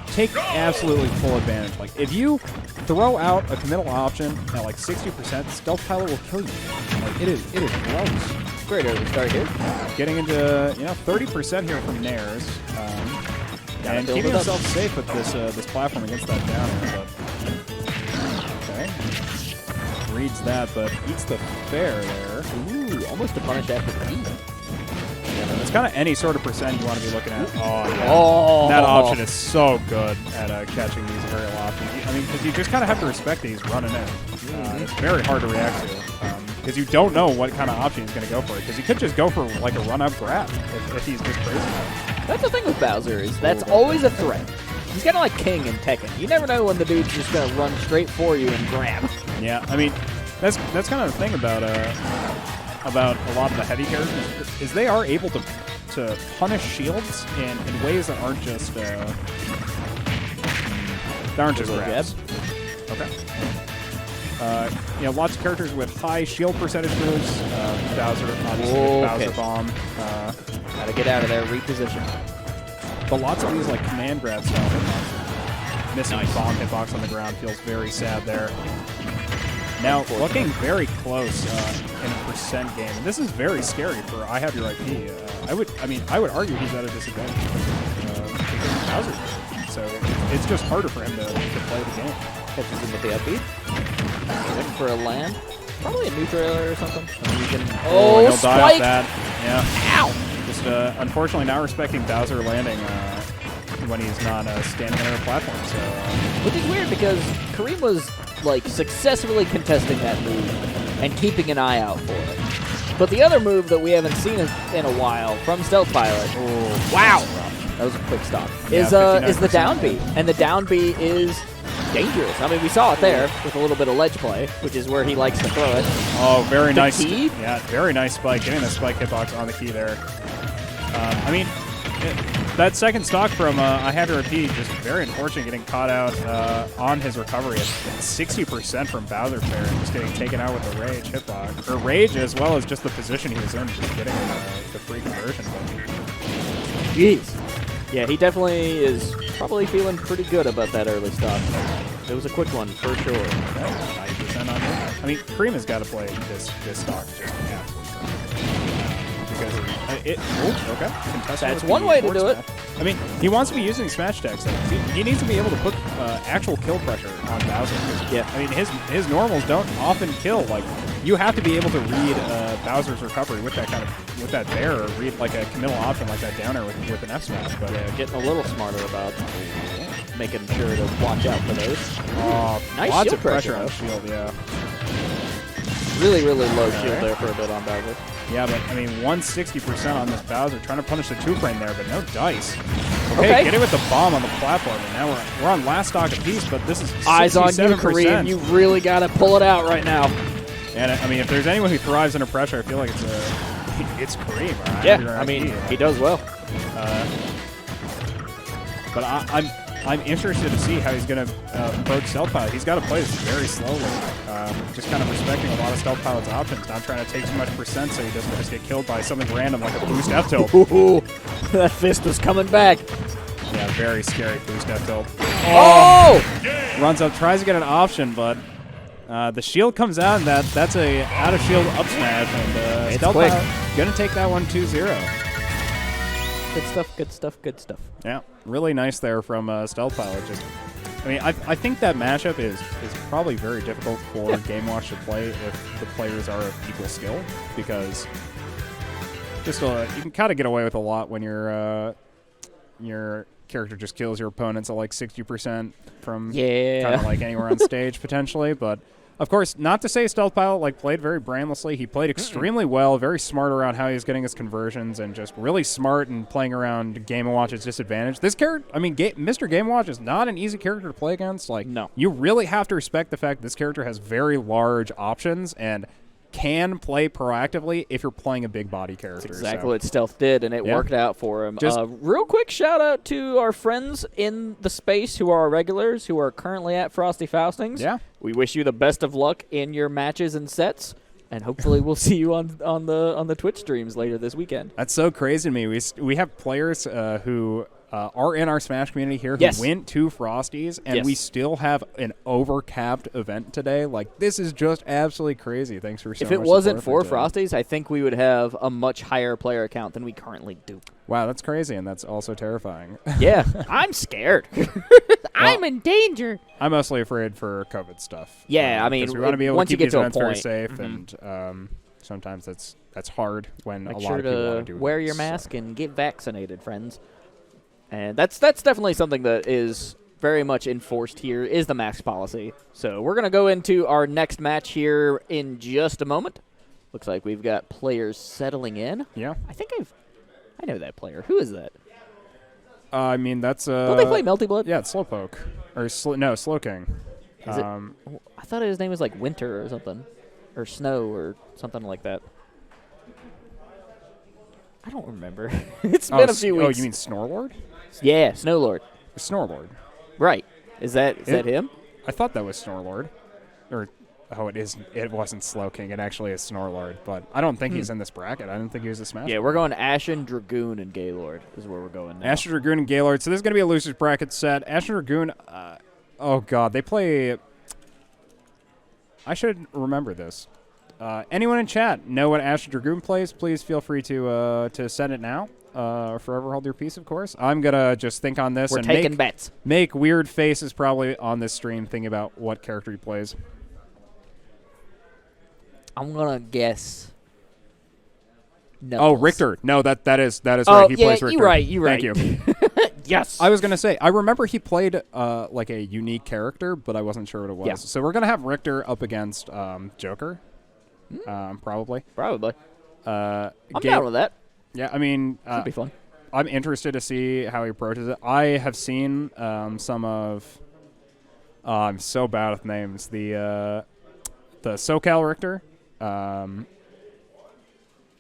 take absolutely full advantage. Like, if you throw out a committal option at like 60%, Stealth Pilot will kill you. Like, it is gross. Great early start here. Getting into 30% here from Nairs, and keeping himself safe with this platform against that down air. But okay, reads that, but eats the fair there. Ooh, almost a punish after the eat. Yeah, it's kind of any sort of percent you want to be looking at. Oh, yeah. Oh. That option is so good at catching these aerial options. I mean, because you just kind of have to respect that he's running in. It's very hard to react to. Because you don't know what kind of option he's going to go for. Because he could just go for like a run-up grab if he's just crazy. That's the thing with Bowser, is that's always a threat. He's kind of like King in Tekken. You never know when the dude's just going to run straight for you and grab. Yeah, I mean, that's kind of the thing about a lot of the heavy characters, is they are able to punish shields in ways that aren't just grabs. Okay. Lots of characters with high shield percentage moves. Bowser, obviously, Bowser Bomb. Gotta get out of there, reposition. But lots of these, like, command grab style hitboxes. Missing bomb hitbox on the ground feels very sad there. Now, looking very close in a percent game. And this is very scary for IHaveYourIP. I would argue he's at a disadvantage because Bowser. So it's just harder for him to play the game. Catches him with the upbeat. Looking for a land. Probably a neutral or something. He'll die off that. Yeah. Ow! Just unfortunately not respecting Bowser landing when he's not standing on a platform. So, which is weird because Kareem was like successfully contesting that move and keeping an eye out for it. But the other move that we haven't seen in a while from Stealth Pilot, wow, that was a quick stop, is the down B. And the down B is dangerous. I mean, we saw it there with a little bit of ledge play, which is where he likes to throw it. Oh, very nice. Key? Yeah, very nice spike. Getting the spike hitbox on the key there. That second stock from IHaveYourIP, just very unfortunate, getting caught out on his recovery at 60% from Bowser fair, and just getting taken out with the rage hitbox. Or rage, as well as just the position he was in, just getting the free conversion. Jeez. Yeah, he definitely is probably feeling pretty good about that early stock. It was a quick one, for sure. 90% on him. I mean, Kareem has got to play this stock just absolutely. Because that's one way to do it. I mean, he wants to be using smash attacks. He needs to be able to put actual kill pressure on Bowser. Yeah. I mean, his normals don't often kill. Like, you have to be able to read Bowser's recovery with that bear, or read like a committal option like that downer with an F smash. But getting a little smarter about making sure to watch out for those. Nice lots shield of pressure on shield. Yeah. Really, really low shield there for a bit on Bowser. Yeah, but, I mean, 160% on this Bowser, trying to punish the two-frame there, but no dice. Okay, get it with the bomb on the platform, and now we're on last stock apiece, but this is 67%. Eyes on you, Kareem. You really got to pull it out right now. And, I mean, if there's anyone who thrives under pressure, I feel like it's Kareem. Right? Yeah, I mean, he does well. But I'm interested to see how he's going to approach Stealth Pilot. He's got to play this very slowly, just kind of respecting a lot of Stealth Pilot's options, not trying to take too much percent so he doesn't just get killed by something random like a boost F tilt. Ooh, that fist was coming back. Yeah, very scary boost F tilt. Oh! Runs up, tries to get an option, but the shield comes out, and that's a out of shield up smash, and Stealth Pilot going to take that one 2-0. Good stuff, good stuff, good stuff. Yeah, really nice there from Stealth Pilot. I mean, I think that matchup is probably very difficult for Game Watch to play if the players are of equal skill, because just you can kind of get away with a lot when your character just kills your opponents at like 60% from kind of like anywhere on stage potentially. But Of course, not to say Stealth Pilot like played very brainlessly. He played extremely well, very smart around how he was getting his conversions, and just really smart and playing around Game & Watch's disadvantage. This character, I mean, Mr. Game & Watch is not an easy character to play against. Like, no. You really have to respect the fact this character has very large options and can play proactively if you're playing a big body character. That's exactly what Stealth did, and it worked out for him. Real quick shout out to our friends in the space who are our regulars, who are currently at Frosty Faustings. Yeah. We wish you the best of luck in your matches and sets, and hopefully we'll see you on the Twitch streams later this weekend. That's so crazy to me. We have players who are in our Smash community here who went to Frosties, and we still have an over-capped event today. Like, this is just absolutely crazy. Thanks for so much If it wasn't for support Frosties, I think we would have a much higher player count than we currently do. Wow, that's crazy, and that's also terrifying. Yeah, I'm scared. I'm in danger. I'm mostly afraid for COVID stuff. Yeah, I mean, we want to be able once to keep you get these to a events very point, safe, and sometimes that's hard when Make a sure lot of people want to to do wear it, your so. mask and get vaccinated, friends. And that's definitely something that is very much enforced here, is the mask policy. So we're going to go into our next match here in just a moment. Looks like we've got players settling in. Yeah. I know that player. Who is that? I mean, that's Don't they play Melty Blood? Yeah, it's Slowpoke. Or Slow King. Is it? I thought his name was like Winter or something. Or Snow or something like that. I don't remember. It's been a few weeks. Oh, you mean Snorlord? Yeah, Snowlord. Snorlord. Right. Is that him? I thought that was Snorlord. Or, it wasn't Slow King. It actually is Snorlord. But I don't think he's in this bracket. I didn't think he was a Smash. Yeah, we're going Ashen, Dragoon, and Gaylord is where we're going now. Ashen, Dragoon, and Gaylord. So this is going to be a loser's bracket set. Ashen, Dragoon, oh, God. They play... I should remember this. Anyone in chat know what Ashen Dragoon plays? Please feel free to send it now. Forever hold your peace, of course. I'm going to just think on this. We're and taking bets. Make weird faces probably on this stream thinking about what character he plays. I'm going to guess... Knuckles. Oh, Richter. No, that is right. He plays Richter. You're right. Thank you. Yes. I was going to say, I remember he played like a unique character, but I wasn't sure what it was. Yeah. So we're going to have Richter up against Joker. Probably. I'm down with that. Yeah, I mean... Should be fun. I'm interested to see how he approaches it. I have seen some of... I'm so bad with names. The SoCal Richter. I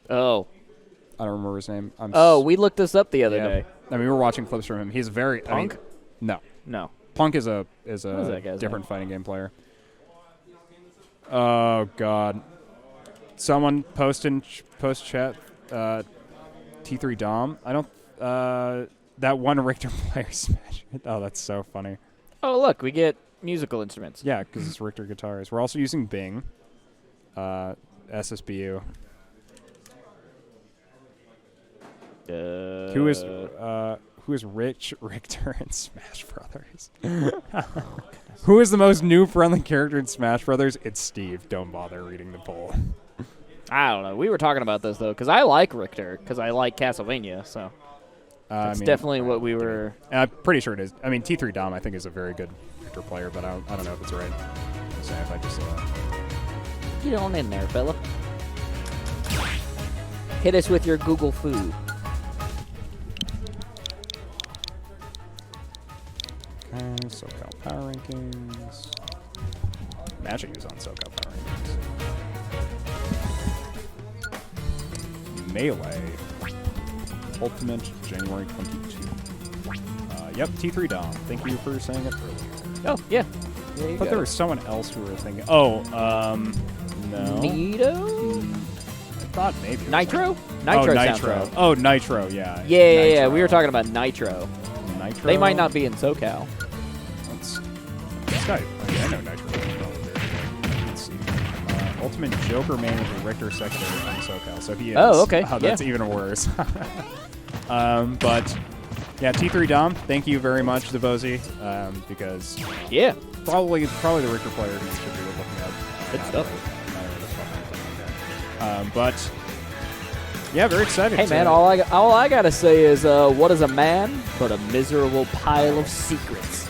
don't remember his name. We looked this up the other day. I mean, we were watching clips from him. He's very... Punk? No. Punk is a different fighting game player. Oh, God. Someone post chat T3 Dom. I don't... that one Richter player smash. Oh, that's so funny. Oh, look. We get musical instruments. Yeah, because it's Richter guitars. We're also using Bing. SSBU. Who is Rich Richter in Smash Brothers? Who is the most new-friendly character in Smash Brothers? It's Steve. Don't bother reading the poll. I don't know. We were talking about this, though, because I like Richter, because I like Castlevania, so that's definitely what we were... I'm pretty sure it is. I mean, T3 Dom, I think, is a very good Richter player, but I don't know if it's right. So if I just... Get on in there, fella. Hit us with your Google food. Okay, SoCal Power Rankings. Magic is on SoCal Power Rankings. Melee. Ultimate, January 22. Yep, T3 Dom. Thank you for saying it earlier. Oh, yeah. I thought there was someone else who were thinking. Oh, no. Nito? I thought maybe. Nitro? Nitro. Nitro. Oh, Nitro, yeah. Yeah. We were talking about Nitro. Nitro? They might not be in SoCal. This guy, I know Nitro. Let's see. Ultimate Joker Manager Richter Secretary from SoCal. So he is. Oh, okay. Oh, that's even worse. But, yeah, T3 Dom, thank you very much, Devosi, because probably the Richter player who should be looking at. Good stuff. But, yeah, very excited. Hey, man, all I got to say is, what is a man but a miserable pile of secrets?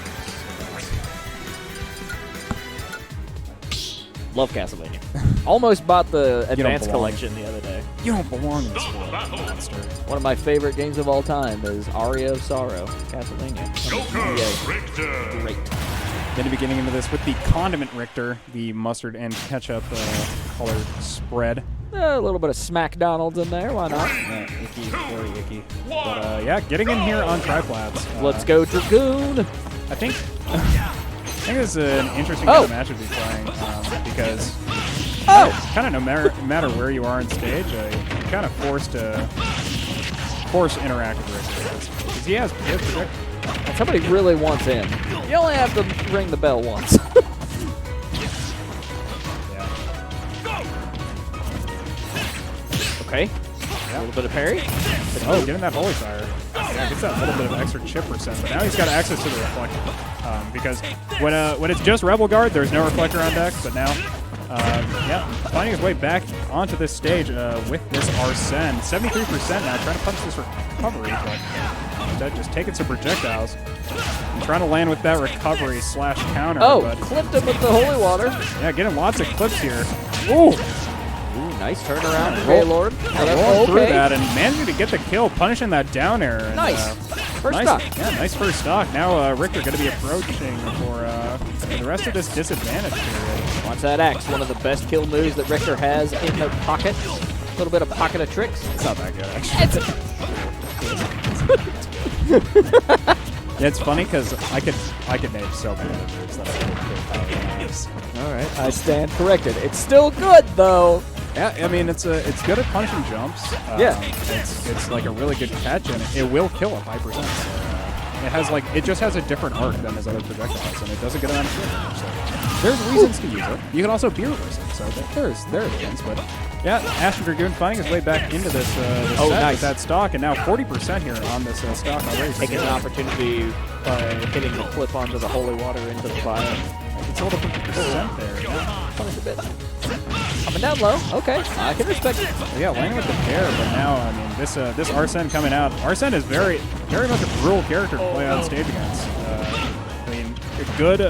Love Castlevania. Almost bought the Advanced Collection the other day. You don't belong in this world, monster. One of my favorite games of all time is Aria of Sorrow, Castlevania. Richter. Great. Then to be getting into this with the Condiment Richter, the mustard and ketchup colored spread. A little bit of Smack Donald's in there, why not? Yeah, icky, very icky. But yeah, getting in here on triplats. Let's go Dragoon. I think this is an interesting kind of match to be playing because kind of no matter where you are on stage, you're kind of forced to interact with Richter because he has good projectors. And somebody really wants in. You only have to ring the bell once. Okay. A little bit of parry. Oh, getting that Holy Fire. Yeah, gets that little bit of extra chip percent, but now he's got access to the Reflector. Because when it's just Rebel Guard, there's no Reflector on deck, but now, yeah, finding his way back onto this stage with this Arsene. 73% now, trying to punch this recovery, but just taking some projectiles. And trying to land with that recovery / counter. Oh, but clipped him with the Holy Water. Yeah, getting lots of clips here. Ooh! Nice turnaround from Gaylord. Rolling through that and managing to get the kill, punishing that down air. And, nice. First stock. Yeah, nice first stock. Now Richter going to be approaching for the rest of this disadvantage period. Watch that X, one of the best kill moves that Richter has in the pocket. A little bit of pocket of tricks. It's not that good, actually. Yeah, it's funny because I could name so many moves that I could use. All right, I stand corrected. It's still good though. Yeah, I mean it's good at punching jumps. Yeah, it's like a really good catch, and it will kill at high percent. So, it just has a different arc than his other projectiles, and it does a good amount of damage. So there's reasons to use it. You can also beer reverse it, so there's things. But yeah, Ashen Dragoon finding his way back into this set with that stock, and now 40% here on this stock already. Taking an opportunity by hitting the flip onto the Holy Water into the fire. It's a little percent there. Yeah. Punish a bit. Coming down low. Okay, I can respect it. Well, yeah, landing with the pair, but now, I mean, this Arsene coming out. Arsene is very much a brutal character to play on stage against. I mean, a good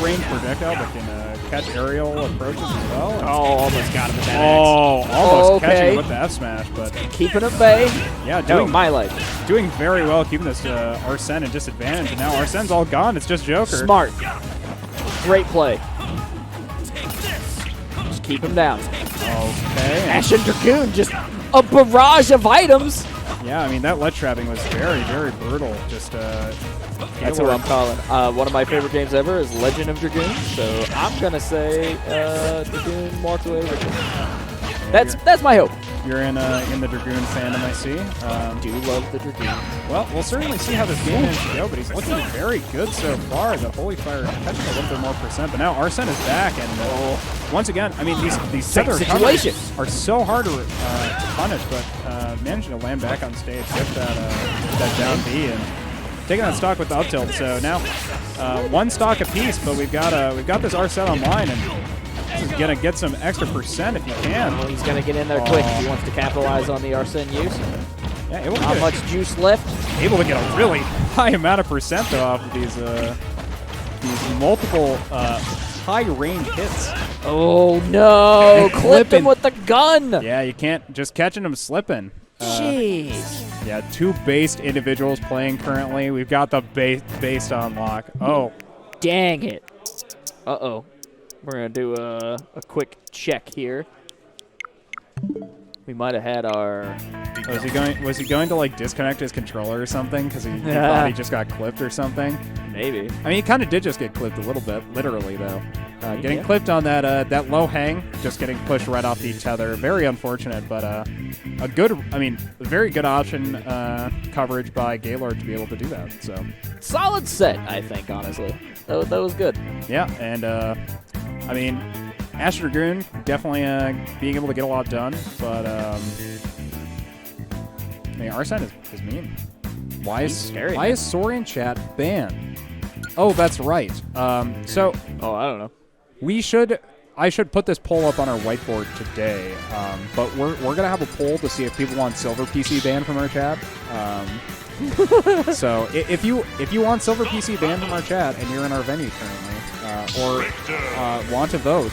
range projectile that can catch aerial approaches as well. Oh, almost got him with that X. Almost catching him with the F smash, but keeping him bay. Yeah, doing very well, keeping this Arsene in disadvantage. And now Arsene's all gone. It's just Joker. Smart. Great play. Just keep him down. Okay. Ashen Dragoon, just a barrage of items. Yeah, I mean, that ledge trapping was very, very brutal. Just that's what I'm calling. One of my favorite games ever is Legend of Dragoon. So I'm gonna say Dragoon walks away with it. That's my hope. You're in the Dragoon fandom, I see. Do love the Dragoon. Well, we'll certainly see how this game ends to go, but he's looking very good so far. The Holy Fire catching a little bit more percent, but now Arsene is back, and once again, I mean, these tether situations are so hard to punish, but managing to land back on stage, get that down B, and taking that stock with the up tilt. So now one stock apiece, but we've got this Arsene online, and he's going to get some extra percent if he can. Well, he's going to get in there quick if he wants to capitalize on the Arsene use. Yeah, not much juice left. Able to get a really high amount of percent though off of these multiple high-range hits. Oh no! Clipped him with the gun. Yeah, you can't just catching him slipping. Jeez. Yeah, two based individuals playing currently. We've got the based on lock. Oh, dang it! Uh-oh. We're gonna do a quick check here. We might have had our. Was he going to like disconnect his controller or something because he thought he just got clipped or something? Maybe. I mean, he kind of did just get clipped a little bit, literally though. Getting clipped on that low hang, just getting pushed right off the tether. Very unfortunate, but a very good option coverage by Gaylord to be able to do that. So solid set, I think, honestly. That was good. Yeah, and I mean, Ashen Dragoon definitely being able to get a lot done, but I mean, Arsene is mean. Why is Saurian chat banned? Oh, that's right. I don't know. We should I should put this poll up on our whiteboard today, but we're gonna have a poll to see if people want silver PC banned from our chat. So if you want silver PC banned from our chat and you're in our venue currently, or want to vote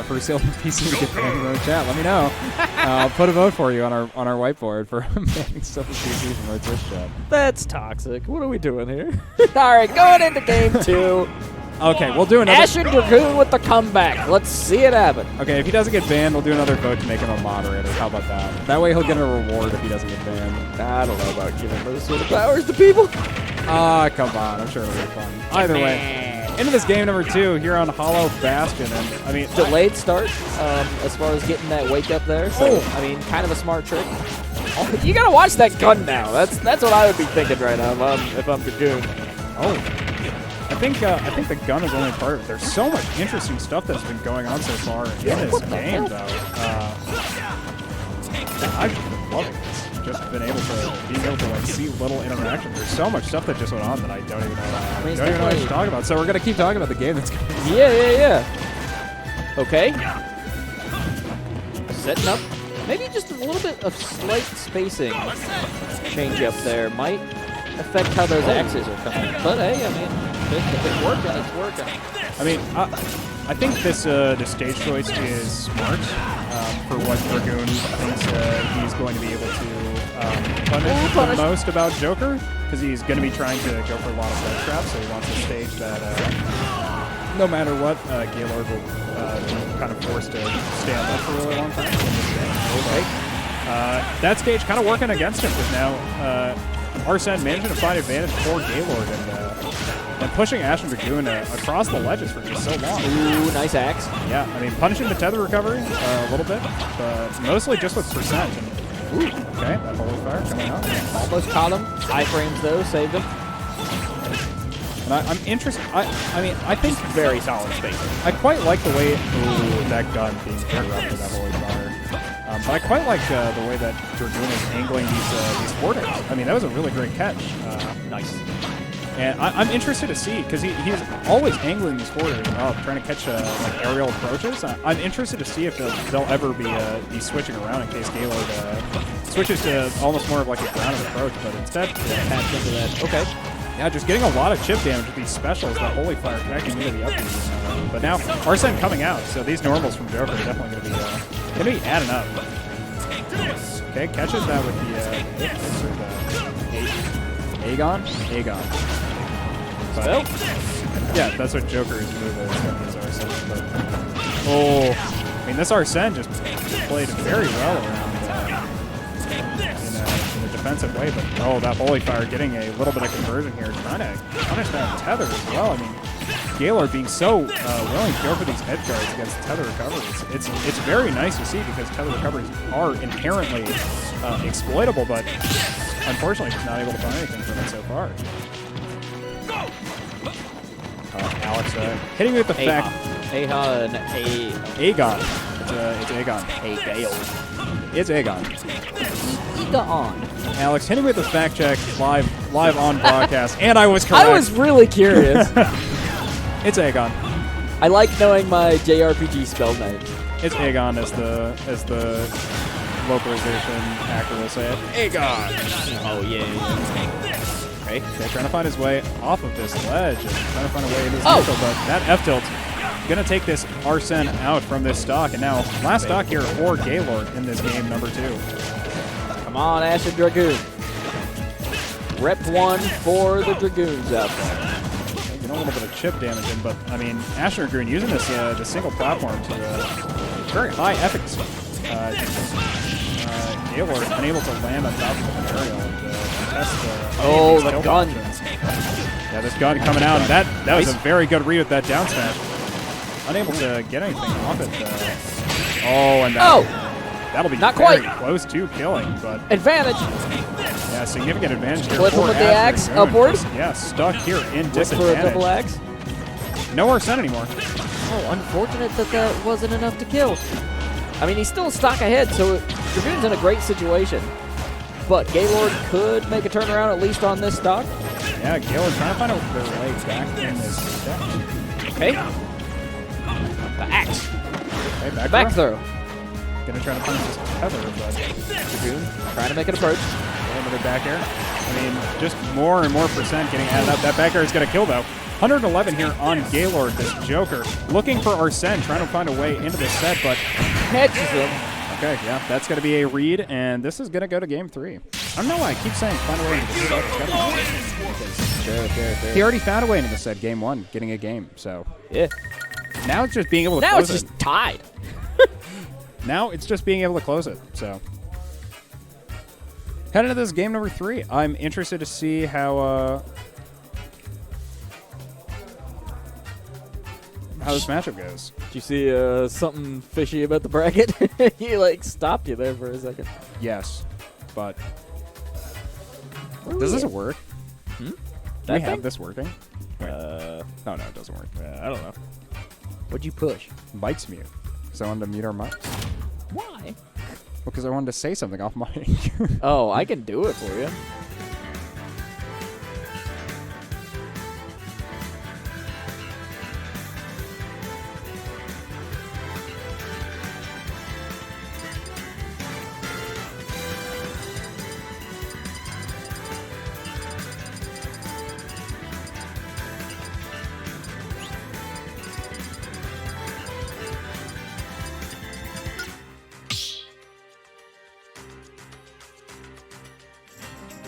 for silver PC to get banned from our chat, let me know. I'll put a vote for you on our whiteboard for banning silver PC from our Twitch chat. That's toxic. What are we doing here? All right, going into game 2. Okay, we'll do another. Ashen Dragoon with the comeback. Let's see it happen. Okay, if he doesn't get banned, we'll do another vote to make him a moderator. How about that? That way he'll get a reward if he doesn't get banned. I don't know about giving those sort of powers to people. Ah, come on. I'm sure it'll be fun. Either way, into this game number 2 here on Hollow Bastion. And I mean, delayed start as far as getting that wake up there. So, I mean, kind of a smart trick. Oh, you got to watch that gun now. That's what I would be thinking right now if I'm Dragoon. Oh. I think the gun is only part of it. There's so much interesting stuff that's been going on so far in this game, though. I've been loving this. Just being able to like see little interactions. There's so much stuff that just went on that I don't even know. Don't even know what to talk about. So we're gonna keep talking about the game that's going on. Yeah. Okay. Setting up. Maybe just a little bit of slight spacing change up there might affect how those axes are coming. But hey, I mean, if it's working, it's working. I mean, I think this stage choice is smart for what Dragoon thinks he's going to be able to punish the most about Joker, because he's going to be trying to go for a lot of ledge traps, so he wants a stage that, no matter what, Gaylord will be kind of forced to stand up for a really long time. Okay. That stage kind of working against him, because now Ashen managing to find advantage for Gaylord and pushing Ashen Dragoon across the ledges for just so long. Ooh, nice axe. Yeah, I mean, punishing the tether recovery a little bit, but mostly just with percent. And, ooh, okay, that holy fire coming out. Almost caught him. Iframes though, saved him. And I'm interested. I mean, I think very solid spacing. I quite like the way that gun being paired up with that holy fire. But I quite like the way that Dragoon is angling these forwards. I mean, that was a really great catch. Nice. And I'm interested to see, because he's always angling these forwards up, trying to catch like aerial approaches. I'm interested to see if they'll ever be switching around in case Gaylord switches to almost more of like a grounded approach, but instead taps into that. Okay. Yeah, just getting a lot of chip damage with these specials, that holy fire connecting into the upbeat. But now Ashen coming out, so these normals from Joker are definitely going to be adding up. Okay, catches that with the Aegon. But, yeah, that's what Joker's move is. But, oh, I mean, this Ashen just played very well around in a defensive way. But oh, that holy fire getting a little bit of conversion here, trying to punish that tether as well. I mean, Gaylord being so willing to go for these edge guards against tether recoveries. It's very nice to see, because tether recoveries are inherently exploitable, but unfortunately just not able to find anything from it so far. Alex hitting me with the fact. Aegon. It's Aegon. It's Aegon. Aegon. Alex hitting me with the fact check live on broadcast, and I was correct. I was really curious. It's Aegon. I like knowing my JRPG spell name. It's Aegon as the localization actor will say it. Aegon. Oh yeah. Okay, trying to find his way off of this ledge and trying to find a way into his neutral, but that F-tilt gonna take this Ashen out from this stock, and now last stock here for Gaylord in this game number 2. Come on, Ashen Dragoon. Rep 1 for the Dragoons out there. A little bit of chip damage in, but I mean, Ashen Dragoon using this single platform to very high efficacy. Gaylord has been able to land on top of an aerial and test the gun. Yeah, this gun coming out. That was a very good read with that down smash. Unable to get anything off it. And that'll be not very quite close to killing, but advantage. Yeah, significant advantage here. Flip him with the axe upwards. Yeah, stuck here in disadvantage. For a double axe. No Ashen anymore. Oh, unfortunate that wasn't enough to kill. I mean, he's still a stock ahead, so Dragoon's in a great situation. But Gaylord could make a turnaround, at least on this stock. Yeah, Gaylord trying to find their way back in this deck. Okay. The axe. Okay, back throw. Gonna try to punish this tether, but Dragoon trying to make an approach. another back air. I mean, just more and more percent getting added up. That back air is gonna kill though. 111 here on Gaylord, this Joker. Looking for Ashen, trying to find a way into this set, but catches him. Okay, yeah, that's going to be a read, and this is going to go to game 3. I don't know why I keep saying find a way into this set. It's gotta be he already found a way into this set, game 1, getting a game, so. Yeah. Now it's just being able to now close it's just tied. Now it's just being able to close it, so. Heading into this game number 3, I'm interested to see how this matchup goes. Did you see something fishy about the bracket? He like stopped you there for a second. Yes, but does this work? Hmm? Do we have this working? Wait. Oh no, it doesn't work. I don't know. What'd you push? Mics mute. Because I wanted to mute our mics. Why? Because I wanted to say something off mic. Oh, I can do it for you.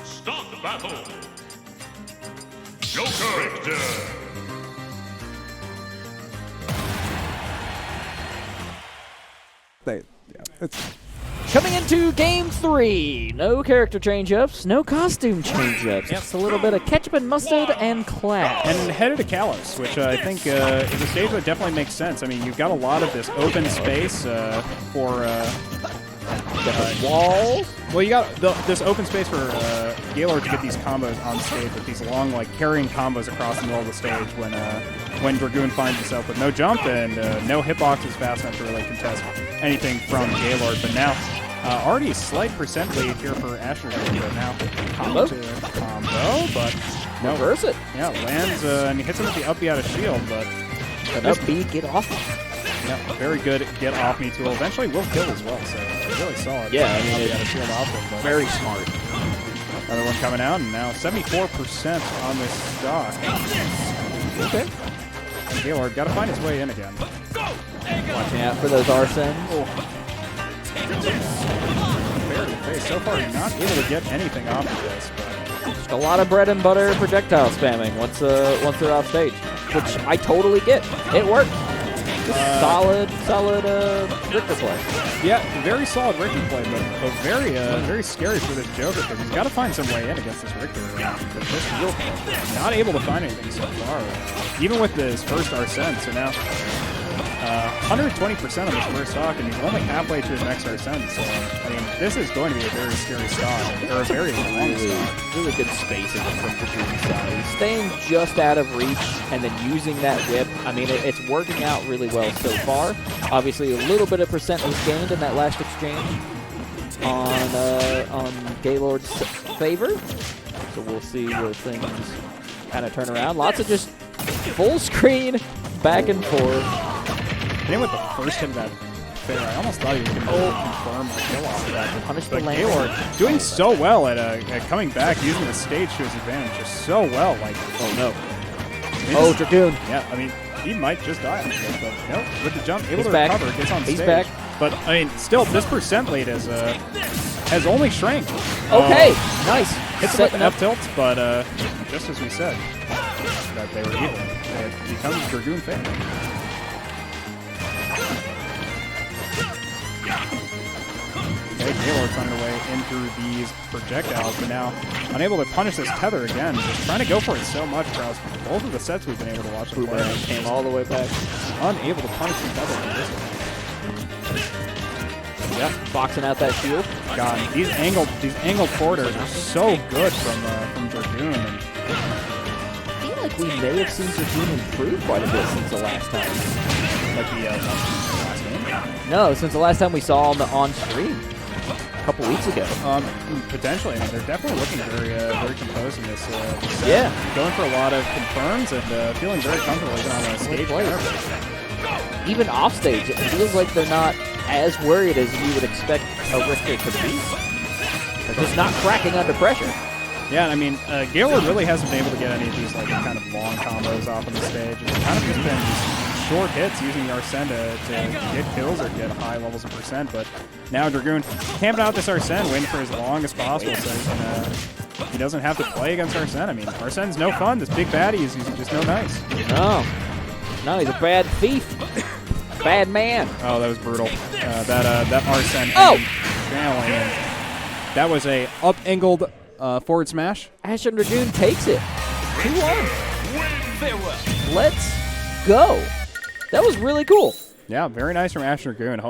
Start the battle. Joker. Victor. It's Coming into game 3, no character change-ups, no costume change-ups. Just a little bit of ketchup and mustard and class. and headed to Kalos, which I think is a stage that definitely makes sense. I mean, you've got a lot of this open space for walls. Well, you got this open space for Gaylord to get these combos on stage with these long, like, carrying combos across the middle of the stage when Dragoon finds himself with no jump and no hitboxes fast enough to really contest anything from Gaylord. But now, already a slight percent lead here for Ashen, but now combo, but no. Reverse it. Yeah, lands and he hits him with the up B out of shield, but An up B, get off. yeah, very good get off me tool. Eventually will kill as well, so it's really solid. Yeah, I mean, up B out of shield output, but Very smart. another one coming out, and now 74% on this stock. Okay. Gaylord got to find his way in again. Watching out for those Arsens. Fair to face. So far, not able to get anything off of this. But Just a lot of bread and butter projectile spamming once they're off stage, which I totally get. It worked. Just solid Richter play. yeah, very solid Richter play, but very scary for this Joker because he's got to find some way in against this Richter. Not able to find anything so far, even with this first Arsene. So now 120% on this first stock, and he's only halfway to his next Arsene. So I mean, this is going to be a very scary stock, or a very long stock. Really good spacing from Dragoon's side. He's staying just out of reach and then using that whip. I mean, it's working out really well so far. Obviously, a little bit of percent was gained in that last exchange on Gaylord's favor. So we'll see where things kind of turn around. Lots of just full screen back and forth. I think with the first hit of that fair, I almost thought he was going to confirm a kill off of that. Punish the But land. Gaylord doing so well at coming back, using the stage to his advantage just so well. Like, Oh, no. they Oh, just- Dragoon. yeah, I mean, he might just die on this, but no, with the jump, able He's to back. recover, gets on He's stage. back. But, I mean, still, this percent lead has only shrank. Okay, nice. Hits him with Setting the up. F-tilt, but just as we said, that they were even. It becomes Dragoon fan. Okay, Gaylord finding a way in through these projectiles, but now unable to punish this tether again. Just trying to go for it so much across both of the sets we've been able to watch. The Boomerang players came all the way back. unable to punish the tether in this one. Yep, boxing out that shield. God, these angled corridors are so good from Dragoon. And I feel like we may have seen Dragoon improve quite a bit since the last time. like the last game. No, since the last time we saw him on stream a couple weeks ago. Potentially. I mean, they're definitely looking very composed in this set. Yeah. Going for a lot of confirms and feeling very comfortable even on a stage. even off stage, it feels like they're not as worried as you would expect a Richter to be. They're just not cracking under pressure. Yeah, I mean, Gaylord really hasn't been able to get any of these like kind of long combos off on the stage. It's kind of just been short hits using the Arsene to get kills or get high levels of percent. But now Dragoon camping out this Arsene, waiting for as long as possible so he doesn't have to play against Arsene. I mean, Arsene's no fun. This big baddie is just no nice. No, he's a bad thief. Bad man. Oh, that was brutal. That Arsene. Oh! That was a up-angled forward smash. Ashen Dragoon takes it. 2-1. Let's go. That was really cool. Yeah, very nice from Ashen Dragoon.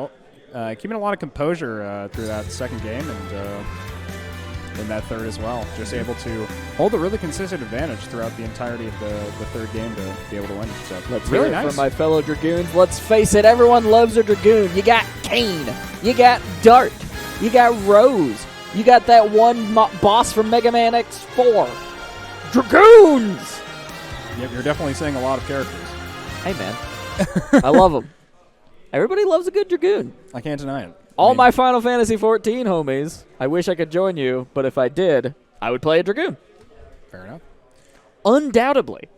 Keeping a lot of composure through that second game and in that third as well. Just able to hold a really consistent advantage throughout the entirety of the third game to be able to win. So let's really hear it nice from my fellow Dragoons. Let's face it, everyone loves a Dragoon. You got Kane. You got Dart. You got Rose. You got that one boss from Mega Man X4. Dragoons! Yep, you're definitely saying a lot of characters. Hey, man. I love them. Everybody loves a good Dragoon. I can't deny it. All my Final Fantasy XIV homies, I wish I could join you, but if I did, I would play a Dragoon. Fair enough. Undoubtedly.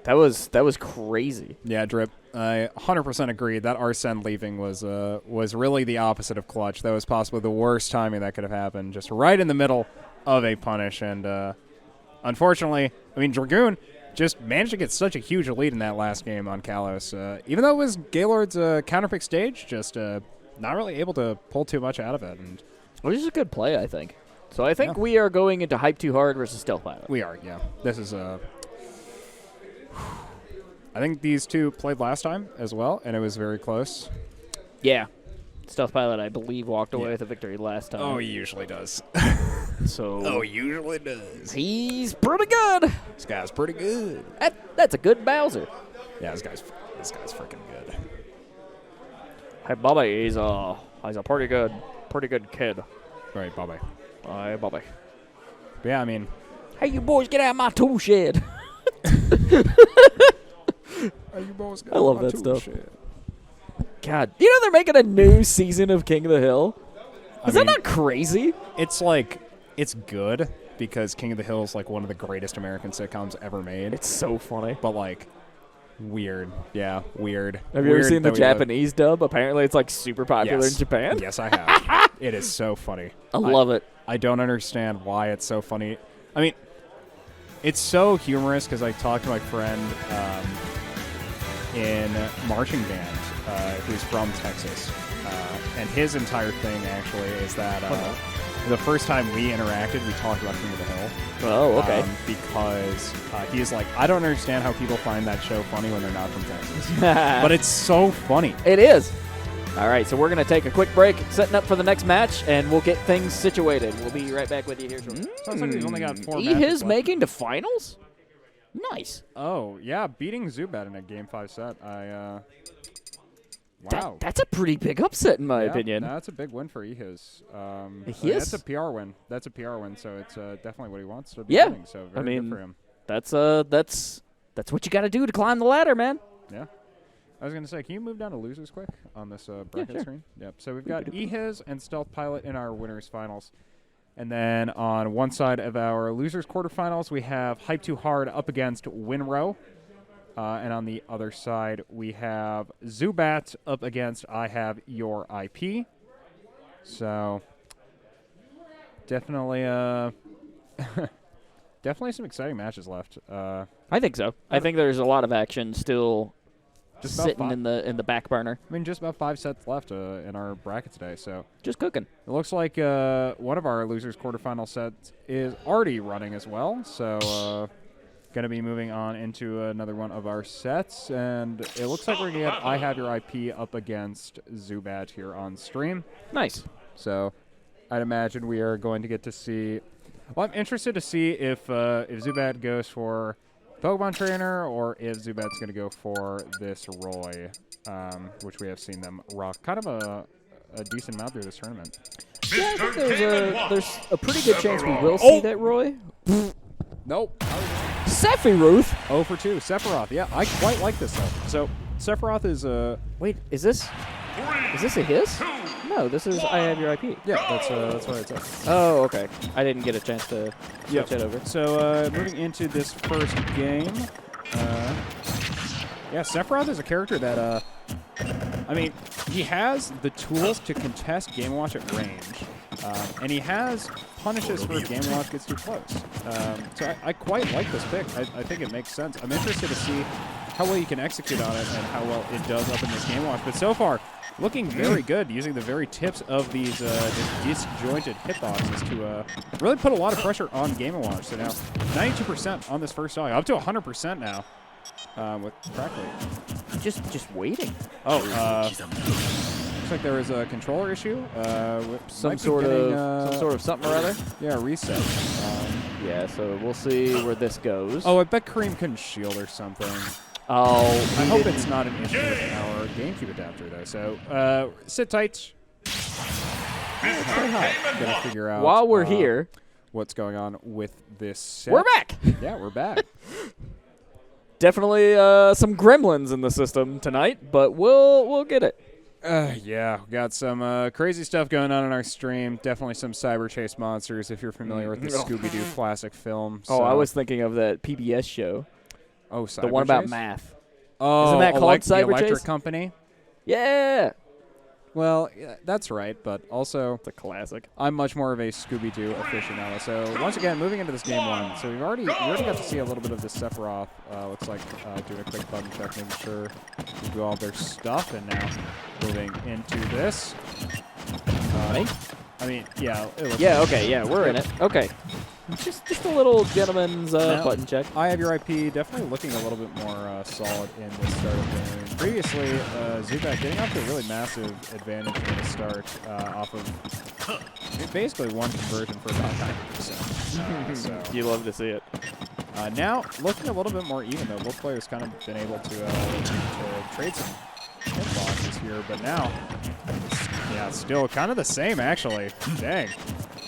That was crazy. Yeah, Drip. I 100% agree. That Arsene leaving was really the opposite of clutch. That was possibly the worst timing that could have happened, just right in the middle of a punish. And unfortunately, I mean, Dragoon just managed to get such a huge lead in that last game on Kalos. Even though it was Gaylord's counterpick stage, just not really able to pull too much out of it. And which is a good play, I think. So I think we are going into Hype Too Hard versus Stealth Pilot. We are, yeah. This is I think these two played last time as well, and it was very close. Yeah. Stealth Pilot, I believe, walked away with a victory last time. Oh, he usually does. So he usually does. He's pretty good. This guy's pretty good. That's a good Bowser. Yeah, this guy's freaking good. Hey, Bobby, he's a pretty good kid. Right, Bobby. Hey, Bobby. But yeah, I mean, hey, you boys, get out of my tool shed. I love that stuff. Shit. God, you know they're making a new season of King of the Hill? Is that not crazy? It's like, it's good because King of the Hill is like one of the greatest American sitcoms ever made. It's so funny. But like, weird. Yeah, weird. Have you ever seen the Japanese dub? Apparently it's like super popular in Japan. Yes, I have. It is so funny. I love it. I don't understand why it's so funny. I mean, it's so humorous because I talked to my friend in marching band who's from Texas. And his entire thing actually is that the first time we interacted, we talked about King of the Hill. Oh, okay. Because he's like, I don't understand how people find that show funny when they're not from Texas. But it's so funny. It is. All right, so we're going to take a quick break, setting up for the next match, and we'll get things situated. We'll be right back with you here shortly. Sounds like we've only got 4 matches Ehis left. making the finals? Nice. Oh, yeah, beating Zubat in a Game 5 set. Wow. That's a pretty big upset, in my opinion. That's a big win for Ehis. Yes. That's a PR win. That's a PR win, so it's definitely what he wants to be winning. So very good for him. That's what you got to do to climb the ladder, man. Yeah. I was going to say, can you move down to losers quick on this bracket screen? Yep. So we've got Ehis and Stealth Pilot in our winners finals. And then on one side of our losers quarterfinals, we have Hype Too Hard up against Winrow. And on the other side, we have Zubat up against IHaveYourIP. So definitely definitely some exciting matches left. I think so. I think there's a lot of action still just sitting in the back burner. I mean, just about 5 sets left in our bracket today. So just cooking. It looks like one of our losers quarterfinal sets is already running as well. So going to be moving on into another one of our sets. And it looks like we're going to get IHaveYourIP up against Zubat here on stream. Nice. So I'd imagine we are going to get to see... Well, I'm interested to see if Zubat goes for Pokemon Trainer or if Zubat's going to go for this Roy, which we have seen them rock kind of a decent amount through this tournament. Yeah, I think there's a pretty good chance we will see that Roy. Nope. Sephiroth? 0 for 2. Sephiroth. Yeah, I quite like this though. So Sephiroth is Wait, is this a his? No, this is I Have Your IP. Yeah, that's what it says. Oh, okay. I didn't get a chance to switch it over. So moving into this first game, yeah, Sephiroth is a character that I mean, he has the tools to contest Game & Watch at range, and he has punishes for if Game & Watch gets too close. So I quite like this pick. I think it makes sense. I'm interested to see how well you can execute on it and how well it does up in this Game & Watch. But so far, looking very good using the very tips of these disjointed hitboxes to really put a lot of pressure on Game & Watch. So now 92% on this first stock, up to 100% now. With track rate. Just waiting. Oh, looks like there was a controller issue. With some sort of something or other. Yeah, reset. Yeah, so we'll see where this goes. Oh, I bet Kareem couldn't shield or something. Oh, I hope it's not an issue with our GameCube adapter though. So sit tight. Gonna figure out while we're here what's going on with this set. We're back. Yeah, we're back. Definitely some gremlins in the system tonight, but we'll get it. Yeah, we got some crazy stuff going on in our stream. Definitely some cyber chase monsters if you're familiar with the Scooby-Doo classic film. So. Oh, I was thinking of that PBS show. Oh, cyber the one chase? about math. Oh, isn't that called Cyber the Electric Chase? Company? Yeah. Well, yeah, that's right, but also it's a classic. I'm much more of a Scooby-Doo aficionado. So once again, moving into this game one, so we already got to see a little bit of this Sephiroth. Looks like doing a quick button check, making sure we do all their stuff, and now moving into this. I mean, yeah. Yeah. Okay. Yeah, we're in it. Okay. Just a little gentleman's button check. I Have Your IP definitely looking a little bit more solid in this start of the game. Previously, Zubat getting off to a really massive advantage in the start off of basically one conversion for about 90%. So you love to see it. Now, looking a little bit more even, though. Both players kind of been able to trade some hitboxes here, but now, yeah, still kind of the same, actually. Dang.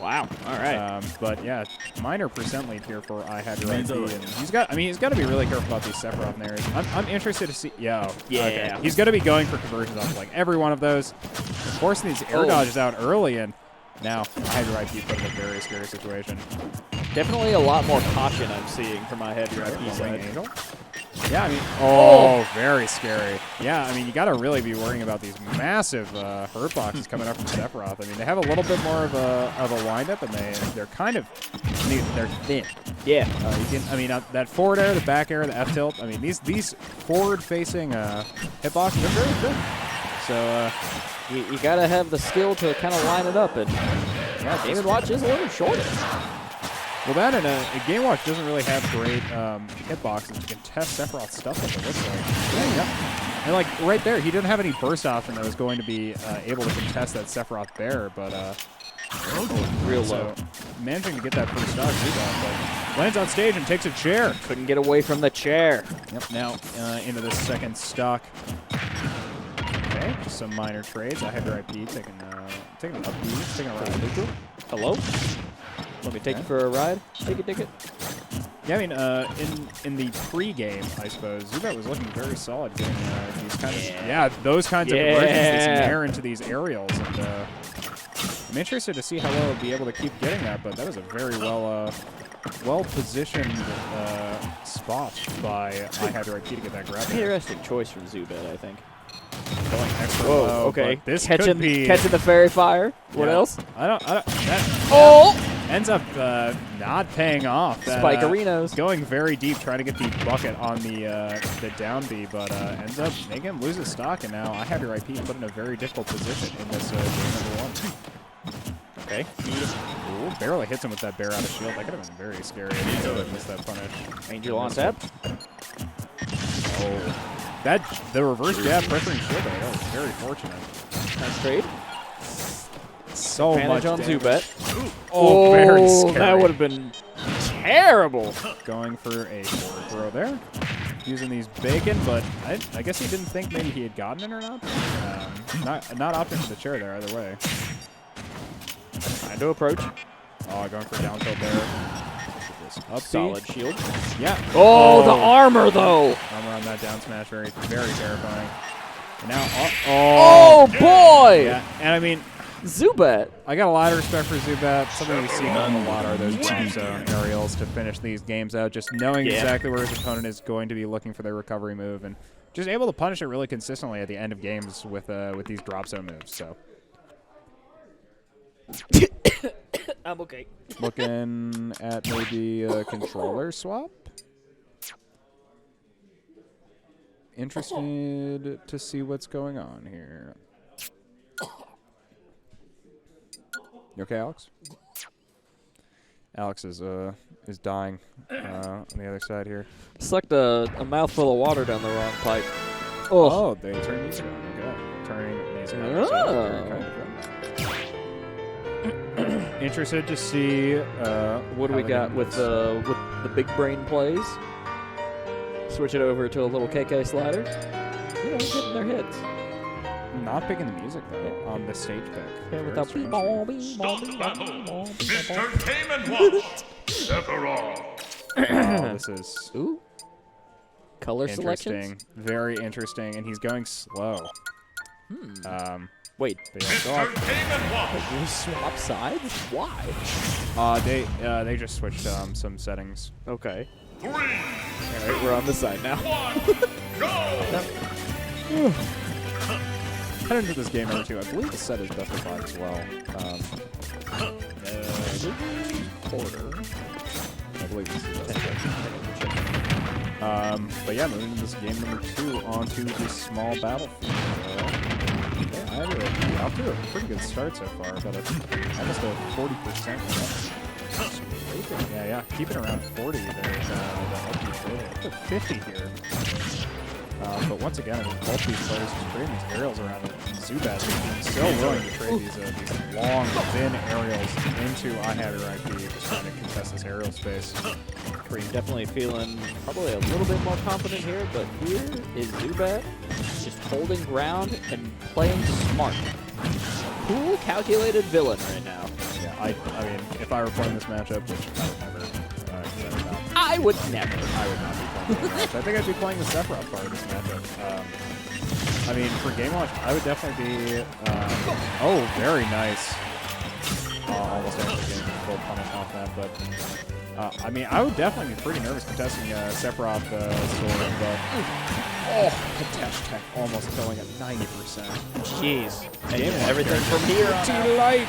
Wow. All right. But yeah, minor percent lead here for I Have Your IP, and he's got to be really careful about these Sephiroth narratives. I'm interested to see. Yeah. Okay. He's going to be going for conversions off like every one of those, forcing these air dodges out early, and now I Have Your IP put in a very scary situation. Definitely a lot more caution I'm seeing from I Have Your IP side. Angel? Yeah, I mean, very scary. Yeah, I mean, you got to really be worrying about these massive hurt boxes coming up from Sephiroth. I mean, they have a little bit more of a windup, and they're kind of, they're thin. Yeah. That forward air, the back air, the F tilt. I mean, these forward-facing hitboxes are very good. So you got to have the skill to kind of line it up, and yeah, Game & Watch is a little shorter. Well, that and Game Watch doesn't really have great hitboxes to contest Sephiroth's stuff, like it looks like. Yeah. And, like, right there, he didn't have any burst option that was going to be able to contest that Sephiroth bear, but real so low. Managing to get that first stock, but lands on stage and takes a chair. Couldn't get away from the chair. Yep, now into the second stock. Okay, just some minor trades. I Have Your IP taking an up B, taking a ride neutral. Hello? Let me take you for a ride. Take a ticket. Yeah, I mean, in the pre-game, I suppose, Zubat was looking very solid getting these kind of those kinds of conversions, this nair into these aerials, and I'm interested to see how well he'll be able to keep getting that. But that was a very well positioned spot by I Have Your IP to get that grab. Interesting choice from Zubat, I think. Going extra low. Okay. This catching the fairy fire. What else? I don't. That ends up not paying off. Spikerinos. Going very deep, trying to get the bucket on the down B, but ends up making him lose his stock. And now I Have Your IP put in a very difficult position in this game number 1. Okay. Ooh, barely hits him with that bear out of shield. That could have been very scary if he missed that punish. Angel on tap. Oh. The reverse jab pressuring shield there, that was very fortunate. Nice trade. So advantage much on damage. Zubat. Oh, very scary. That would have been terrible. Going for a forward throw there. Using these bacon, but I guess he didn't think maybe he had gotten it or not. Not opting for the chair there either way. Trying to approach. Oh, going for down tilt there. Up Solid shield. Yeah. Oh, the armor, though. Armor on that down smash, very terrifying. And now, oh boy! Yeah, and I mean, Zubat. I got a lot of respect for Zubat. Something we see a lot are those deep zone aerials to finish these games out. Just knowing exactly where his opponent is going to be looking for their recovery move, and just able to punish it really consistently at the end of games with these drop zone moves. So. I'm okay. Looking at maybe a controller swap. Interested to see what's going on here. You okay, Alex? Alex is dying on the other side here. Sucked a mouthful of water down the wrong pipe. Oh, they turned music on. Okay. Turning music on. Interested to see what do we got with the big brain plays. Switch it over to a little KK slider. You know, getting their hits. Not picking the music though on the stage pick. Yeah, without Start the battle. Mr. Game & Watch. Sephiroth. This is color interesting. selections. Very interesting, and he's going slow. Wait, Mr. Game & Watch. you swap sides? Why? They just switched some settings. Okay. 3, All right, we're on the side now. 1, go! Heading into this game number 2, I believe the set is best of 5 as well. Quarter. I believe this is best of 5. But yeah, moving this game number 2 onto this small battlefield. Yeah, I'm off to a pretty good start so far, but it's almost a 40%. Yeah, keeping around 40. There's the up to 50 here. But once again, I mean, both these players just creating these aerials around Zubat. They're so willing to trade these long, thin aerials into IHaveYourIP, just trying to contest this aerial space. Cream definitely feeling probably a little bit more confident here, but here is Zubat just holding ground and playing smart. Cool, calculated villain right now. Yeah, I mean, if I were playing this matchup, which I would never. I would not be playing this matchup. I think I'd be playing the Sephiroth part of this matchup. I mean, for Game Watch, I would definitely be... oh, very nice. Almost actually getting a full punish off that, but... I mean, I would definitely be pretty nervous contesting Sephiroth sword, but... Oh, the TacTac almost killing at 90%. Jeez. And everything from here on Delight!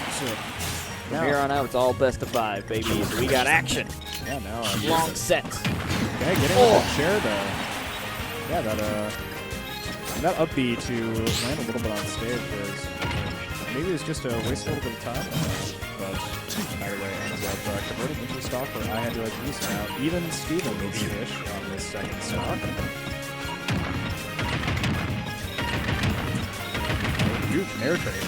From here on out, it's all best of 5, baby. We got action. Yeah, now I'm Long sets. Okay, getting with that chair though. Yeah, that up B to land a little bit on stage is maybe it's just a waste a little bit of time. But either way, ends up converting into a stock for IHaveYourIP. So now even Steven needs ish on this second stock. Huge air trade.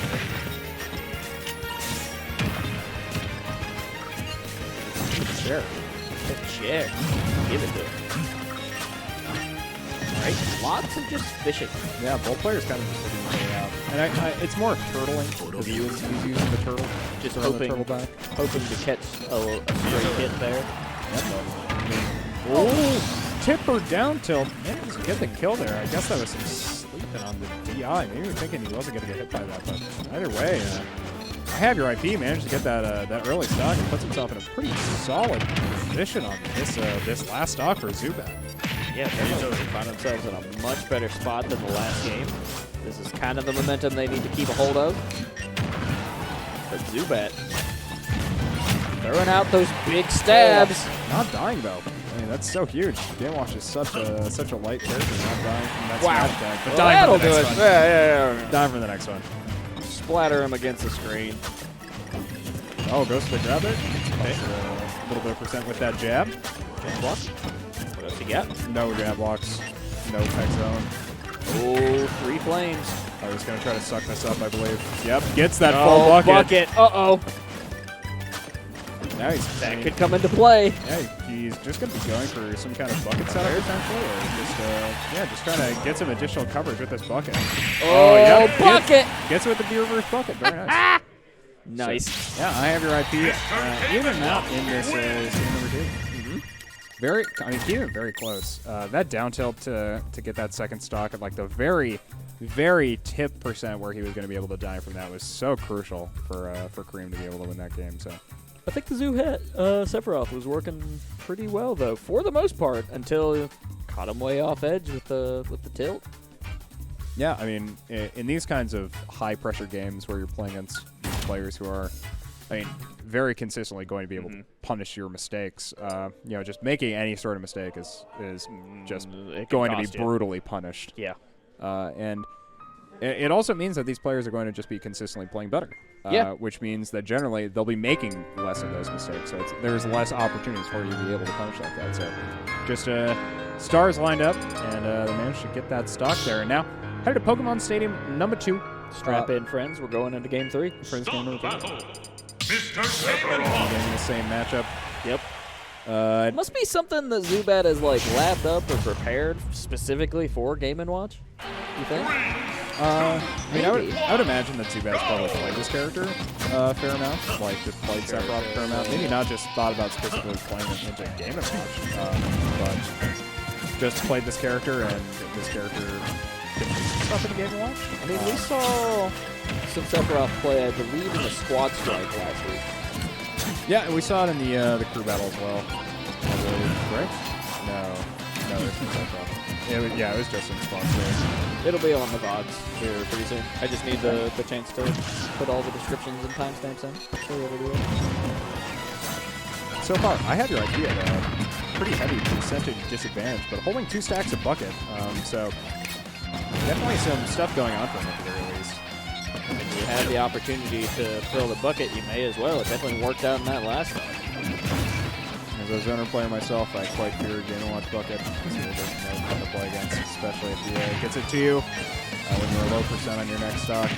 Chair. Chair. Give it to him. Alright, lots of just fishing. Yeah, both players kind of just looking to play out. And it's more turtling because he's using the turtle. Just hoping to catch a straight hit there. Oh, tipper down tilt. Man, just get the kill there. I guess that was some sleeping on the DI. Maybe we were thinking he wasn't going to get hit by that, but either way, IHaveYourIP managed to get that early stock and puts himself in a pretty solid position on this last stock for Zubat. Yeah, they find themselves in a much better spot than the last game. This is kind of the momentum they need to keep a hold of. But Zubat throwing out those big stabs. Not dying though. I mean, that's so huge. Game Watch is such a light character, not dying from that smash tag. But dying that'll for the do next it. one. Yeah. Dying for the next one. Splatter him against the screen. Oh, goes for the grab there. Okay. A little bit of percent with that jab. Jab block. What else you got? No jab blocks. No tech zone. Oh, 3 flames. I was going to try to suck this up, I believe. Yep, gets that full bucket. Uh-oh. Now that could come into play. Yeah, he's just going to be going for some kind of bucket setup potentially, or just trying to get some additional coverage with this bucket. Oh, yep, bucket! Gets it with the reverse bucket. Very nice. Nice. So, yeah, IHaveYourIP. Even out in this game number 2. I mean, he even very close. That down tilt to get that second stock at like the very, very tip percent where he was going to be able to die from that was so crucial for Kareem to be able to win that game. So I think the Zubat Sephiroth was working pretty well though, for the most part, until caught him way off edge with the tilt. Yeah, I mean, in these kinds of high pressure games where you're playing against these players who are, I mean, very consistently going to be able to punish your mistakes. You know, just making any sort of mistake is just going to be brutally punished. Yeah. And it also means that these players are going to just be consistently playing better. Which means that generally they'll be making less of those mistakes. So there's less opportunities for you to be able to punish like that. So just stars lined up, and they managed to get that stock there. And now headed to Pokemon Stadium number 2. Strap in, friends. We're going into Game 3. Friends game number 3. Mr. Getting the same matchup. Yep. It must be something that Zubat has like lapped up or prepared specifically for Game & Watch. You think? I mean, I would imagine that Zubat's probably played this character a fair amount, like just played Sephiroth a fair amount. Maybe not just thought about specifically playing it into Game & Watch, but just played this character, and this character can do stuff in Game & Watch. I mean, we saw some Sephiroth play, I believe, in the Squad Strike last week. Yeah, we saw it in the crew battle as well. I believe, right? No, there's no Sephiroth. It was just in Squad Strike. It'll be on the VODs here pretty soon. I just need the chance to put all the descriptions and timestamps in. Show you how to do it. So far, I have your idea at a pretty heavy percentage disadvantage, but holding 2 stacks of bucket, so definitely some stuff going on for him at the very least. If you have the opportunity to fill the bucket, you may as well. It definitely worked out in that last stock. As a zoner player myself, I quite fear Game & Watch bucket. It's really no fun to play against, especially if he gets it to you when you're low percent on your next stock.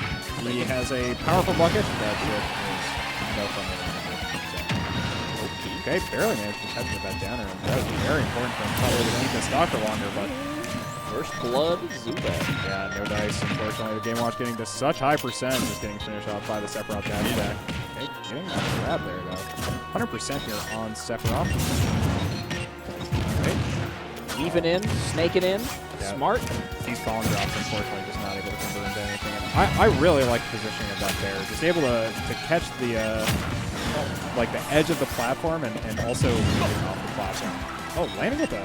He has a powerful bucket. That shit is no fun to play. Okay, barely managed to catch that downer. That would be very important for him probably to keep the stock for longer, but first blood, Zubat. Yeah, no dice, unfortunately. The Game Watch getting to such high percent, just getting finished off by the Sephiroth dash attack. Okay, getting that grab there, though. 100% here on Sephiroth. Alright. Even in, snaking in, smart. These fallen drops, unfortunately, just not able to convert into anything. And I really like the positioning of that bear. Just able to catch the like the edge of the platform and also getting off the platform. Oh, landing with a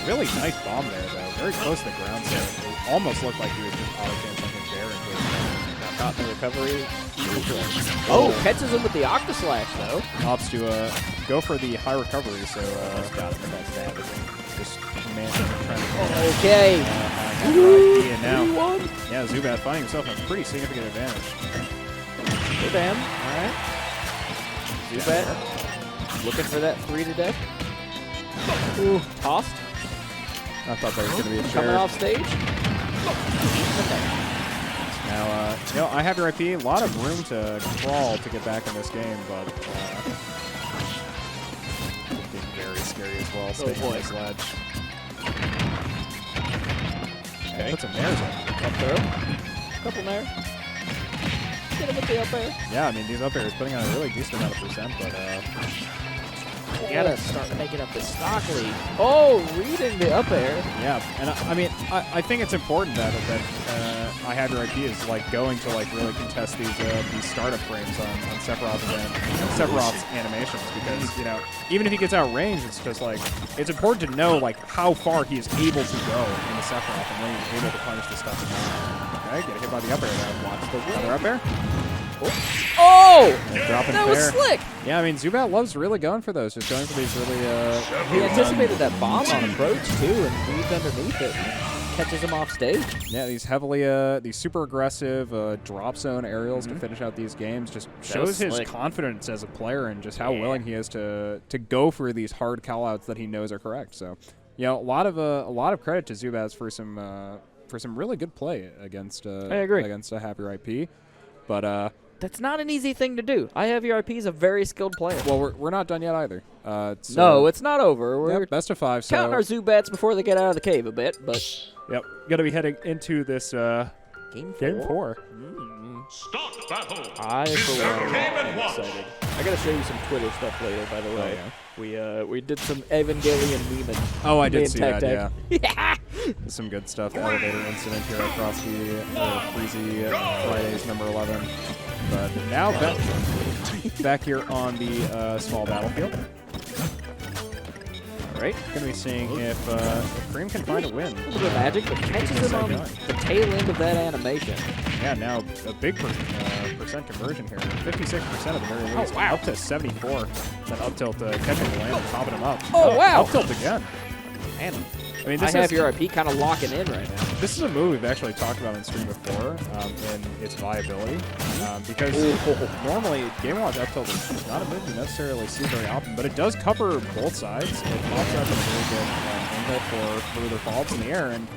really nice bomb there, though. Very close to the ground, so it almost looked like he was just auto-canceling his bear into his Caught in the recovery. Oh, catches him with the Octaslash, though. Opts to go for the high recovery, so got the best stab. Just managing to try to okay. And now, yeah, Zubat finding himself in a pretty significant advantage. Good bam. All right. Zubat looking for that 3 to death. Ooh, tossed. I thought there was going to be a chair. Coming off stage. Now, you know, I have your IP. A lot of room to crawl to get back in this game, but being very scary as well. Staying on this ledge. Okay. Put some nairs in. Up throw. Couple nair. Get him with the up air. Yeah, I mean, these up airs putting on a really decent amount of percent, but you gotta start making up the stock lead. Oh, reading the up air. Yeah, and I mean, I think it's important that I have your IP is like going to like really contest these startup frames on Sephiroth's animations, because you know, even if he gets outranged, it's just like it's important to know like how far he is able to go in the Sephiroth and when he's able to punish the stuff. Okay, get hit by the up air there. Watch the other up air. Oh! That was slick. Yeah, I mean, Zubat loves really going for those, just going for these really... he anticipated that bomb on approach, too, and moved underneath it. Catches him off stage. Yeah, these heavily, these super aggressive drop zone aerials to finish out these games just shows his confidence as a player and just how willing he is to go for these hard call-outs that he knows are correct. So, you know, a lot of credit to Zubat for some really good play against I agree. Against a IHaveYourIP. But that's not an easy thing to do. IHaveYourIP is a very skilled player. Well, we're not done yet either. No, it's not over. We're best of 5. So counting our Zubats before they get out of the cave a bit, but yep, got to be heading into this Game 4. Stock battle. I, for one, am excited. I got to show you some Twitter stuff later, by the way. Oh, yeah. We did some Evangelion memeing. Oh, I did see that, TacTac. yeah. Some good stuff. The elevator incident here across the Freezie Fridays number 11. But now back here on the small battlefield. All right, going to be seeing if Cream can find a win. A little bit of magic, but catches him on the tail end of that animation. Yeah, now a big percent conversion here. 56% at the very least. Oh, wow. Up to 74. That up tilt catching the land and topping him up. Oh, wow. Up tilt again. Man, I mean, I have your RP kind of locking in right now. This is a move we've actually talked about in stream before, and its viability. Because normally Game Watch up tilt is not a move you necessarily see very often, but it does cover both sides. It pops up a very good angle for further follow-ups in the air, and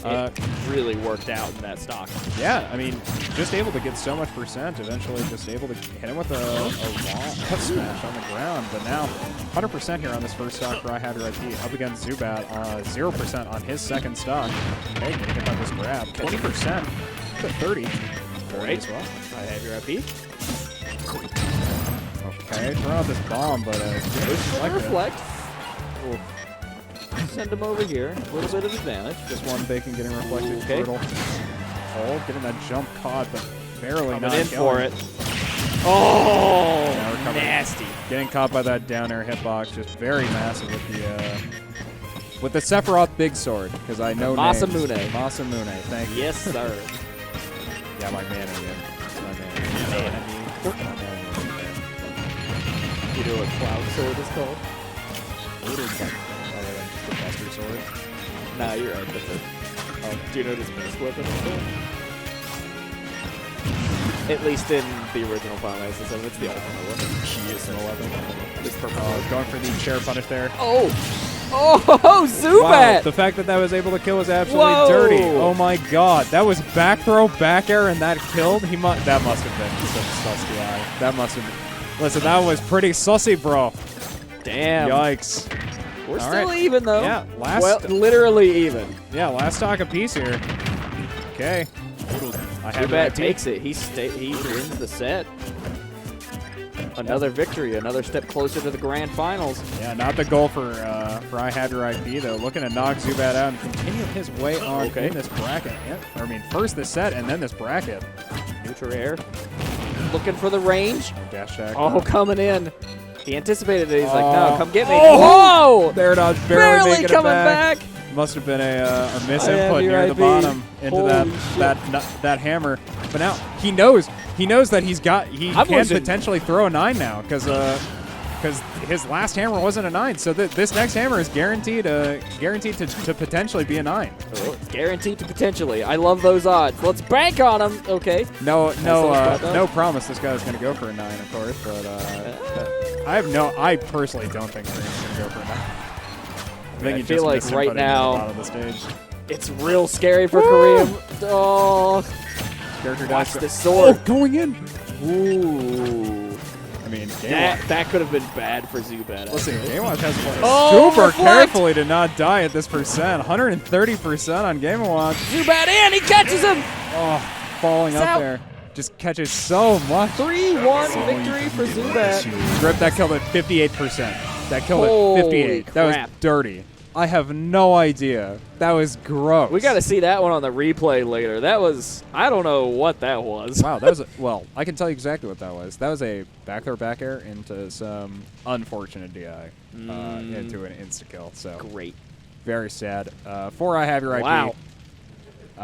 it really worked out in that stock. yeah, I mean, just able to get so much percent, eventually just able to hit him with a long cut smash on the ground, but now 100% here on this first stock for IHaveYourIP up against Zubat, 0% on his second stock. Okay, gonna get on this grab, 20% to 30. Great. As well. IHaveYourIP. Okay, throw out this bomb, but like Reflect. Send him over here. A little bit of advantage. just one bacon getting reflected. Okay. Turtle. Oh, getting that jump caught, but barely Coming not in killing. for it. Oh, Now recovering. nasty. Getting caught by that down air hitbox, just very massive with the Sephiroth big sword, because I know Masamune. names. Masamune, thank you. Yes, sir. Yeah, my man again. My man. You know what Cloud Sword is called? Other than just the Buster sword. Nah, you're right. That's it. Do you know what his best weapon is called? At least in the original Final Fantasy VII, it's the ultimate one. She is an 11. It's purple. Going for the chair punish there. Oh, Zubat! Wow, the fact that was able to kill was absolutely Whoa. dirty. Oh my god, that was back throw, back air, and that killed. That must have been some sussy eye. That must have been. Listen, that was pretty sussy, bro. Damn. Yikes. We're All still right. even, though. Yeah, literally even. Yeah, last stock apiece here. Okay. Zubat takes it. He wins the set. Another victory, another step closer to the grand finals. Yeah, not the goal for IHaveYourIP, though. Looking to knock Zubat out and continue his way on in this bracket. Yeah. I mean, first this set and then this bracket. Neutral air. Looking for the range. Dash attack. Oh, coming in. He anticipated it. He's like, no, come get me. Oh! There it is, barely making coming it back. back. Must have been a misinput near the bottom into that hammer. But now he knows that he can potentially throw a 9 now because his last hammer wasn't a 9. So this next hammer is guaranteed to potentially be a 9. Oh, it's guaranteed to potentially. I love those odds. Let's bank on him. Okay. No promise this guy's gonna go for a 9, of course. But I personally don't think Kareem's gonna go for a 9. I feel like right now of the stage. it's real scary for Kareem. Oh, watch the sword. Oh, going in. Ooh. I mean, that could have been bad for Zubat. Listen, Game Watch has played super reflect. carefully to not die at this percent. 130% on Game Watch. Zubat in, he catches him. Oh, falling up there. Just catches so much. 3-1 victory for Zubat. Grip, that killed at 58%. That killed Holy at 58. crap. That was dirty. I have no idea. That was gross. We got to see that one on the replay later. That was, I don't know what that was. Wow, that was well, I can tell you exactly what that was. That was a back air into some unfortunate DI into an insta-kill. So Great. very sad. For IHaveYourIP. Wow.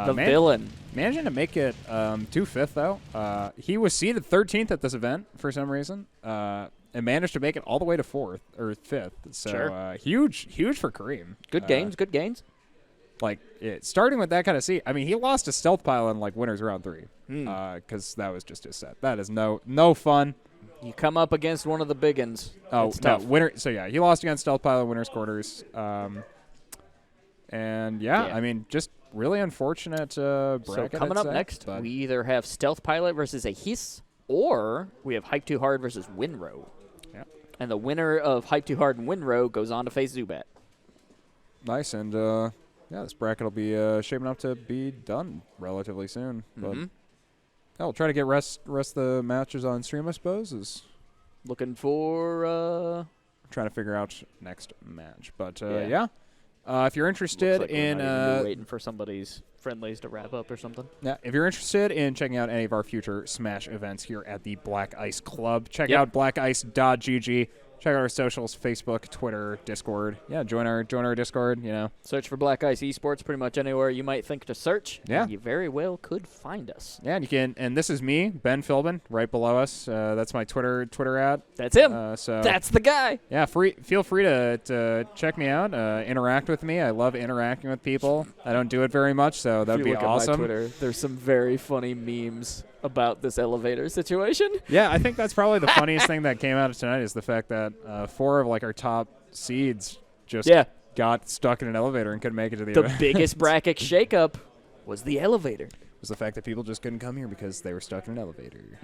The villain. Managing to make it to 5th, though. He was seeded 13th at this event for some reason. And managed to make it all the way to 4th or 5th. So Sure. huge for Kareem. Good games, good gains. Like starting with that kind of seed. I mean, he lost to Stealth Pile in like winners round 3 because that was just his set. That is no fun. You come up against one of the big uns. Oh, it's tough. winner. So yeah, he lost against Stealth Pile in winners quarters. And yeah, I mean, just really unfortunate bracket. So coming up next, we either have Stealth Pilot versus Ehis, or we have Hype Too Hard versus Winrow. Yeah. And the winner of Hype Too Hard and Winrow goes on to face Zubat. Nice, and yeah, this bracket will be shaping up to be done relatively soon. But yeah, we'll try to get rest the matches on stream, I suppose. Looking for trying to figure out next match. But yeah. If you're interested like in waiting for somebody's friendlies to wrap up or something. Yeah, if you're interested in checking out any of our future Smash events here at the Black Ice Club, check out blackice.gg. Check out our socials: Facebook, Twitter, Discord. Yeah, join our Discord. You know, search for Black Ice eSports pretty much anywhere you might think to search. Yeah, and you very well could find us. Yeah, and you can. And this is me, Ben Philbin, right below us. That's my Twitter ad. That's him. So that's the guy. Yeah, feel free to check me out, interact with me. I love interacting with people. I don't do it very much, so that'd be awesome. At my Twitter, there's some very funny memes about this elevator situation. Yeah, I think that's probably the funniest thing that came out of tonight is the fact that 4 of like our top seeds just got stuck in an elevator and couldn't make it to the event. The biggest bracket shakeup was the elevator. Was the fact that people just couldn't come here because they were stuck in an elevator.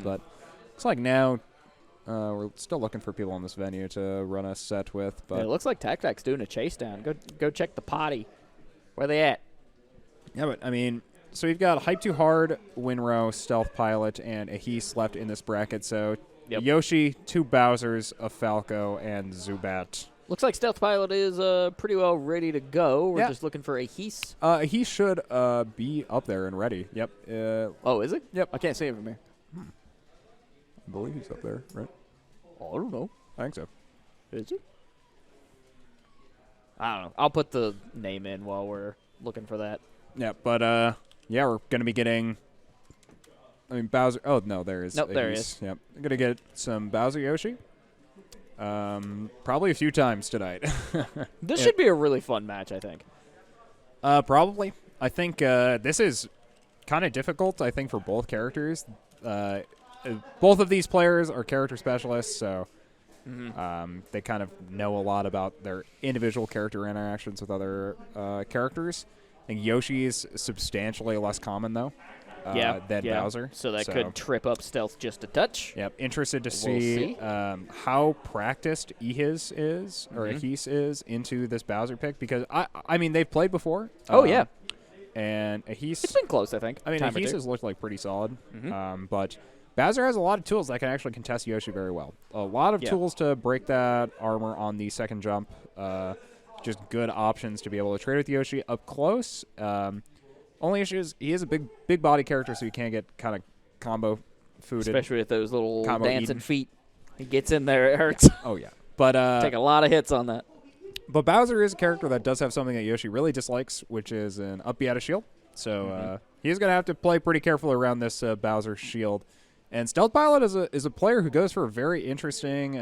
But it's like now we're still looking for people in this venue to run a set with. But it looks like TacTac's doing a chase down. Go check the potty. Where they at? Yeah, but I mean, so we've got Hype Too Hard, Winrow, Stealth Pilot, and Ehis left in this bracket. So Yoshi, 2 Bowsers, a Falco, and Zubat. Looks like Stealth Pilot is pretty well ready to go. We're just looking for Ehis. He should be up there and ready. Yep. Oh, is it? Yep. I can't see him from here. I believe he's up there, right? Oh, I don't know. I think so. Is he? I don't know. I'll put the name in while we're looking for that. Yeah, but yeah, we're gonna be getting. I mean, Bowser. Oh no, there is. Nope, there he is. Yep, I'm gonna get some Bowser Yoshi. Probably a few times tonight. This should be a really fun match, I think. Probably. I think this is kind of difficult. I think for both characters. Both of these players are character specialists, so they kind of know a lot about their individual character interactions with other characters. I think Yoshi is substantially less common, though, than Bowser. So that could trip up Stealth just a touch. Yep. Interested to see how practiced Ehis is, or Ehis is, into this Bowser pick, because, I mean, they've played before. Yeah. And Ehis... It's been close, I think. I mean, Ehis has looked like pretty solid, but Bowser has a lot of tools that can actually contest Yoshi very well. A lot of tools to break that armor on the second jump. Just good options to be able to trade with Yoshi up close. Only issue is he is a big body character, so you can't get kind of combo fooded. Especially with those little dancing feet. He gets in there, it hurts. Oh, yeah. But take a lot of hits on that. But Bowser is a character that does have something that Yoshi really dislikes, which is an up B out of shield. So he's going to have to play pretty carefully around this Bowser shield. And Stealth Pilot is a player who goes for a very interesting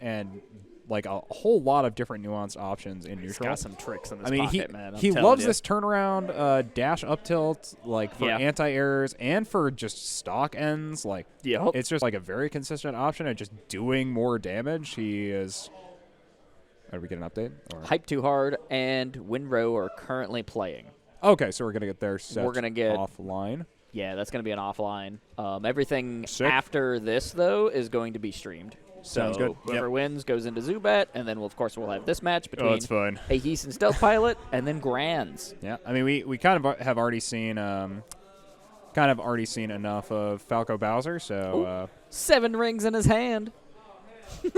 and like a whole lot of different nuanced options in neutral. He's got some tricks in his pocket, man. He loves this turnaround, dash up tilt, like for anti-airs and for just stock ends. Like, it's just like a very consistent option at just doing more damage. He is. Did we get an update? Or? Hype Too Hard and Winrow are currently playing. Okay, so we're gonna get their set. We're gonna get offline. Yeah, that's gonna be an offline. Everything after this though is going to be streamed. Sounds good. Whoever wins goes into Zubat, and then we'll have this match between Ehis and Stealth Pilot, and then Grands. Yeah, I mean we kind of have already seen enough of Falco Bowser, so 7 rings in his hand.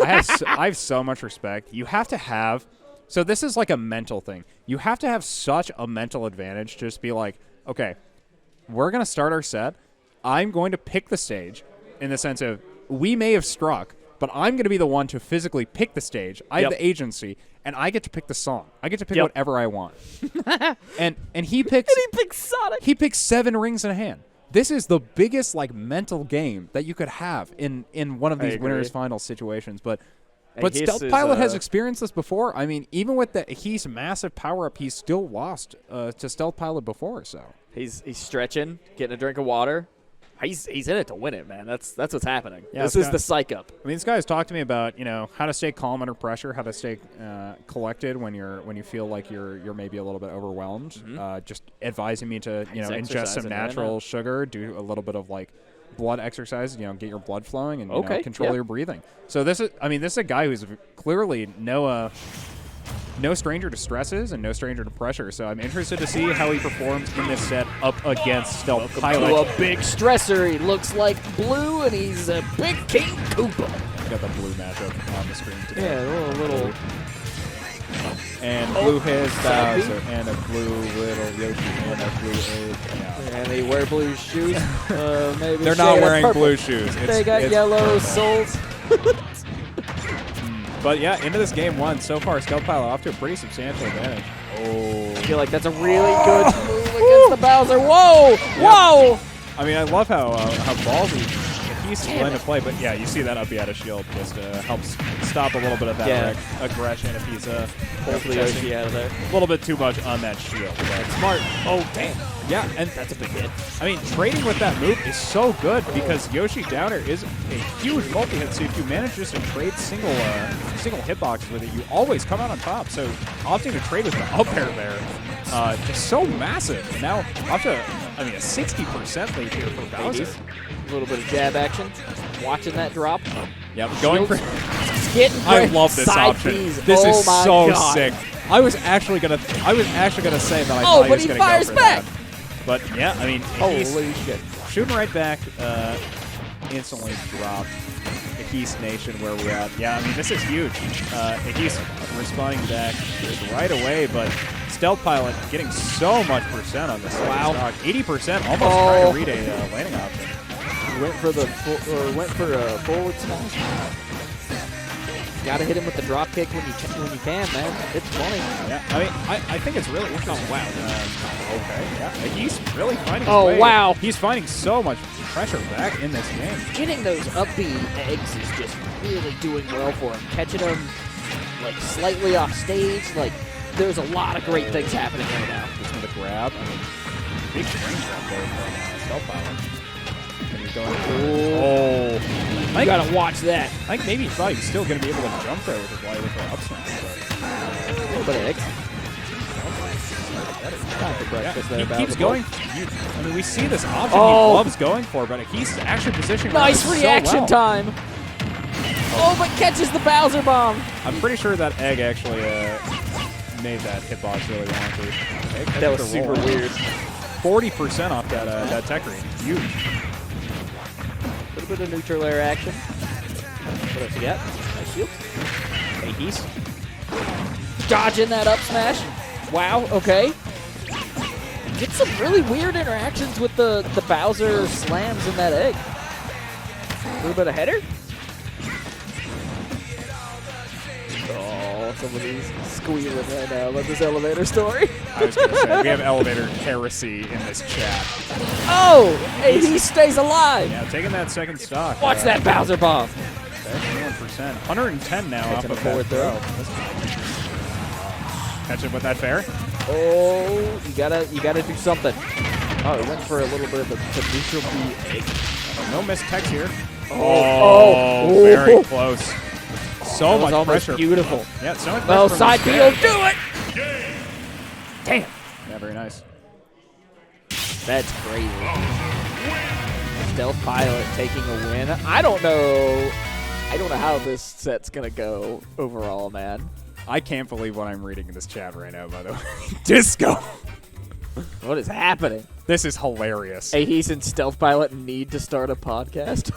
I have so much respect. You have to have, so this is like a mental thing. You have to have such a mental advantage to just be like, okay, we're gonna start our set. I'm going to pick the stage, in the sense of we may have struck, but I'm going to be the one to physically pick the stage. I have the agency, and I get to pick the song. I get to pick whatever I want. and he picks. And he picks Sonic. He picks 7 rings in a hand. This is the biggest mental game that you could have in one of these winners final situations. But Stealth Pilot has experienced this before. I mean, even with he's massive power up, he's still lost to Stealth Pilot before. So he's stretching, getting a drink of water. He's in it to win it, man. That's what's happening. Yeah, this is the psych up. I mean, this guy's talked to me about how to stay calm under pressure, how to stay collected when you feel like you're maybe a little bit overwhelmed. Just advising me to ingest some natural sugar, do a little bit of blood exercise, get your blood flowing, and control your breathing. So this is a guy who's clearly no stranger to stresses and no stranger to pressure. So I'm interested to see how he performs in this set up against Stealth Pilot. To a big stressor. He looks like Blue, and he's a big King Koopa. got the blue matchup on the screen today. Yeah, a little. And blue his Bowser, and a blue little Yoshi, and a blue egg. Yeah. And they wear blue shoes. Maybe They're not wearing blue shoes. They got yellow soles. But yeah, into this game 1, so far, Stealth Pilot off to a pretty substantial advantage. Oh. I feel like that's a really good move against the Bowser. Whoa! Whoa! I mean, I love how ballsy he's willing to play, but yeah, you see that up out of shield just helps stop a little bit of that aggression if he's pulls the Yoshi out of there. A little bit too much on that shield. But smart. Oh, damn. Yeah, and that's a big hit. I mean, trading with that move is so good because Yoshi Downer is a huge multi-hit, so if you manage just to trade single hitboxes with it, you always come out on top. So opting to trade with the up air there, just so massive. And now up to, I mean, a 60% lead here for Bowser. A little bit of jab action. Watching that drop. Yep, going for. I love this option. This is so sick. I was actually gonna say that I thought he was gonna go for that. But yeah, I mean, holy shit, shooting right back, instantly dropped. Ehis Nation where we're at. Yeah, I mean, this is huge. Ehis responding back right away, but Stealth Pilot getting so much percent on this. Wow, 80%, almost trying to read a landing option. Went for a forward smash. Gotta hit him with the drop kick when you can, man. It's funny. Yeah, I mean, I think it's really interesting. Oh, wow. Okay, yeah. He's really finding his way. Wow. He's finding so much pressure back in this game. Getting those up B eggs is just really doing well for him. Catching them, like, slightly off stage. Like, there's a lot of great things happening right now. Just with a grab. I mean, big range grab there from Stealth Pilot. I gotta watch that. I think maybe he thought he was still going to be able to jump there with his wide with up smash. A little bit of X. Time for breakfast there. He keeps going. I mean, we see this option he loves going for, but he's actually positioning. Nice reaction time. Oh, but catches the Bowser bomb. I'm pretty sure that egg actually made that hitbox really wonky. That was super weird. 40% off that tech read. Huge. A little bit of neutral air action. What else you got? Nice shield. Ehis. Dodging that up smash. Wow, okay. Get some really weird interactions with the Bowser slams in that egg. A little bit of header. Oh, some of these squealing right now about this elevator story. I was going to say, we have elevator heresy in this chat. Oh, he stays alive. Yeah, taking that second stock. Watch that Bowser bomb. 21%. 110 now off of forward throw. Catch it with that fair. Oh, you gotta do something. Oh, he went for a little bit of the neutral B egg. No missed techs here. Oh, very close. So much pressure. Beautiful. Yeah, so much pressure. Well, side B will do it. Damn. Yeah, very nice. That's crazy. Stealth Pilot taking a win. I don't know how this set's gonna go overall, man. I can't believe what I'm reading in this chat right now, by the way. Disco. What is happening? This is hilarious. Ehis and Stealth Pilot need to start a podcast.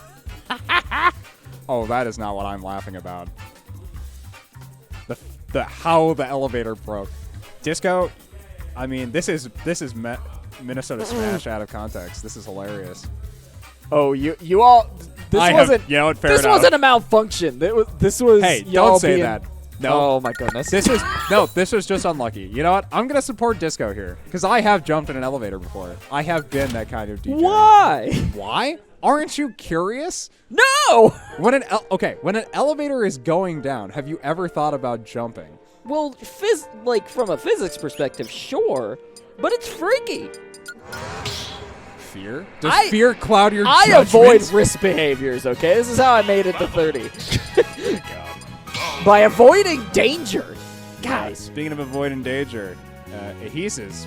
Oh, that is not what I'm laughing about. The how the elevator broke. Disco. I mean, this is Minnesota Smash out of context. This is hilarious. Oh, you all. This wasn't a malfunction. This was. Hey, don't say that. No. Oh my goodness. This was just unlucky. You know what? I'm gonna support Disco here because I have jumped in an elevator before. I have been that kind of DJ. Why? Why? Aren't you curious? No. When an elevator is going down, have you ever thought about jumping? Well, from a physics perspective, sure, but it's freaky. Fear? Does fear cloud your judgment? I avoid risk behaviors. Okay, this is how I made it to 30. By avoiding danger. Guys. Speaking of avoiding danger, Ehis is...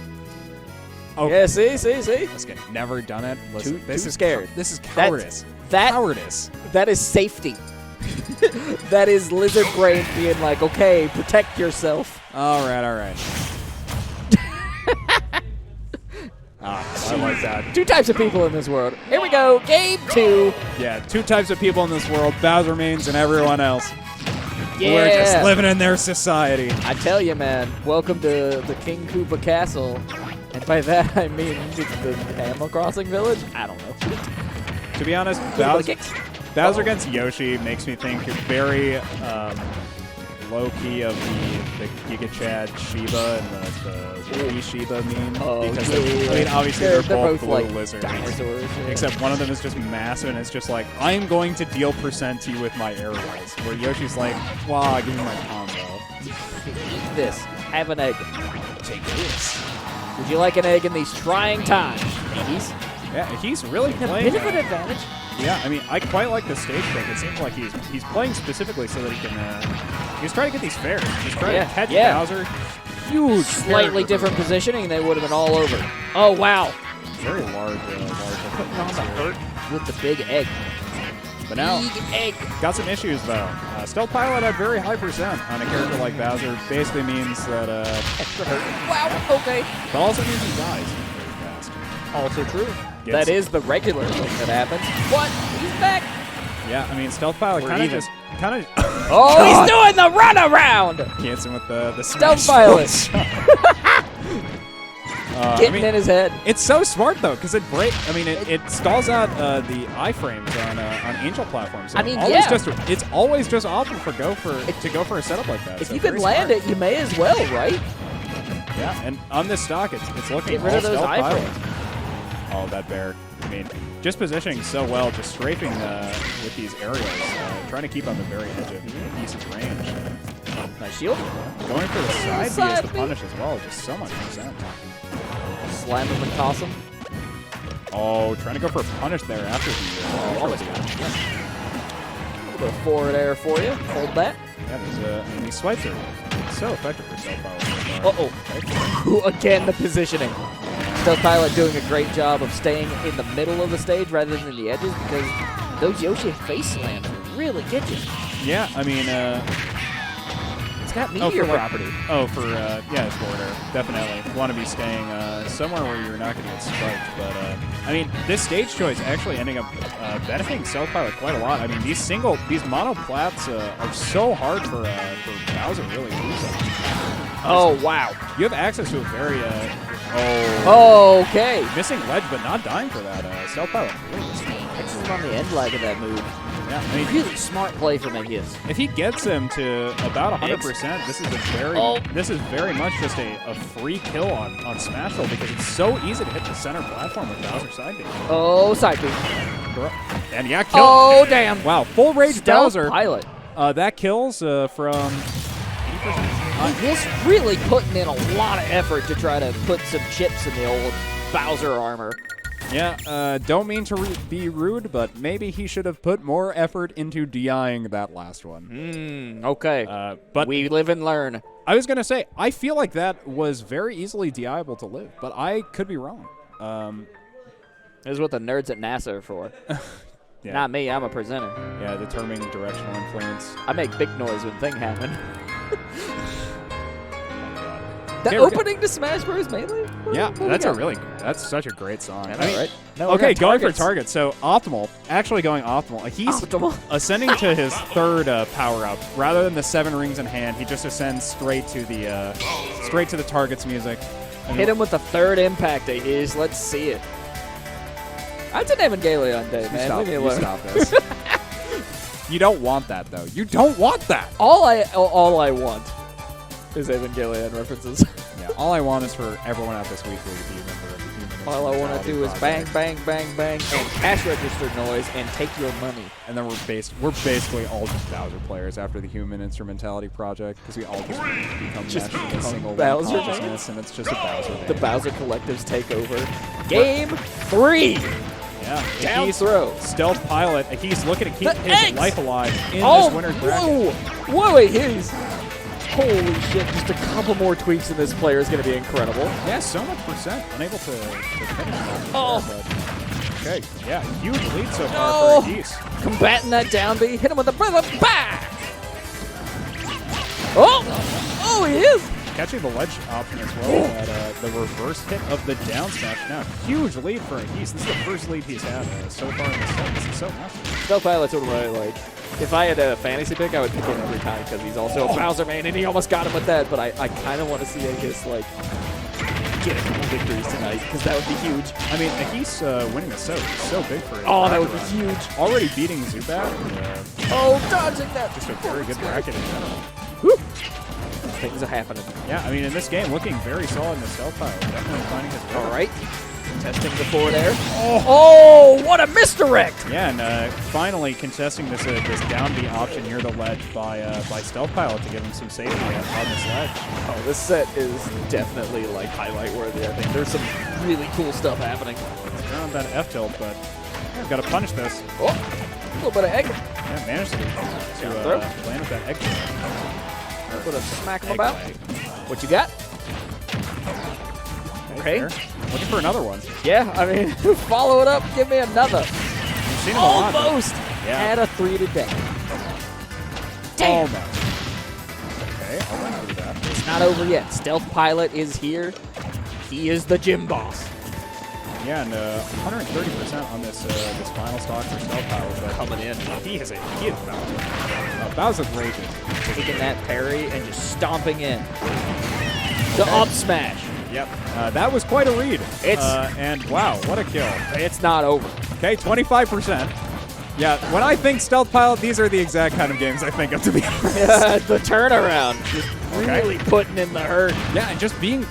Oh, yeah, see? This guy never done it. Listen, this is scared. This is cowardice. Cowardice. That is safety. That is lizard brain being like, okay, protect yourself. All right. I like that. Two types of people in this world. Here we go. Game 2. Yeah, two types of people in this world, Bowser mains and everyone else. Yeah. We're just living in their society. I tell you, man, welcome to the King Koopa Castle. And by that, I mean the Animal Crossing Village? I don't know. To be honest, Bowser against Yoshi makes me think very low-key of the Giga Chad Shiba and the Wii Shiba meme. Oh, because yeah. I mean, obviously they're both blue like lizards. dinosaurs. Yeah. Except one of them is just massive, and it's just like, I am going to deal percent to you with my aerials. Where Yoshi's like, wow, give me my combo. Eat this. Have an egg. Take this. Would you like an egg in these trying times? Ehis? Yeah, he's really A playing. bit of an advantage. Yeah, I mean, I quite like the stage pick. It seems like he's playing specifically so that he can. He's trying to get these fairs. He's trying to catch Bowser. Huge. Slightly different positioning. They would have been all over. Oh wow. Very large. Putting on the hurt with the big egg. But now, Big egg. got some issues though. Stealth Pilot at very high percent on a character like Bowser basically means that. Extra hurt. Wow. Okay. But also means he dies very fast. Also true. That is the regular thing that happens. What? He's back. Yeah, I mean, Stealth Pilot kind of just. Oh, he's doing the runaround. Hits him with the Stealth smash. Pilot. Getting in his head. It's so smart though, because it stalls out the iframes on Angel platforms. So I mean, it's always just optimal to go for a setup like that. If so you can land it, you may as well, right? Yeah, and on this stock, it's looking Get rid of those Stealth Pilot. iframes. Oh, that bear. I mean, just positioning so well, just strafing with these aerials, trying to keep on the very edge of Ehis' range. Nice shield. Going for the side B is the punish as well, just so much percent. Slam him and toss him. Oh, trying to go for a punish there after the Always got it. A little bit of forward air for you. Hold that. Yeah, these swipes are so effective for Stealth Pilot. Uh-oh. Again, the positioning. Stealth Pilot doing a great job of staying in the middle of the stage rather than the edges because those Yoshi face slams really get you. Yeah, I mean, it's got meteor property. It's forward air. Definitely. Want to be staying somewhere where you're not going to get spiked. But, I mean, this stage choice actually ending up benefiting Stealth Pilot quite a lot. I mean, these mono plats are so hard for Bowser to really use them. Oh, wow. You have access to a very... okay. Missing ledge, but not dying for that. Stealth Pilot really Excellent on the end lag of that move. Yeah, I mean, really smart play from Ehis. If he gets him to about 100%, this is very much just a free kill on Smash Roll because it's so easy to hit the center platform with Bowser side B. Oh, side B. And yeah, kill. Oh, damn. Wow, full rage Stealth Bowser. Pilot. That kills from 80%. He's really putting in a lot of effort to try to put some chips in the old Bowser armor. Yeah, don't mean to be rude, but maybe he should have put more effort into DIing that last one. Okay. But we live and learn. I was going to say, I feel like that was very easily DIable to live, but I could be wrong. This is what the nerds at NASA are for. Yeah. Not me, I'm a presenter. Yeah, determining directional influence. I make big noise when things happen. Oh, the opening to Smash Bros. Mainly? Yeah, that's such a great song. I know, right? No, okay, going for targets. So optimal, actually going optimal. He's ascending to his third power up. Rather than the 7 rings in hand, he just ascends straight to the target's music. Hit him with the third impact, Ehis. Let's see it. That's an Evangelion day, man. Leave me alone. Stop this. You don't want that, though. You don't want that. All I want is Evangelion references. Yeah, all I want is for everyone out this weekly to be a member of the Human All I want to do is bang, bang, bang, bang, and cash register noise and take your money. And then we're basically all just Bowser players after the Human Instrumentality Project because we all just become meshed in a single Bowser consciousness, and it's just a Bowser The Bowser Collectives take over. Game 3. Yeah, Down throw. Stealth Pilot. He's looking to keep his eggs. life alive in this winner's bracket. Whoa, Ehis. Holy shit, just a couple more tweaks and this player is going to be incredible. Yeah, so much percent. Unable to finish that. Oh. Okay, yeah, huge lead so far for Ehis. Combating that down B. Hit him with the back. Oh, he is. catching the ledge option as well. But the reverse hit of the down smash. Now, huge lead for Ehis. This is the first lead he's had so far in the set. This is so massive. Stealth Pilot's sort of like, if I had a fantasy pick, I would pick him every time because he's also a Bowser main, and he almost got him with that. But I kind of want to see Ehis like get a couple victories tonight because that would be huge. I mean, Ehis winning the set is so big for him. Oh, that would be huge. Already beating Zubat. Oh, dodging that. Just a very good bracket in general. Whew. Things are happening. Yeah, I mean, in this game, looking very solid in the Stealth Pilot. Definitely finding his rhythm. All right. Testing the forward air. Oh, what a misdirect! Yeah, and finally contesting this this down B option near the ledge by Stealth Pilot to give him some safety on this ledge. Oh, this set is definitely like highlight worthy. I think there's some really cool stuff happening. Around that F tilt, but I've got to punish this. Oh, a little bit of egg. Yeah, managed to land with that egg. A little bit of smack him about. What you got? Okay. Looking for another one. Yeah, I mean, follow it up. Give me another. You've seen him a lot. Almost. Yeah. Had a 3 today. Damn. Almost. Okay, I'll run through that. It's not over yet. Stealth Pilot is here. He is the gym boss. Yeah, and 130% on this this final stock for Stealth Pilot. But Coming in. He is Bowser. Bowser's raging. Taking that parry and just stomping in. The up smash. Yep. That was quite a read. It's and wow, what a kill. It's not over. Okay, 25%. Yeah, when I think Stealth Pilot, these are the exact kind of games I think of, to be honest. The turnaround. Just really putting in the hurt. Yeah, and just being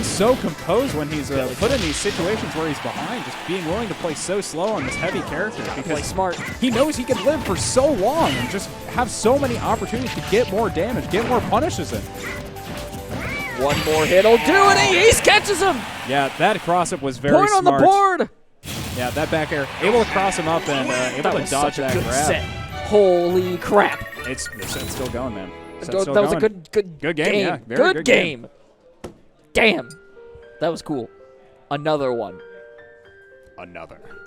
so composed when he's put in these situations where he's behind, just being willing to play so slow on this heavy character because play smart. He knows he can live for so long and just have so many opportunities to get more damage, get more punishes in. One more hit will do it. Ehis catches him. Yeah, that cross-up was very smart. Point on the board. Yeah, that back air. Able to cross him up and able to dodge that grab. Set. Holy crap. It's still going, man. That was a good game. Yeah, very good game. Damn. That was cool. Another one.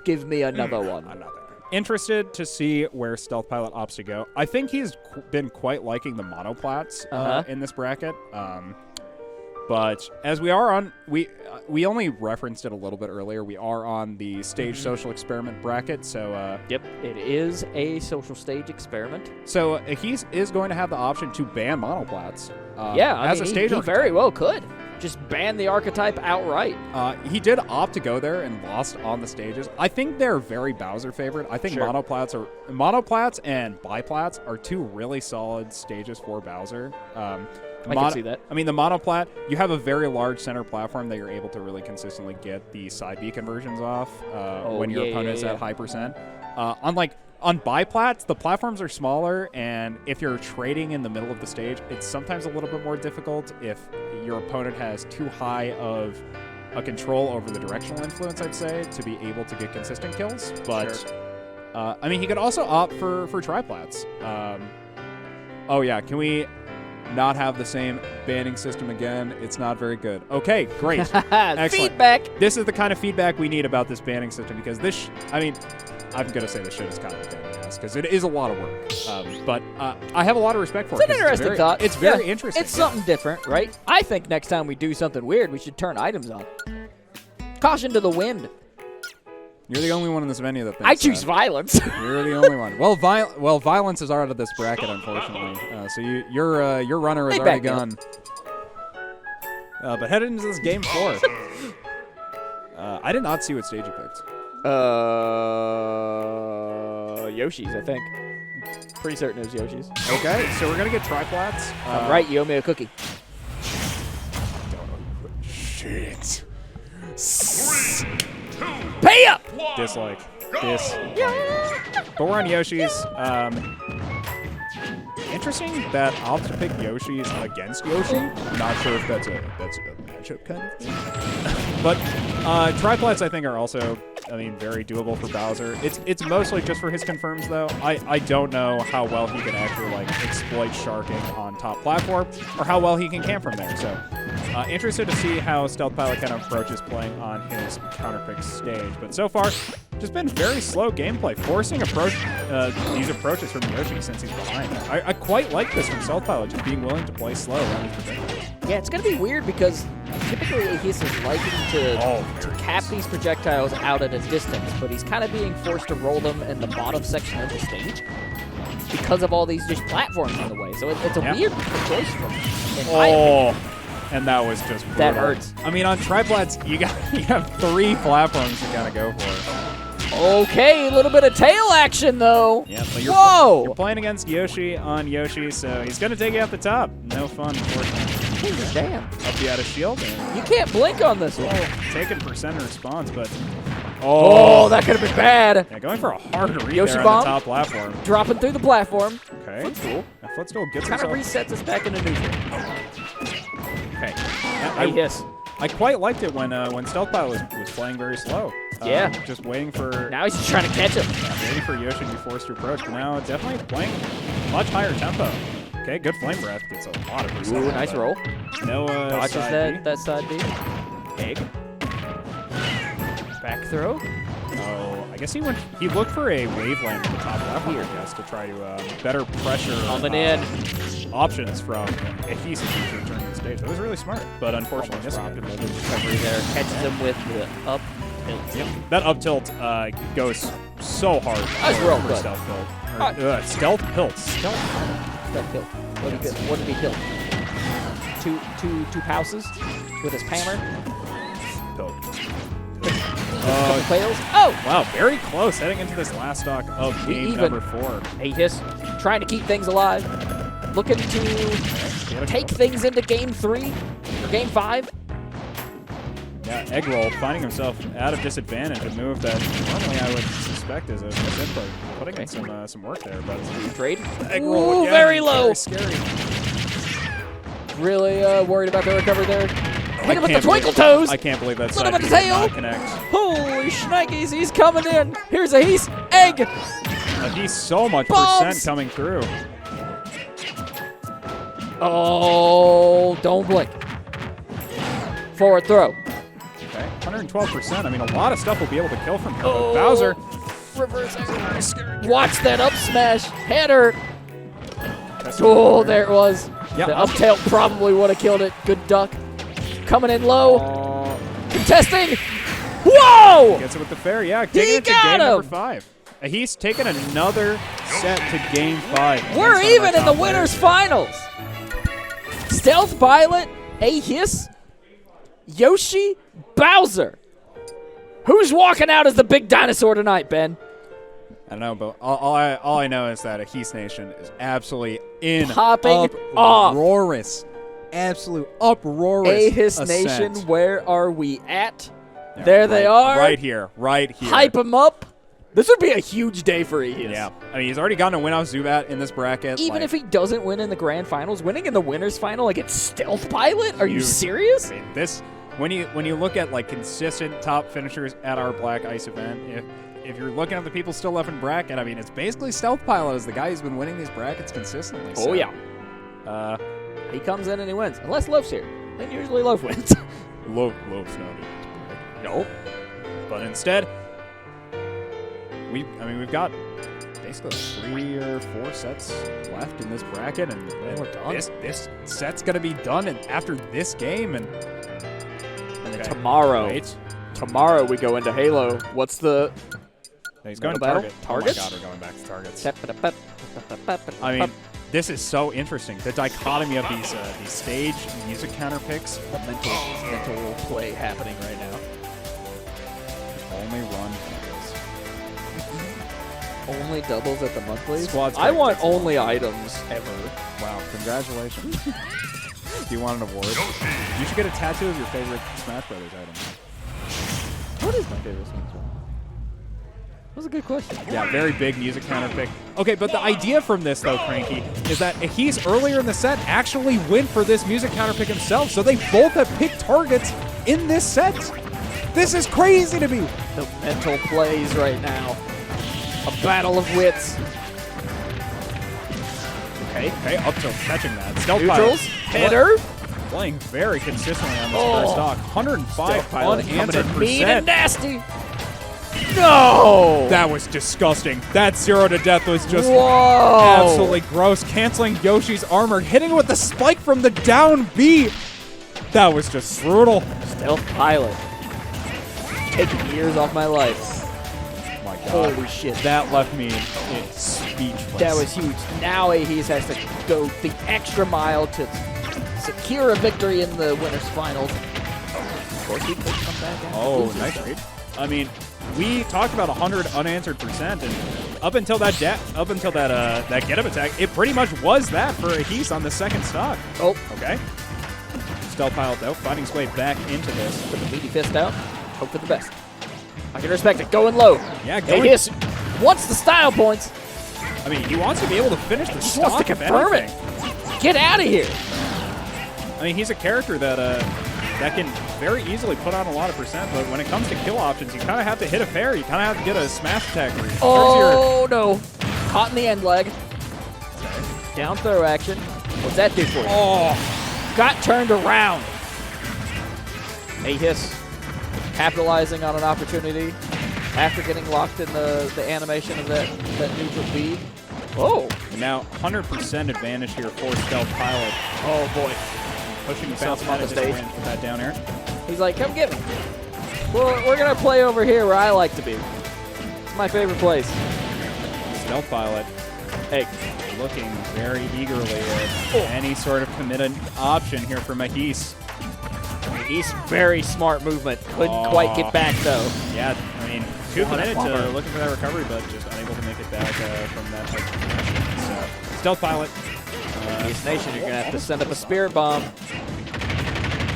Give me another one. Interested to see where Stealth Pilot opts to go. I think he's been quite liking the monoplats in this bracket. But as we are on, we only referenced it a little bit earlier. We are on the stage social experiment bracket, so yep, it is a social stage experiment. So he is going to have the option to ban monoplats. Yeah, I as mean, a stage he very well could just ban the archetype outright. He did opt to go there and lost on the stages. I think they're very Bowser favorite. I think monoplats and biplats are two really solid stages for Bowser. I can see that. I mean, the monoplat, you have a very large center platform that you're able to really consistently get the side B conversions off when your opponent is at high percent. Unlike on biplats, the platforms are smaller, and if you're trading in the middle of the stage, it's sometimes a little bit more difficult if your opponent has too high of a control over the directional influence, I'd say, to be able to get consistent kills. But, I mean, he could also opt for triplats. Oh, yeah, can we not have the same banning system again? It's not very good. Okay, great. Excellent. Feedback. This is the kind of feedback we need about this banning system because this, I mean, I'm going to say this shit is kind of a pain in the ass because it is a lot of work. But I have a lot of respect for it. It's an interesting thought. It's very interesting. It's something different, right? I think next time we do something weird, we should turn items on. Caution to the wind. You're the only one in this venue that thinks I choose violence. You're the only one. Well, violence is out of this bracket, unfortunately. So your runner is already gone. But headed into this game 4. I did not see what stage you picked. Yoshi's, I think. Pretty certain it was Yoshi's. Okay, so we're gonna get triplats. Right, you owe me a cookie. Shit. 3, 2, Pay up! Dislike. But we're on Yoshi's. Interesting that I'll have to pick Yoshi's against Yoshi. Not sure if that's a matchup kind of thing. But triplats, I think, are also, I mean, very doable for Bowser. It's mostly just for his confirms, though. I don't know how well he can actually like exploit sharking on top platform or how well he can camp from there. So interested to see how Stealth Pilot kind of approaches playing on his counterpick stage. But so far, just been very slow gameplay, forcing these approaches from Yoshi since he's behind. I quite like this from Stealth Pilot, just being willing to play slow around his projectiles. Yeah, it's going to be weird because typically Ehis is liking to cap these projectiles out at a distance, but he's kind of being forced to roll them in the bottom section of the stage because of all these just platforms in the way. So it's a weird choice from him, in my opinion. And that was just brutal. That hurts. I mean, on triplats, you have 3 platforms you gotta go for. Okay, a little bit of tail action though. Yeah, but you're playing against Yoshi on Yoshi, so he's gonna take you out the top. No fun, unfortunately. Damn. Up you out of shield. And You can't blink on this one. taking percent response, but that could have been bad. yeah, going for a hard read Yoshi there on bomb? the top platform. Dropping through the platform. Okay, Footstool. that footstool gets Kind of himself. resets us back into neutral. Okay, I I quite liked it when Stealth Pilot was playing very slow. Yeah. Just waiting for Now he's just trying to catch him. waiting for Yoshi to be forced to approach. But now definitely playing much higher tempo. Okay, good flame breath gets a lot of percent. Ooh, nice roll. No Dodges side B. that side B. Egg. Back throw. Oh, I guess he looked for a waveland at the top left here, I guess, to try to better pressure Coming in. options from Ehis to return to the stage. That was really smart, but unfortunately missed it. Recovery there. Catches him with the up tilt. Yep. That up tilt goes so hard. That's real for good. stealth tilt. Stealth tilt. That tilt. What did he tilt? Two pauses with his hammer. Tilt. Couple fails. Oh! Wow, very close heading into this last stock of game number 4. Ehis trying to keep things alive. Looking to take things into game 3 or game 5. Yeah, egg roll finding himself out of disadvantage, a move that normally I would suspect is a misinput. Putting in some work there, but Trade. egg roll again, very low. Very scary. Really worried about the recovery there. Hit him with the can't twinkle believe- toes. I can't believe that Little side bit of B did tail. not connect. Holy shnikes, he's coming in. Here's Ehis. Egg. He's so much Bombs. percent coming through. Oh, don't blink. Forward throw. Okay, 112%. I mean, a lot of stuff will be able to kill from here. Oh. Bowser. Reverse. Watch that up smash. Header. Oh, there it was. Yeah, The up tilt probably would have killed it. Good duck. Coming in low. Contesting. Whoa! Gets it with the fair. Yeah, taking it to got game him. number 5. He's taken another set to game 5. We're against one even of our in the top winners' players. finals. Stealth Pilot, Ehis, Yoshi, Bowser. Who's walking out as the big dinosaur tonight, Ben? I don't know, but all I know is that Ehis Nation is absolutely in Popping off. uproarious, absolute uproarious Ehis ascent. Nation, where are we at? Yeah, There they are. Right here, right here. Hype them up. This would be a huge day for Ehis. Yeah, I mean, he's already gotten a win off Zubat in this bracket. Even like, if he doesn't win in the grand finals, winning in the winners final against Stealth Pilot? Are you serious? I mean, this when you look at like consistent top finishers at our Black Ice event, if you're looking at the people still left in bracket, I mean, it's basically Stealth Pilot is the guy who's been winning these brackets consistently. Oh, so, yeah. He comes in and he wins. Unless Love's here. Then usually Love wins. Love's not it. No. But instead, we've got basically 3 or 4 sets left in this bracket, and we're done. This set's gonna be done, and after this game, and then tomorrow. Wait. Tomorrow we go into Halo. What's the... No, he's going to battle? target. Targets? Oh my God, we're going back to targets. I mean, this is so interesting. The dichotomy of these stage music counter picks. mental play happening right now. Only run doubles. Only doubles at the monthlies? Squad's I great. want only items ever. Wow, congratulations. Do you want an award? You should get a tattoo of your favorite Smash Brothers item. What is my favorite Smash Bros? That was a good question. Yeah, very big music counter pick. Okay, but the idea from this, though, Cranky, is that Ehis earlier in the set actually went for this music counter pick himself, so they both have picked targets in this set. This is crazy to me. The mental plays right now. A battle of wits. Okay, up till catching that. Stealth Neutrals. Hitter. playing very consistently on this first stock. 105 unanswered Mean and percent. nasty. No! That was disgusting. That 0 to death was just Whoa! absolutely gross. Canceling Yoshi's armor, hitting with the spike from the down B. That was just brutal. Stealth Pilot. Taking years off my life. Oh my God. Holy shit. That left me speechless. That was huge. Now Ehis has to go the extra mile to secure a victory in the winners finals. Of course, he could come back out. Oh, nice read. I mean, we talked about 100 unanswered percent, and up until that get up attack, it pretty much was that for Ehis on the second stock. Oh, okay. Stealth Pilot though, finding his way back into this. put the meaty fist out. Hope for the best. I can respect it. Going low. Yeah, going. Ehis wants the style points. I mean, he wants to be able to finish the He stock. wants to confirm it. Get out of here. I mean, he's a character that that can very easily put on a lot of percent, but when it comes to kill options, you kind of have to hit a fair. You kind of have to get a smash attack. Oh, no. Caught in the end leg. Down throw action. What's that do for you? Oh. Got turned around. Ehis capitalizing on an opportunity after getting locked in the animation of that neutral bead. Oh. And now 100% advantage here for Stealth Pilot. Oh, boy. Pushing the Bounce bounce him on the stage. with that down air. He's like, come get me. We're going to play over here where I like to be. It's my favorite place. Stealth Pilot, Hey. looking very eagerly at any sort of committed option here for Ehis. He's very smart movement. Couldn't quite get back, though. Yeah, I mean, too committed bummer. to looking for that recovery, but just unable to make it back from that type of connection. So, Stealth Pilot. Ehis Nation, you're going to have to send up a Spirit Bomb.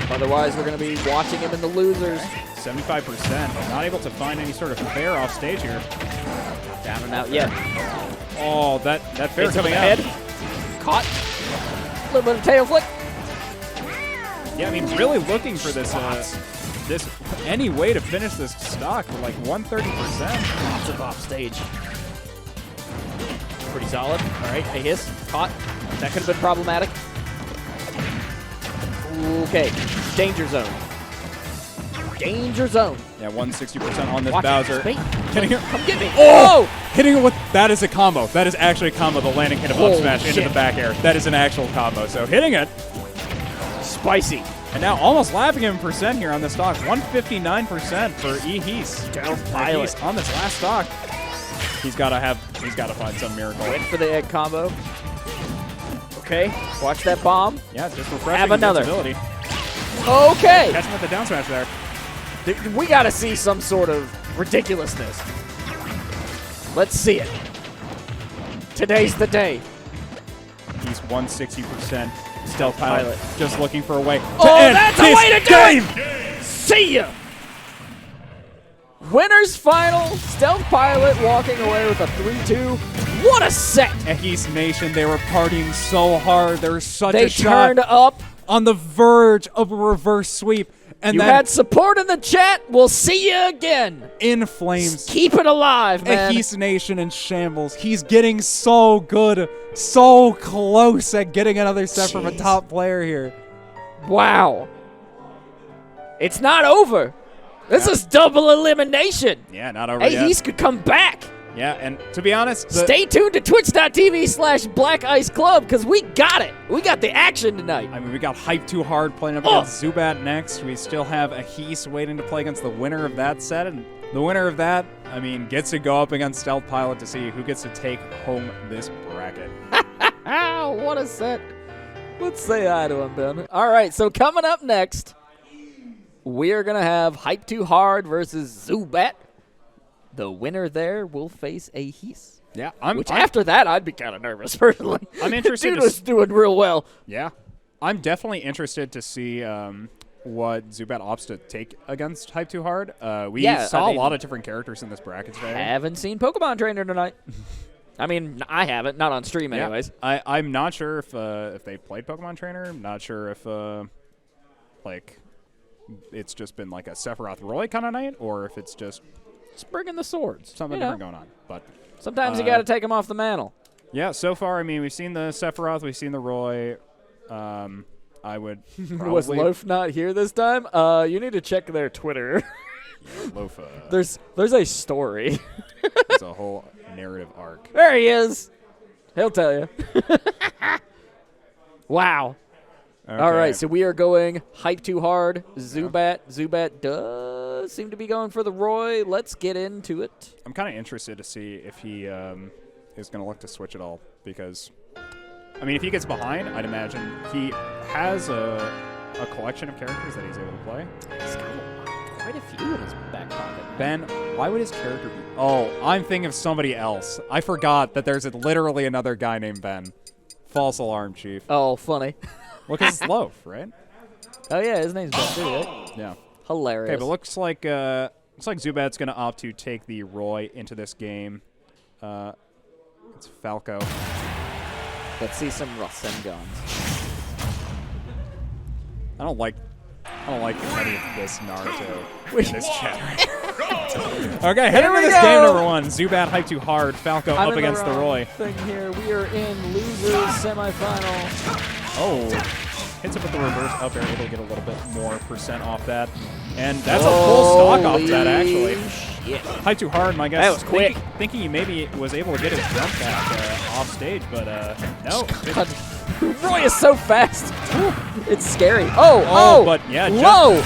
Otherwise, we're going to be watching him in the losers. 75%. Not able to find any sort of fair off stage here. Down and out yet. Oh, that fair Hits him coming in the out. head. Caught. A little bit of tail flick. Yeah, I mean, really looking for this any way to finish this stock for like 130%. Lots of off stage. Pretty solid. All right, Ehis caught. That could have been problematic. Okay, danger zone. Danger zone. Yeah, 160% on this Watch Bowser. it. Hitting her. Come get me. Oh! Hitting it with, that is a combo. That is actually a combo. The landing hit of up smash into shit. the back air. That is an actual combo. So hitting it. Spicy. And now almost lapping him percent here on the stock. 159% for Ehis. Stealth Pilot. Ehis on this last stock. He's got to find some miracle. Went for the egg combo. Okay, watch that bomb. Yeah, just refreshing. Have another. Ability. Okay. Catch him with the down smash there. We got to see some sort of ridiculousness. Let's see it. Today's the day. He's 160%. Stealth Pilot just looking for a way to Oh, end that's a this way to do game. it! See ya! Winners final. Stealth Pilot walking away with a 3-2. What a set! Ehis Nation, they were partying so hard. There was such They a shot turned up. on the verge of a reverse sweep. And You then had support in the chat. We'll see you again. in flames. Keep it alive, man. Ehis Nation in shambles. He's getting so good, so close at getting another set from a top player here. Wow. It's not over. This is double elimination. Yeah, not over Hey, yet. Ehis could come back. Yeah, and to be honest, Stay tuned to twitch.tv/Black Ice Club because we got it. We got the action tonight. I mean, we got Hype Too Hard playing up against Zubat next. We still have Ehis waiting to play against the winner of that set. And the winner of that, I mean, gets to go up against Stealth Pilot to see who gets to take home this bracket. What a set. Let's say hi to him, Ben. All right, so coming up next, we're going to have Hype Too Hard versus Zubat. The winner there will face Ehis. Yeah, After that, I'd be kind of nervous, personally. I'm interested Dude to was doing real well. Yeah, I'm definitely interested to see what Zubat opts to take against Hype Too Hard. We saw a lot of different characters in this bracket today. Haven't seen Pokemon Trainer tonight. I mean, I haven't. Not on stream, Yeah. anyways. I'm not sure if they played Pokemon Trainer. I'm not sure if it's just been like a Sephiroth Roy kind of night, or if it's just Bringing the swords. something different going on. But Sometimes you got to take them off the mantle. yeah, so far, I mean, we've seen the Sephiroth, we've seen the Roy. I would probably Was Loaf not here this time? You need to check their Twitter. Loaf. There's a story. It's a whole narrative arc. There he is. He'll tell you. Wow. Okay. All right, so we are going hype too hard. Zubat. Zubat does seem to be going for the Roy. Let's get into it. I'm kind of interested to see if he is going to look to switch at all because, I mean, if he gets behind, I'd imagine he has a collection of characters that he's able to play. He's got quite a few in his back pocket. Ben, why would his character be? Oh, I'm thinking of somebody else. I forgot that there's literally another guy named Ben. False alarm, Chief. Oh, funny. Look, it's Loaf, right? Oh yeah, his name's Ben too, right? Yeah. Hilarious. Okay, but looks like Zubat's gonna opt to take the Roy into this game. It's Falco. Let's see some Rasengan's. I don't like any of this Naruto in this chat. Okay, heading to this game number 1. Zubat hyped too hard. Falco up against the Roy. Thing here. We are in losers semifinal. Oh, hits it with the reverse up air, able to get a little bit more percent off that. And that's a full stock off that, actually. Shit. Hyped too hard, my guess. That was quick. Thinking he maybe was able to get his jump back off stage, but no. Roy is so fast. It's scary. Oh, but yeah, whoa.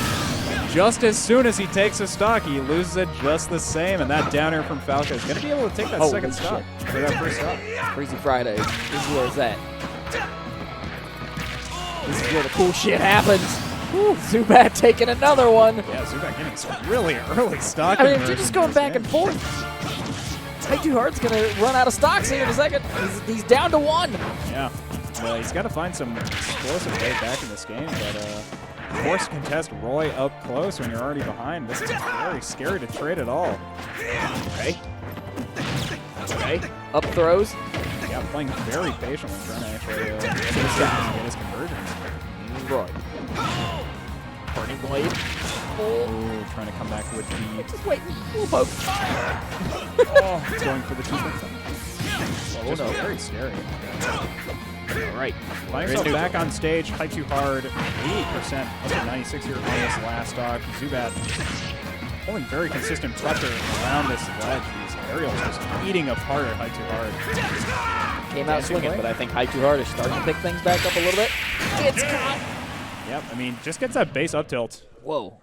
Just as soon as he takes a stock, he loses it just the same, and that down air from Falco is going to be able to take that second stock, or that first stock. Freezie Fridays. This is where it's at. This is where the cool shit happens. Woo, Zubat taking another one. Yeah, Zubat getting some really early stock. I mean, if you're just going back and forth, Hype Too Hard's going to run out of stocks here in a second. He's down to 1. Yeah. Well, he's got to find some explosive way back in this game, but force contest Roy up close when you're already behind. This is very scary to trade at all. Okay. Okay. Up throws. Yeah, playing very patiently, trying to actually get his conversions. Roy. Burning Blade. Oh, trying to come back with the... Just wait. We'll poke. Oh, it's going for the 2 Oh, no. Very scary. All right. Finding himself back on stage, hyped too hard, 88%, up to 96 here on this last stock. Zubat holding very consistent pressure around this ledge. These aerials just eating apart at hyped too hard. Came out swinging, but I think Hype Too Hard is starting to pick things back up a little bit. It's caught. Yep, I mean, just gets that base up tilt. Whoa.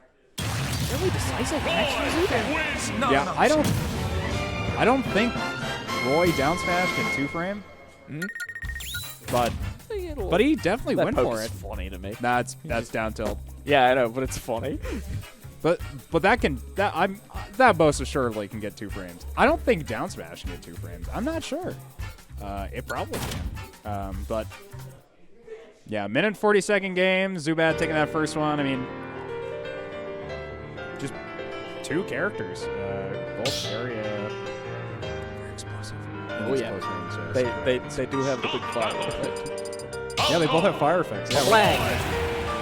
Really decisive action. Yeah, I don't think Roy down smash can 2-frame. But he definitely went for it. Funny to me. Nah, that's down tilt. Yeah, I know, but it's funny. But that most assuredly can get 2 frames. I don't think down smash can get 2 frames. I'm not sure. It probably can. But yeah, minute 40-second game. Zubat taking that first one. I mean, just 2 characters. Both very explosive. Oh yeah, they do have the big fire effect. Yeah, they both have fire effects. Yeah, flag.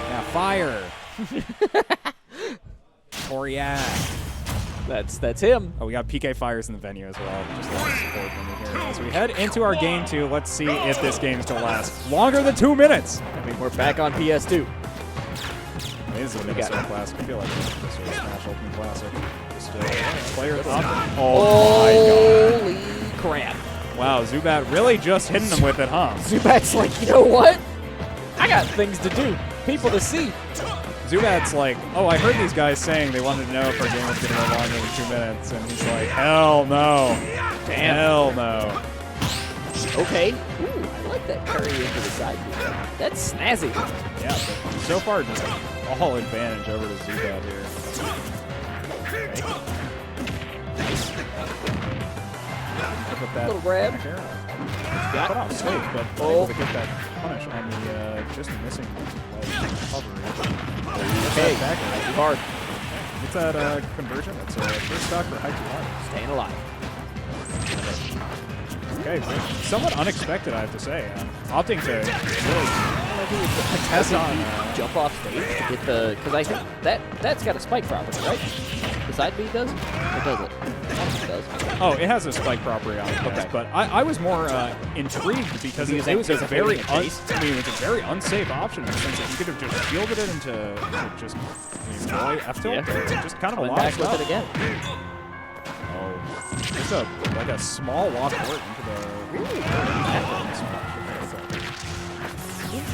Yeah, fire. Or yeah. That's him. Oh, we got PK Fires in the venue as well. Just a lot of support from here. As we head into our game 2, let's see if this game's going to last longer than 2 minutes. I mean, we're back on PS2. This is a Minnesota Classic. I feel like this is a Smash Ultimate Classic. Just player up. Oh, my God. Holy crap. Wow, Zubat really just hitting them with it, huh? Zubat's like, you know what? I got things to do. People to see. Zubat's like, oh, I heard these guys saying they wanted to know if our game was going to go longer than 2 minutes. And he's like, hell no. Damn. Hell no. Okay. Ooh, I like that curry into the side. That's snazzy. Yeah, but so far, just all advantage over to Zubat here. Little grab. Got off stage, but able to get that punish on the just missing recovery. Okay, back Hype Too Hard. Gets that conversion. That's first stock for Hype Too Hard. Staying alive. Okay, somewhat unexpected, I have to say. Opting to really test on jump off stage to get the, because I think that's got a spike property, right? The side B does, or does it? It does. Oh, it has a spike property on it, yes, okay. But I was more intrigued because it was a very very unsafe option in the sense that you could have just shielded it into just Roy F tilt, yeah. Just kind of went back with it again. Oh, just like a small walk forward into the.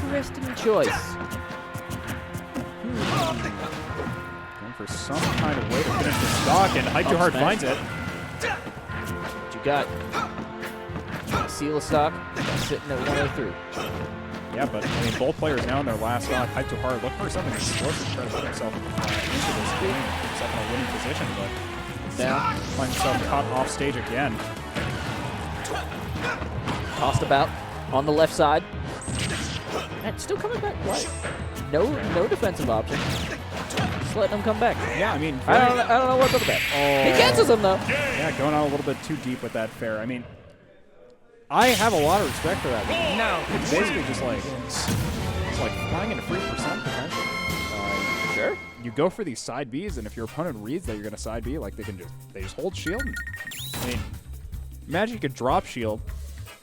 Interesting choice. Going for some kind of way to finish the stock, and Hype Too Hard finds it. What you got? Seal a stock, sitting at 103. Yeah, but I mean, both players now in their last stock. Hype Too Hard, look for something explosive to try to put himself into this game, put himself in a winning position, but now finds himself caught off stage again. Tossed about on the left side. And still coming back. What? No defensive option. Just letting him come back. Yeah, I mean, I don't know what's up with that. Oh. He catches him though. Yeah, going out a little bit too deep with that fair. I mean, I have a lot of respect for that. No, it's basically just like it's like flying into free percent potential. Sure. You go for these side Bs, and if your opponent reads that you're gonna side B, like they just hold shield. And, I mean, imagine you could drop shield,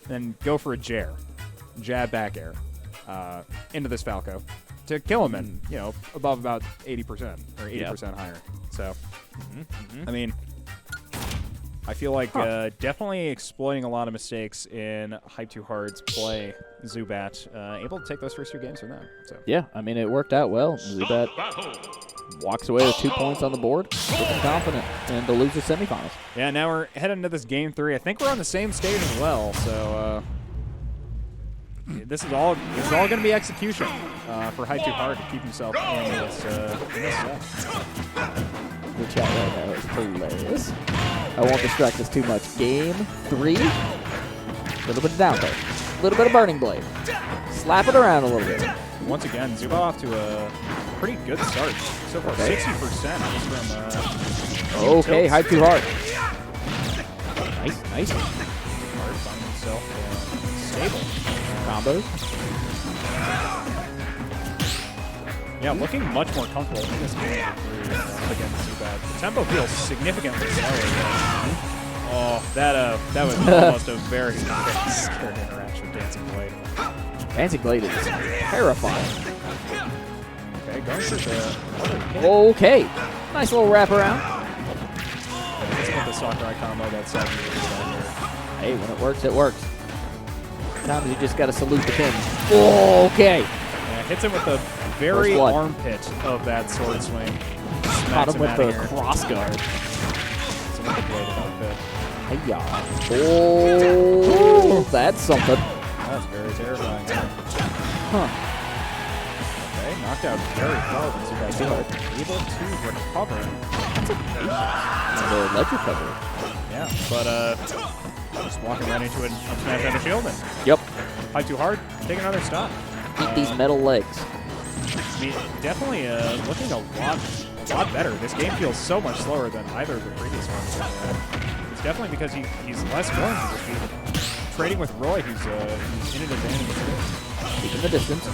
then go for a jab back air into this Falco to kill him in, you know, above about 80% or 80% higher. So, I mean, I feel like definitely exploiting a lot of mistakes in Hype Too Hard's play. Zubat able to take those first 2 games from that. So Yeah, I mean, it worked out well. Zubat walks away with 2 points on the board, looking confident, and to lose the semifinals. yeah, now we're heading into this game 3. I think we're on the same stage as well. So this is all going to be execution for Hype Too Hard to keep himself in this set. The chat right now is hilarious. I won't distract us too much. Game 3. A little bit of down throw. A little bit of Burning Blade. Slap it around a little bit. Once again, Zubat off to a pretty good start. So far, 60% from Okay, Hype Too Hard. Nice. Hard finding himself stable. Combos. Yeah, looking much more comfortable in this game against Zubat. The tempo feels significantly slower. Oh, that was almost a very scary interaction with Dancing Blade. Dancing Blade is terrifying. Okay, going for the Okay. Nice little wraparound. Let's get the Sakurai combo that's here. Hey, when it works, it works. Sometimes you just got to salute the pin. Okay. Yeah, hits him with the very armpit of that sword swing. Caught him with the cross guard. Hits him with the bladed armpit. Hey-ya. Oh, that's something. That's very terrifying. Huh. Okay, knocked out very well. Zubat able to recover. That's a ledge recovery. Yeah, but just walking right into it, up smash on the shield, and Yep. Hype Too Hard, take another stop. Eat these metal legs. I mean, definitely looking a lot better. This game feels so much slower than either of the previous ones. It's definitely because he's less willing to defeat. Trading with Roy, who's in an advantage. Keeping the distance.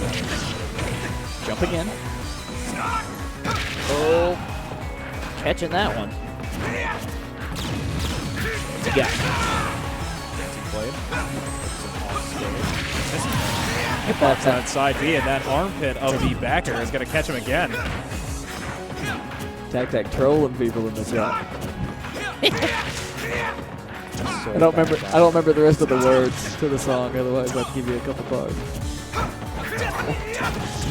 Jumping in. Oh, catching that one. What's he got? Hitbox on side B, and that armpit of the backer is going to catch him again. TacTac trolling people in the chat. So I don't remember the rest of the words to the song. Otherwise, I'd give you a couple bars.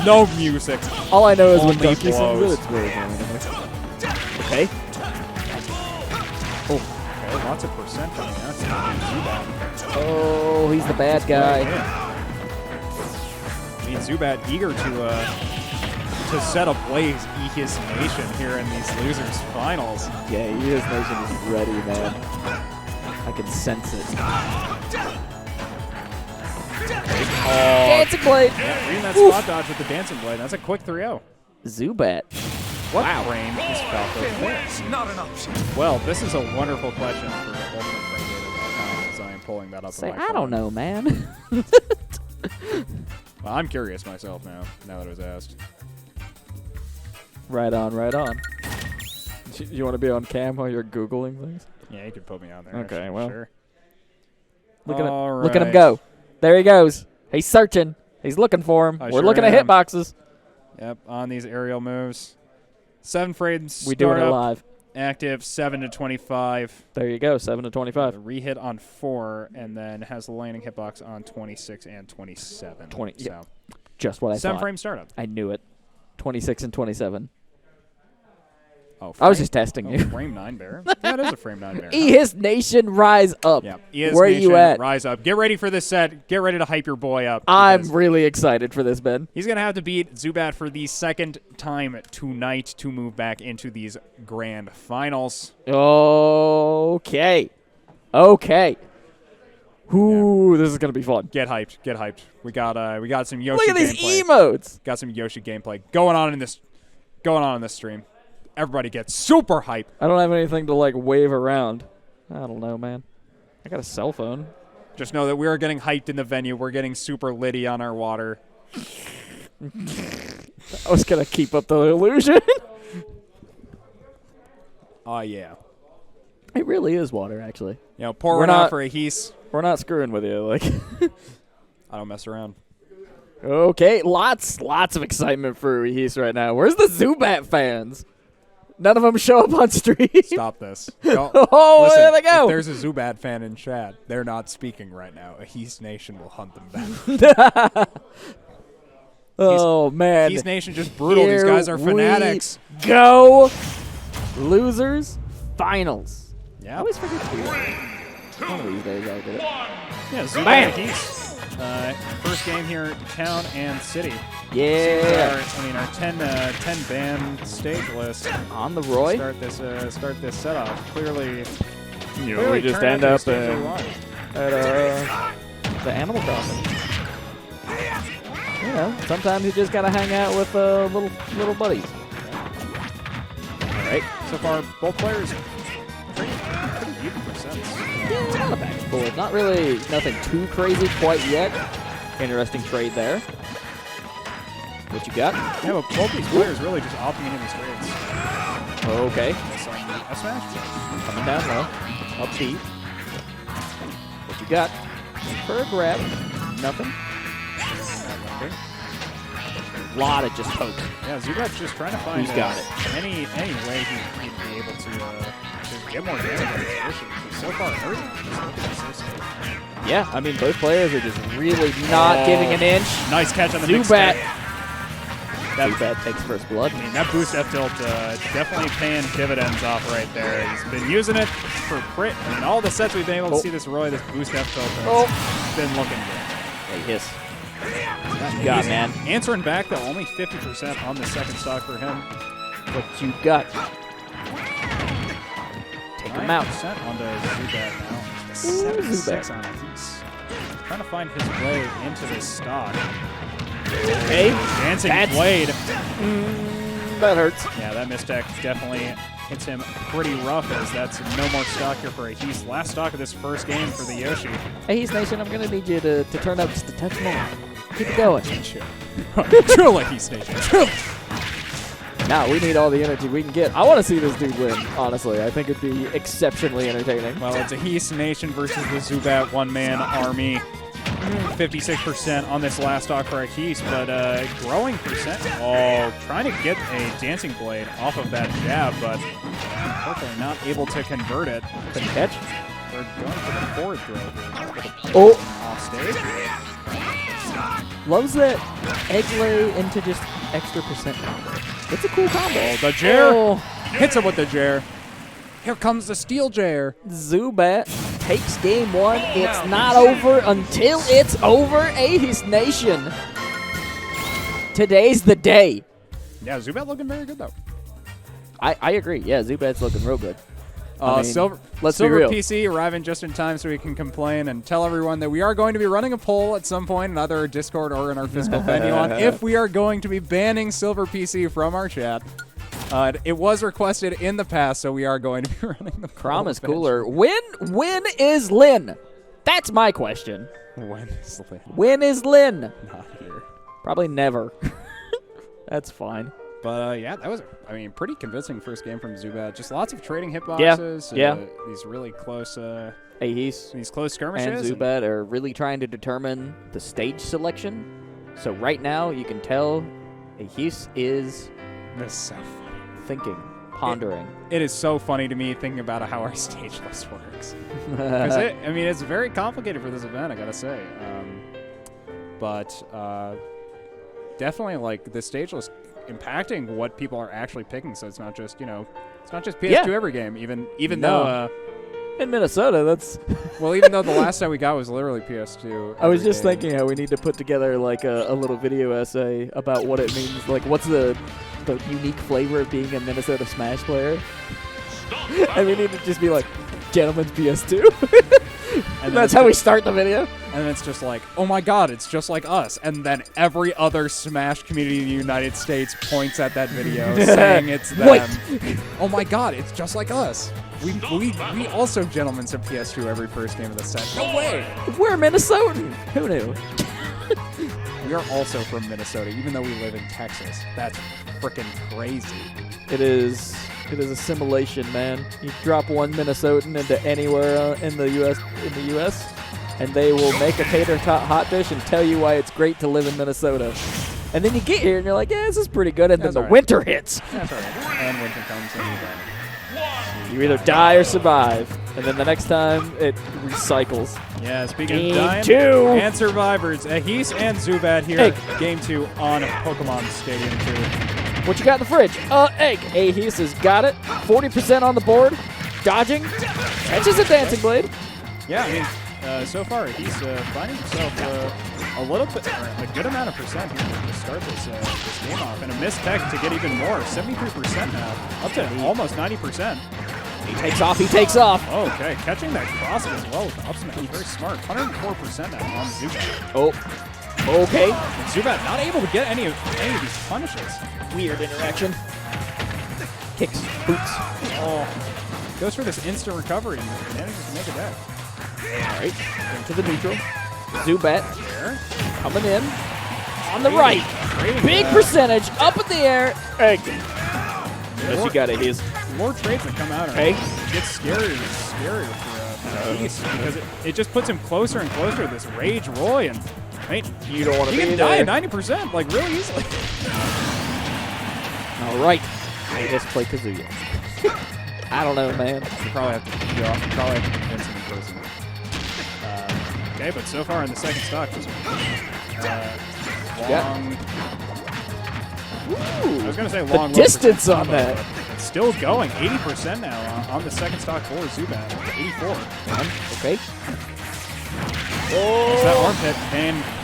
No music. All I know is when Only Donkey sings it, blows. it's really good. Okay. Oh, okay, lots of percent coming out. Oh, he's the bad guy. I mean, Zubat eager to set ablaze Ehis Nation here in these losers finals. Yeah, Ehis Nation is ready, man. I can sense it. Dancing Blade! Yeah, reading that spot dodge with the Dancing Blade. That's a quick 3-0. Zubat. What frame is Falco? It's not an option. Well, this is a wonderful question for UltimateFrameData.com as I am pulling that up Say, on my I phone. don't know, man. Well, I'm curious myself now that it was asked. Right on, right on. You want to be on cam while you're Googling things? Yeah, you could put me on there. Okay, actually, well. Sure. Look at him go. There he goes. He's searching. He's looking for him. I We're sure looking am. at hitboxes. Yep, on these aerial moves. 7 frames. We doing it startup, live. Active 7 to 25. There you go. 7 to 25. A rehit on 4, and then has the landing hitbox on 26 and 27. 20. So Just what I thought. 7-frame startup. I knew it. 26 and 27. Oh, I was just testing you. Frame 9 bear. That is a frame 9 bear. Ehis Nation, rise up. Yeah. Ehis Where Nation, are you at? Rise up. Get ready for this set. Get ready to hype your boy up. I'm really excited for this, Ben. He's going to have to beat Zubat for the second time tonight to move back into these grand finals. Okay. Okay. Ooh, this is going to be fun. Get hyped. Get hyped. We got some Yoshi Look at these gameplay. emotes. Got some Yoshi gameplay going on in this stream. Everybody gets super hype. I don't have anything to, like, wave around. I don't know, man. I got a cell phone. Just know that we are getting hyped in the venue. We're getting super litty on our water. I was going to keep up the illusion. Oh, yeah. It really is water, actually. You know, pour one out for Ehis. We're not screwing with you. Like, I don't mess around. Okay, lots of excitement for Ehis right now. Where's the Zubat fans? None of them show up on stream. Stop this. Listen, there they go. If there's a Zubat fan in chat, they're not speaking right now. Ehis Nation will hunt them down. Man. Ehis Nation just brutal. These guys are fanatics. Go. Losers. Finals. Yeah. I always forget to do that. One of these days I'll get it. Yeah, Zubat Ehis. First game here, town and city. Yeah. Our 10 band stage list On the Roy. Start this set off. Clearly, we just end up at the Animal Crossing. You know, sometimes you just gotta hang out with little buddies. All right. So far, both players pretty even percents. Yeah, not a back and forth. Not really nothing too crazy quite yet. Interesting trade there. What you got? Yeah, but both these players really just opting into these trades. Okay. F smash. Coming down low. Up deep. What you got? For a grab. Nothing. A lot of just pokes. Yeah, Zubat's just trying to find Who's got it? any way he'd be able to get more damage on his position. So far, everything is looking consistent. Yeah, I mean, both players are just really not giving an inch. Nice catch on the Zubat. big Zubat takes first blood. I mean, that boost F tilt definitely paying dividends off right there. He's been using it for crit. I mean, all the sets we've been able to see this Roy, this boost F tilt has been looking good. Hey, hiss. What you got, man? Answering back, though, only 50% on the second stock for him. What you got? Take him out. 9% onto Zubat now. 76 on Ehis. Trying to find his way into this stock. Okay. Dancing Blade. That hurts. Yeah, that mistech definitely hits him pretty rough, as that's no more stock here for Ehis. Last stock of this first game for the Yoshi. Ehis Nation, I'm going to need you to turn up just a touch more. Keep it going. Chill. Chill, Ehis Nation. Chill. Now we need all the energy we can get. I want to see this dude win, honestly. I think it'd be exceptionally entertaining. Well, it's Ehis Nation versus the Zubat one-man army. 56% on this last stock for Ehis, but growing percent. Oh, trying to get a Dancing Blade off of that jab, but unfortunately not able to convert it. Good catch. We're going for the forward throw. Oh. Off stage. Loves that egg lay into just extra percent combo. It's a cool combo. Oh, the Jair. Oh. Hits him with the Jair. Here comes the Steel Jair. Zubat takes game one. It's not over until it's over, Ehis Nation. Today's the day. Yeah, Zubat looking very good, though. I agree. Yeah, Zubat's looking real good. Silver let's be real. PC arriving just in time so we can complain and tell everyone that we are going to be running a poll at some point in either Discord or in our physical venue on if we are going to be banning Silver PC from our chat. It was requested in the past, so we are going to be running the poll. Crom is cooler. When is Lynn? That's my question. When is Lynn? When is Lynn? Not here. Probably never. That's fine. But yeah, that was, pretty convincing first game from Zubat. Just lots of trading hitboxes. Yeah. These really close, Ehis these close skirmishes. and Zubat are really trying to determine the stage selection. So right now, you can tell Ehis is This is so funny. thinking, pondering. It is so funny to me thinking about how our stage list works. Because it's very complicated for this event, I gotta say. But definitely like the stage list impacting what people are actually picking. So it's not just it's not just PS2 every game. Even though in Minnesota, that's well, even though the last time we got was literally PS2. I was just thinking how we need to put together like a little video essay about what it means. Like, what's the unique flavor of being a Minnesota Smash player? And we need to just be like, gentlemen's PS2. And that's how we start the video. And it's just like, oh my god, it's just like us. And then every other Smash community in the United States points at that video saying it's them. Wait. Oh my god, it's just like us. We also gentlemen's of PS2 every first game of the set. No way! We're Minnesotan. Who knew? We are also from Minnesota, even though we live in Texas. That's freaking crazy. It is assimilation, man. You drop one Minnesotan into anywhere in the U.S., and they will make a tater tot hot dish and tell you why it's great to live in Minnesota. And then you get here and you're like, yeah, this is pretty good. And then the winter hits. That's all right. And winter comes and you either die or survive. And then the next time, it recycles. Yeah, speaking Game of dying 2. and survivors, Ehis and Zubat here. Hey. Game 2 on Pokemon Stadium 2. What you got in the fridge? Egg. Ehis has got it. 40% on the board. Dodging. Catches a Dancing Blade. Yeah, I mean, so far he's finding himself a good amount of percent here to start this game off, and a missed tech to get even more. 73% now, up to almost 90%. He takes off. He takes off. Okay, catching that cross as well with the up smash. Very smart. 104% now on Zubat. Oh, okay. And Zubat not able to get any of these punishes. Weird interaction. Kicks, boots. Oh, goes for this instant recovery and manages to make it back. All right, into the neutral. Zubat There. coming in on the right. Big percentage up in the air. Egg. Yes, you got it. He's more trades that come out. Hey. It gets scarier and scarier for Ehis because it just puts him closer and closer to this Rage Roy, and you don't want to he be can die there. at 90% like really easily. All right, I just play Kazuya. I don't know, man. You probably have to convince him in person. Okay, but so far in the second stock, just long. Ooh, I was gonna say long. the distance on that. It's still going. 80% now on the second stock for Zubat. 84. Okay. It's that armpit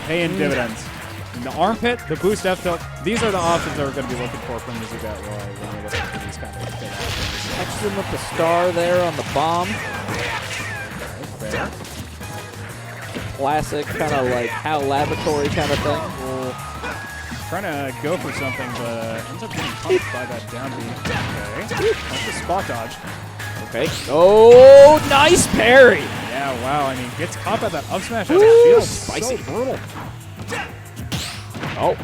paying dividends. And the armpit, the boost F tilt, these are the options that we're going to be looking for from the Zubat Roy when we're looking for these kind of things. Excellent with the star there on the bomb. Fair. Classic kind of like Hal Laboratory kind of thing. Trying to go for something, but ends up getting punched by that down B. Okay. That's the spot dodge. Okay. Oh, nice parry. Yeah, wow. I mean, gets caught by that up smash. Ooh, Shield. spicy. So brutal. Oh,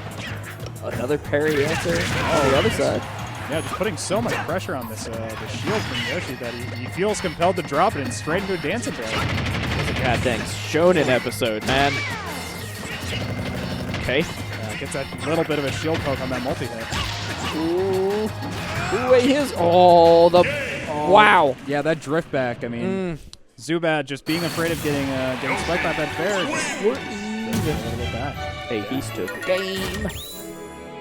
another parry answer on the other side. Yeah, just putting so much pressure on this the shield from Yoshi that he feels compelled to drop it and straight into a dancing blade. It's a goddamn shonen episode, man. Okay. Gets that little bit of a shield poke on that multi-hit. Ooh, wait, his. Oh, the. Oh, wow. Yeah, that drift back. I mean, Zubat just being afraid of getting spiked by that bear. We're even. A little bit back. Hey, he's took game.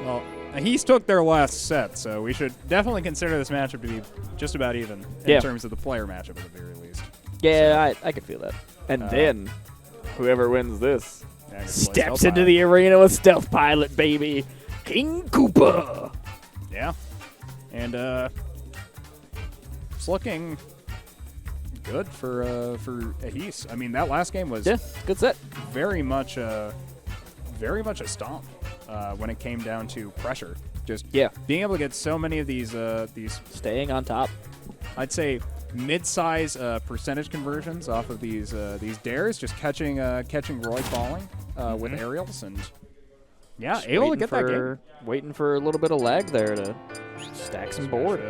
Well, he's took their last set, so we should definitely consider this matchup to be just about even in terms of the player matchup at the very least. Yeah, I can feel that. And then, whoever wins this steps into Pilot. the arena with Stealth Pilot, baby. King Koopa. Yeah. And it's looking good for Ehis. I mean, that last game was good set. Very much a stomp when it came down to pressure. Just being able to get so many of these staying on top. I'd say mid-size percentage conversions off of these dares, just catching Roy falling with aerials, and just able to get that game. Waiting for a little bit of lag there to stack some board.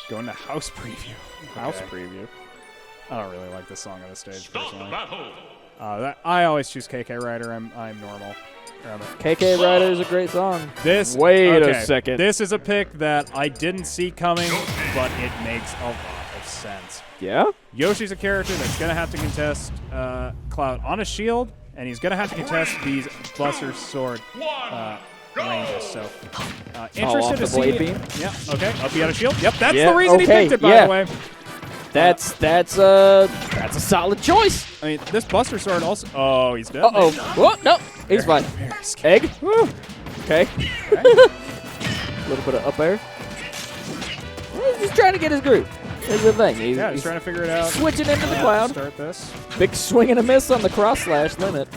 Going to house preview. House preview. I don't really like this song on the stage personally. I always choose KK Rider. I'm normal. KK Rider is a great song. Wait a second. This is a pick that I didn't see coming, but it makes a lot of sense. Yeah? Yoshi's a character that's going to have to contest Cloud on a shield, And he's going to have to contest these Buster Sword ranges. So, interested to see. Beam? Yeah, okay. Up he had a shield. Yep, that's the reason he picked it, by the way. That's a solid choice. I mean, this Buster Sword also. Oh, he's dead. Uh-oh. Whoa, no, he's fine. Egg. Woo. Okay. A little bit of up air. He's just trying to get his groove. Here's the thing. He's trying to figure it out. Switching into the cloud. Start this. Big swing and a miss on the cross slash limit.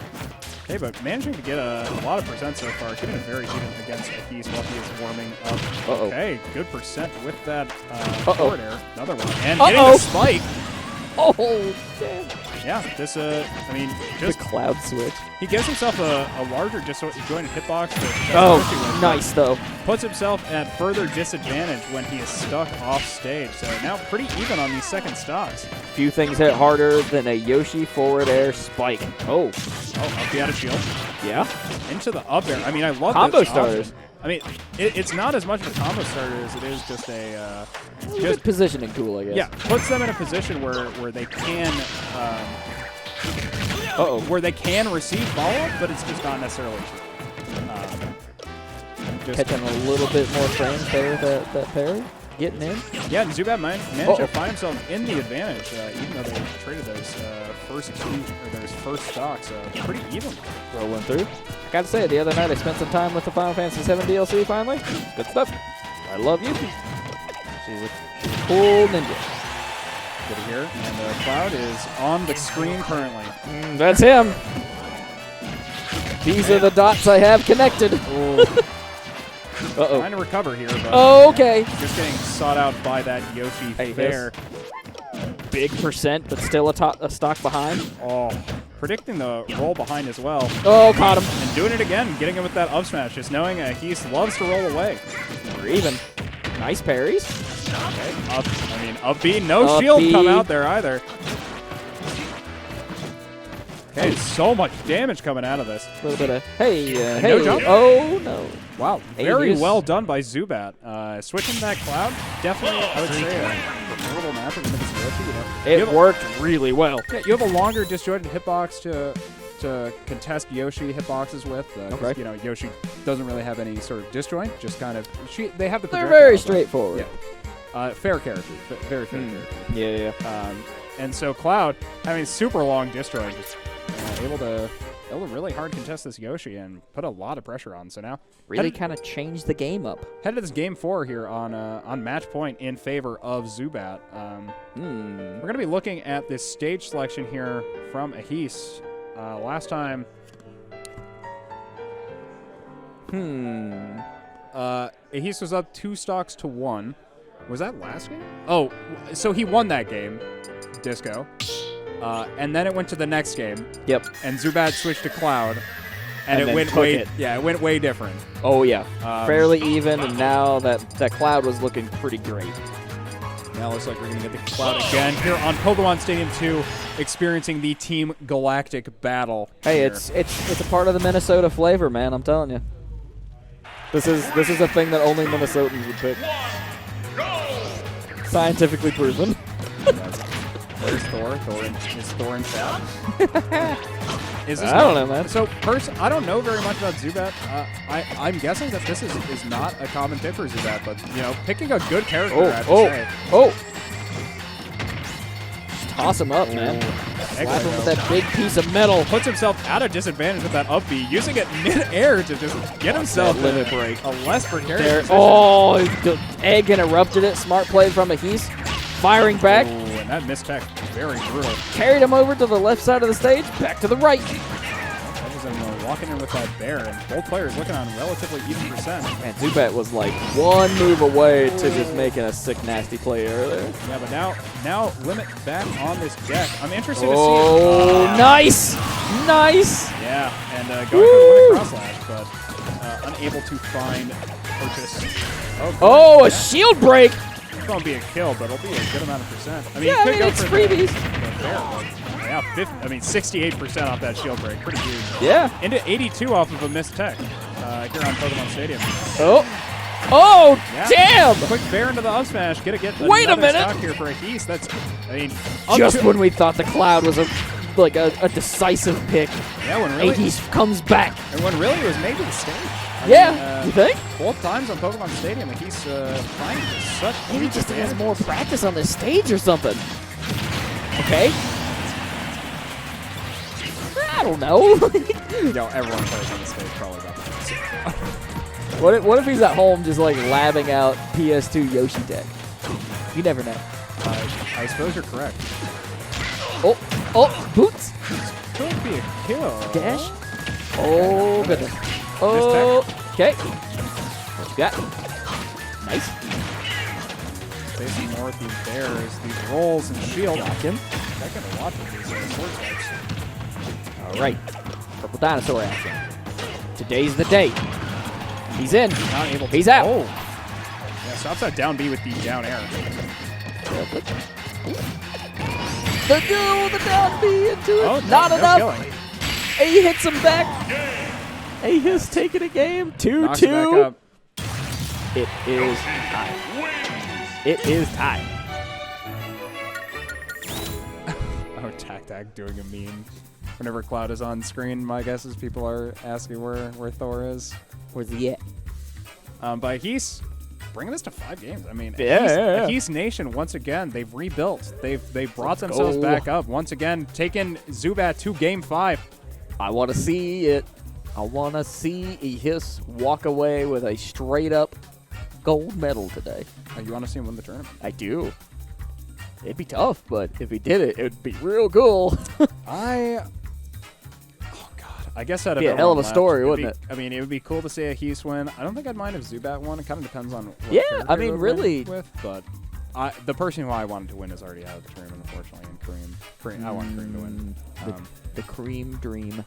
Okay, but managing to get a lot of percent so far, keeping it very even against Ehis while he is warming up. Okay, good percent with that forward air. Another one. And getting the spike. Oh, damn. Yeah, this, I mean, just the cloud switch. He gives himself a larger disjointed hitbox. Nice, though. Puts himself at further disadvantage when he is stuck off stage. So now pretty even on these second stocks. Few things hit harder than a Yoshi forward air spike. Oh, up the out of shield. Yeah. Into the up air. I mean, I love combo this starters. Option. I mean, it's not as much of a combo starter as it is just a just positioning tool, I guess. Yeah, puts them in a position where they can where they can receive follow-up, but it's just not necessarily true. Catching a little bit more frames there, that parry. Getting in. Yeah, and Zubat managed to find himself in the advantage, even though they traded those first stocks pretty evenly. Rolling through. I gotta say, the other night I spent some time with the Final Fantasy VII DLC finally. Good stuff. I love you. She's a cool ninja. Good to hear. And Cloud is on the screen currently. That's him. These are the dots I have connected. Trying to recover here, but okay. Just getting sought out by that Yoshi fair. Big percent, but still a stock behind. Oh, predicting the roll behind as well. Oh, caught him. And doing it again, getting him with that up smash, just knowing Ehis loves to roll away. We're even. Nice parries. Okay, up B, no shield come out there either. Okay, so much damage coming out of this. A little bit of, hey. No jump? Oh, no. Wow, very well done by Zubat. Switching that Cloud, definitely, I would say, a preferable matchup against Yoshi. It worked really well. Yeah, you have a longer disjointed hitbox to contest Yoshi hitboxes with. Okay. You know, Yoshi doesn't really have any sort of disjoint, just kind of, they have the They're very straightforward. Yeah. Fair character, very fair character. Yeah. And so Cloud, having super long disjoint, just able to really hard contest this Yoshi and put a lot of pressure on. So now really kind of changed the game up. Headed to this game 4 here on match point in favor of Zubat. We're going to be looking at this stage selection here from Ehis. Last time, Ehis was up 2 stocks to 1. Was that last game? Oh, so he won that game, Disco. And then it went to the next game. Yep. And Zubat switched to Cloud, and it went way different. Oh yeah, fairly even, and now that Cloud was looking pretty great. Now it looks like we're gonna get the Cloud again here on Pokemon Stadium 2, experiencing the Team Galactic battle. Hey, here. it's a part of the Minnesota flavor, man. I'm telling you. This is a thing that only Minnesotans would pick. Scientifically proven. Where's Thor? Is Thor in chat? I don't know, man. So, I don't know very much about Zubat. I'm guessing that this is not a common pick for Zubat, but, you know, picking a good character, I have to say. Just toss him up, man. Slap him with that big piece of metal. Puts himself at a disadvantage with that up B, using it mid-air to just get himself limit break. A less precarious position. Oh, the egg interrupted it. Smart play from Ehis. Firing back. And that mistech was very brutal. Carried him over to the left side of the stage, back to the right. That was him walking in with that bear, and both players looking on relatively even percent. Man, Zubat was like one move away to just making a sick, nasty play earlier. Yeah, but now limit back on this deck. I'm interested to see. Oh, nice! Nice! Yeah, and going for the limit cross slash, but unable to find purchase. Oh, a shield break! It's going to be a kill, but it'll be a good amount of percent. I mean, yeah, it's freebies. Yeah, 68% off that shield break. Pretty huge. Yeah. Into 82 off of a missed tech here on Pokemon Stadium. Oh, yeah. Damn! Quick bear into the up smash. Get Wait a minute. Stock here for Ehis. That's, I mean, just when we thought the Cloud was like a decisive pick. Yeah, when really Ehis comes back. and when really it was made to the stage. Yeah, you think? Both times on Pokemon Stadium, Ehis flying to such Maybe huge just has advantages. more practice on this stage or something. Okay. I don't know. Yo, everyone plays on the stage probably about that. What if he's at home just like labbing out PS2 Yoshi deck? You never know. I suppose you're correct. Oh, boots. Could be a kill. Dash. Oh, goodness. Oh, okay. What you got? Nice. Facing more with these bears, these rolls and shield. Got him. I gotta watch with these sword types. All right. Purple dinosaur action. Today's the day. He's in. Not able to. He's out. Oh. Yeah, stops that down B with the down air. The down B into it. Oh, Not no enough. killing. A hits him back. Ehis taking a game. 2-2. Knocks it back up. It is tied. It is tied. Oh, TacTac doing a meme. Whenever Cloud is on screen, my guess is people are asking where Thor is. Where's he at? But Ehis bringing this to 5 games. I mean, Yeah. Ehis Nation, once again, they've rebuilt. They've brought Let's themselves go. back up. Once again, taking Zubat to Game 5. I want to see it. I want to see Ehis walk away with a straight-up gold medal today. You want to see him win the tournament? I do. It'd be tough, but if he did it, it would be real cool. I guess that'd be a hell of a story, wouldn't it? I mean, it would be cool to see Ehis win. I don't think I'd mind if Zubat won. It kind of depends on what Yeah, character I mean, they would really. win with, but the person who I wanted to win is already out of the tournament, unfortunately, and Kareem. I want Kareem to win. The Cream Dream.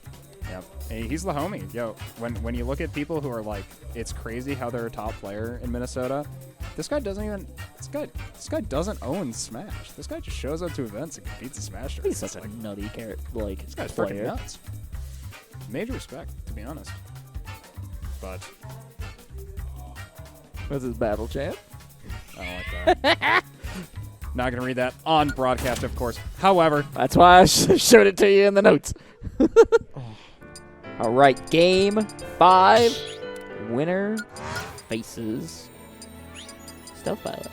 Yep. Hey, he's the homie. Yo, when you look at people who are like, it's crazy how they're a top player in Minnesota. This guy doesn't even. This guy doesn't own Smash. This guy just shows up to events and competes in Smash. He's such a nutty carrot, like This guy's player. freaking nuts. Major respect, to be honest. But What's his battle chant? I don't like that. Not gonna read that on broadcast, of course. However, That's why I showed it to you in the notes. All right, game 5. Winner faces Stealth Pilot.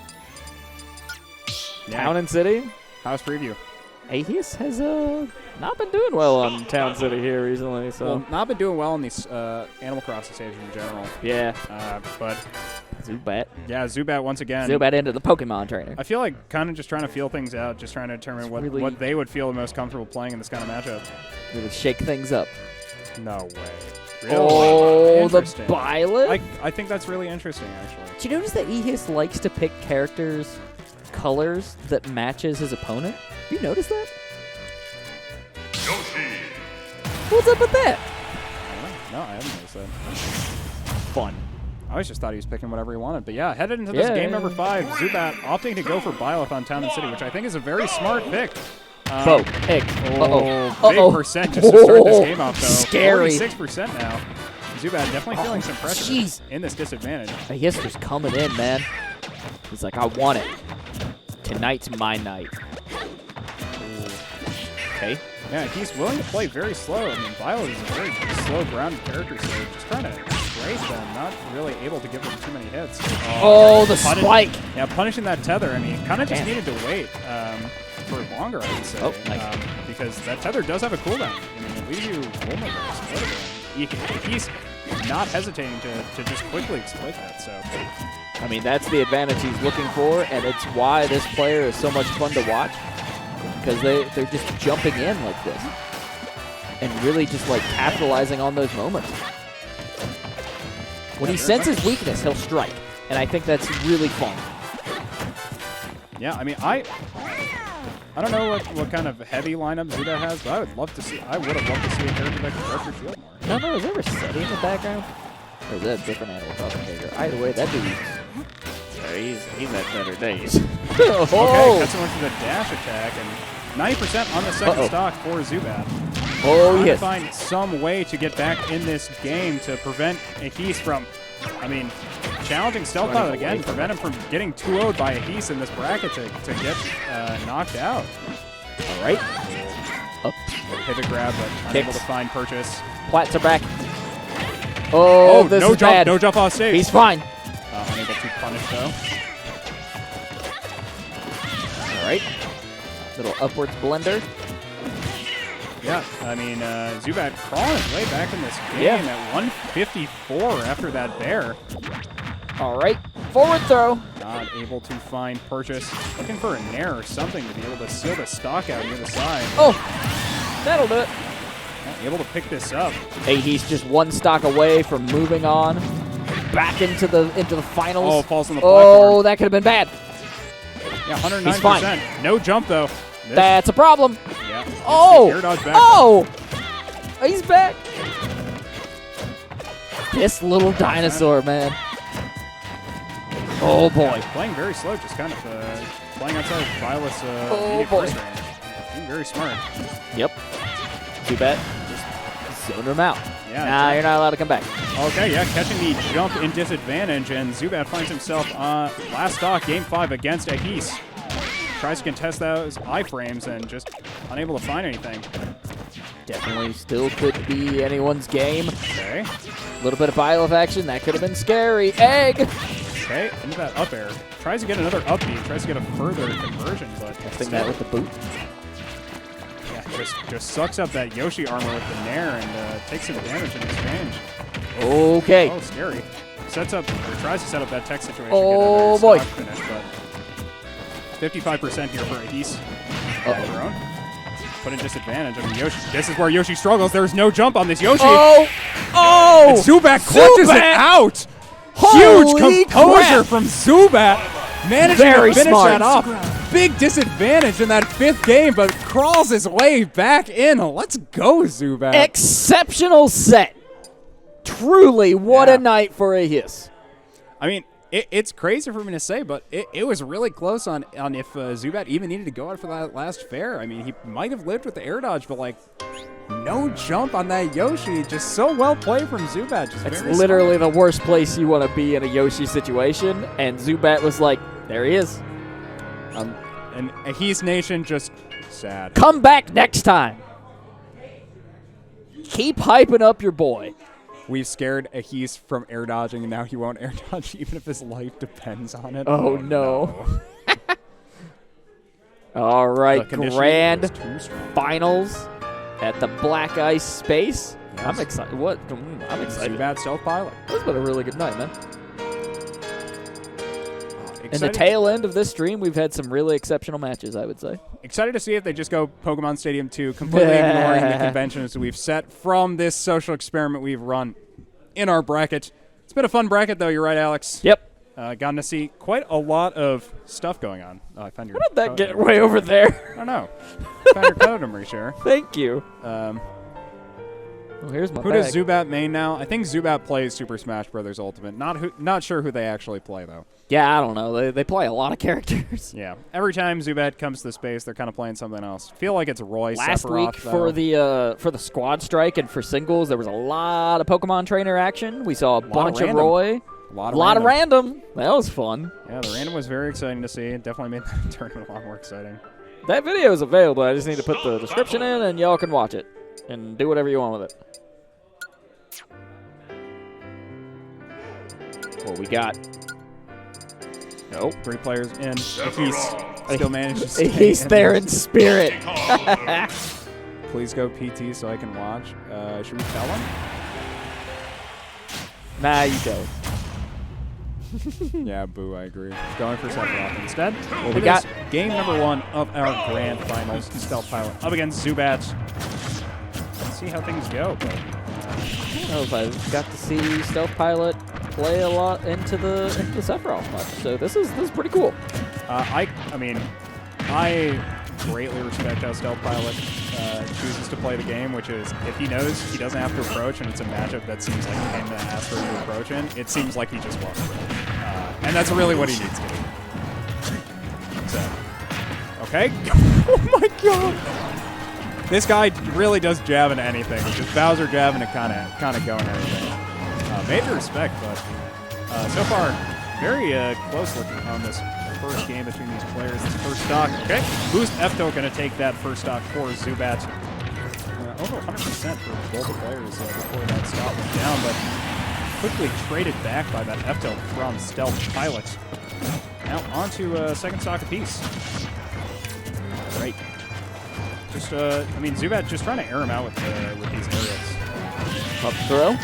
Town and City. house preview. Ehis has not been doing well on Town City here recently, so Well, not been doing well in these Animal Crossing stages in general. yeah. But Zubat. yeah, Zubat once again. Zubat into the Pokemon trainer. I feel like kind of just trying to feel things out, just trying to determine really- what they would feel the most comfortable playing in this kind of matchup. Really shake things up. No way. Really? Oh, the Interesting. Byleth. I think that's really interesting, actually. Do you notice that Ehis likes to pick characters' colors that matches his opponent? You notice that? Yoshi. What's up with that? No, I haven't noticed that. Fun. I always just thought he was picking whatever he wanted. But yeah, headed into this game number 5, Zubat opting to go for Byleth on Town and City, which I think is a very smart pick. Bo. Egg. Big percent just to start this game off, though. Scary. 46% now. Zubat definitely feeling some pressure jeez. in this disadvantage. Ehis was coming in, man. He's like, I want it. Tonight's my night. Okay. Yeah, he's willing to play very slow. I mean, Violet is a very slow grounded character, so just trying to race them, not really able to give them too many hits. Oh, the spike. Yeah, punishing that tether. I mean, kind of just Damn. needed to wait for longer, I would say. Oh, nice. Because that tether does have a cooldown. I mean, it leaves you vulnerable. He's not hesitating to just quickly exploit that, so. I mean, that's the advantage he's looking for, and it's why this player is so much fun to watch. Because they're just jumping in like this. And really just like capitalizing on those moments. When he senses weakness, he'll strike. And I think that's really fun. Yeah, I mean, I don't know what kind of heavy lineup Zubat has, but I would have loved to see a character that could rush your shield more. No, is there a Seti in the background? Or is that a different Animal Crossing character? Either way, that dude. He's had better days. Okay, cuts him into the dash attack, and 90% on the second stock for Zubat. Oh, Trying yes. to find some way to get back in this game to prevent Ehis from, I mean, challenging Stealth Pilot again, prevent him from getting 2-0'd by Ehis in this bracket to get knocked out. All right. Up Pivot grab, but unable to find purchase. Plats are back. Oh, this no is jump, bad. no jump off stage. He's fine. Unable to punish though. All right. Little upwards blender. Yeah, I mean, Zubat crawling his way back in this game at 154 after that bear. All right. Forward throw. Not able to find purchase. Looking for a nair or something to be able to seal the stock out near the side. Oh, that'll do it. Not able to pick this up. He's just one stock away from moving on back into the finals. Oh, falls on the platform. Oh, that could have been bad. Yeah, 109%. He's fine. No jump though. That's a problem. Yeah. Oh, Air dodge back. oh, he's back. This little dinosaur, man. Oh, boy. Yeah, playing very slow, just kind of playing outside of Violet's immediate boy. first range. Being very smart. Yep. Zubat just zoned him out. Yeah. Nah, you're not allowed to come back. Okay, yeah, catching the jump in disadvantage, and Zubat finds himself last stock, Game 5 against Ehis. Tries to contest those iframes and just unable to find anything. Definitely still could be anyone's game. Okay. A little bit of Byleth action. That could have been scary. Egg! Okay, into that up air. Tries to get another up B, tries to get a further conversion, but Testing that with the boot. yeah, just sucks up that Yoshi armor with the nair and takes some damage in exchange. Okay. Oh, scary. Sets up, or tries to set up that tech situation. Oh, get boy. stock finish, but 55% here for Ehis. Their own. Put in disadvantage. I mean, Yoshi. This is where Yoshi struggles. There's no jump on this Yoshi. Oh! Oh! And Zubat clutches it out. Holy Huge composure crap. from Zubat. Managing Very to finish smart. that off. Big disadvantage in that 5th game, but crawls his way back in. Let's go, Zubat. Exceptional set. Truly, what a night for Ehis. I mean, it's crazy for me to say, but it was really close on if Zubat even needed to go out for that last fair. I mean, he might have lived with the air dodge, but like, no jump on that Yoshi. Just so well played from Zubat. Just It's very literally the worst place you want to be in a Yoshi situation, and Zubat was like, there he is. And Ehis Nation just sad. Come back next time. Keep hyping up your boy. We've scared Ehis from air dodging, and now he won't air dodge even if his life depends on it. Oh, no. All right, grand finals at the Black Ice Space. Yes. I'm excited. What? I'm excited. Zubat Stealth Pilot. It's been a really good night, man. In the Excited- tail end of this stream, we've had some really exceptional matches, I would say. Excited to see if they just go Pokemon Stadium 2, completely ignoring the conventions we've set from this social experiment we've run in our bracket. It's been a fun bracket, though. You're right, Alex. Yep. Gotten to see quite a lot of stuff going on. Oh, I found your How did that code get number. way over there? I don't know. Found your code number, share. Thank you. Who Well, here's my does bag. Zubat main now? I think Zubat plays Super Smash Bros. Ultimate. Not sure who they actually play, though. Yeah, I don't know. They play a lot of characters. Yeah. Every time Zubat comes to the space, they're kind of playing something else. Feel like it's Roy Last Sephiroth, week for the squad strike and for singles, there was a lot of Pokemon trainer action. We saw a bunch of random. Roy. A lot of random. That was fun. Yeah, the random was very exciting to see. It definitely made the tournament a lot more exciting. That video is available. I just need to put the description in, and y'all can watch it and do whatever you want with it. What we got? Nope. 3 players in. Ehis still manages to stay He's in there in spirit. Please go PT so I can watch. Should we tell him? Nah, you don't. Yeah, boo, I agree. Going for Sephiroth instead. What we got? Game number 1 of our grand finals. Stealth Pilot up against Zubat. Let's see how things go. But, I don't know if I've got to see Stealth Pilot play a lot into the Sephiroth much, so this is pretty cool. I mean, I greatly respect how Stealth Pilot chooses to play the game, which is if he knows he doesn't have to approach and it's a matchup that seems like a pain in the ass for him to approach in, it seems like he just won't. And that's really what he needs to do. So, okay. Oh my god! This guy really does jab into anything. It's just Bowser jabbing and kind of going everything. Major respect, but so far, very close looking on this first game between these players. This first stock, okay. Boost Efto going to take that first stock for Zubat. over 100% for both the players before that stop went down, but quickly traded back by that F-tilt from Stealth Pilot. Now on to second stock apiece. Right. Just, I mean, Zubat just trying to air him out with these aerials. Up throw.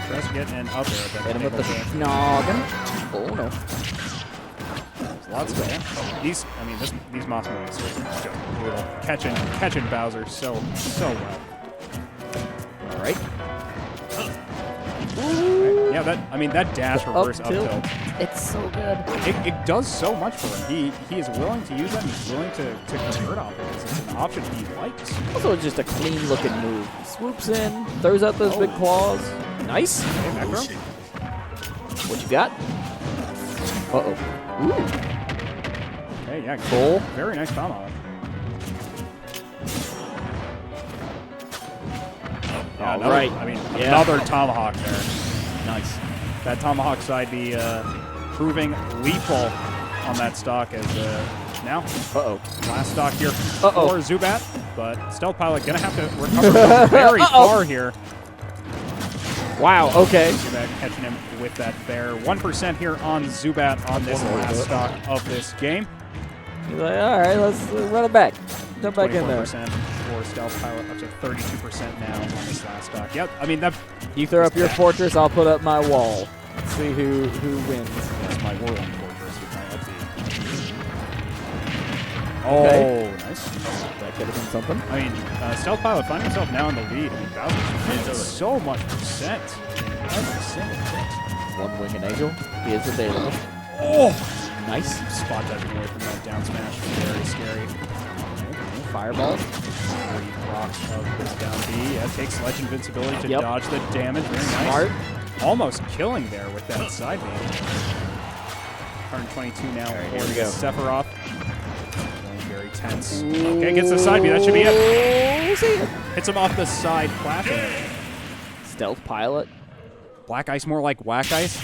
Tries to get an up air, but Hit him with the noggin. Oh no. Lots of these. I mean, these moss moves will catching Bowser so well. All right. Yeah, that dash reverse up tilt. It's so good. It does so much for him. He is willing to use that. He's willing to convert off of this. It's an option he likes. Also, just a clean looking move. Swoops in, throws out those big claws. Nice. Okay, back throw. What you got? Uh-oh. Ooh. Hey, yeah, Cool. Very nice tomahawk. Yeah, All right. I mean, another tomahawk there. Nice. That tomahawk side be proving lethal on that stock as now. Last stock here for Zubat, but Stealth Pilot gonna have to recover very far here. Wow, okay. Zubat catching him with that bear. 1% here on Zubat on this last stock of this game. He's like, all right, let's run it back. Jump back in there. 24% for Stealth Pilot, up to 32% now on this last stock. Yep, I mean, that. You throw up your fortress, I'll put up my wall. Let's see who wins. That's my whirling fortress with my up B. Okay. Oh, nice. That could have been something. I mean, Stealth Pilot finding himself now in the lead. I mean, Bowser's so much percent in every single hit. One winged angel. He is available. Oh! Nice. Spot dodging away from that down smash. Very scary. Fireball. 3 blocks of this down B. Yeah, takes Ledge Invincibility to dodge the damage. Very nice. Smart. Almost killing there with that side beam. 122 now for Sephiroth. Very tense. Okay, gets the side B. That should be it. Hits him off the side platform. Stealth Pilot. Black ice, more like whack ice.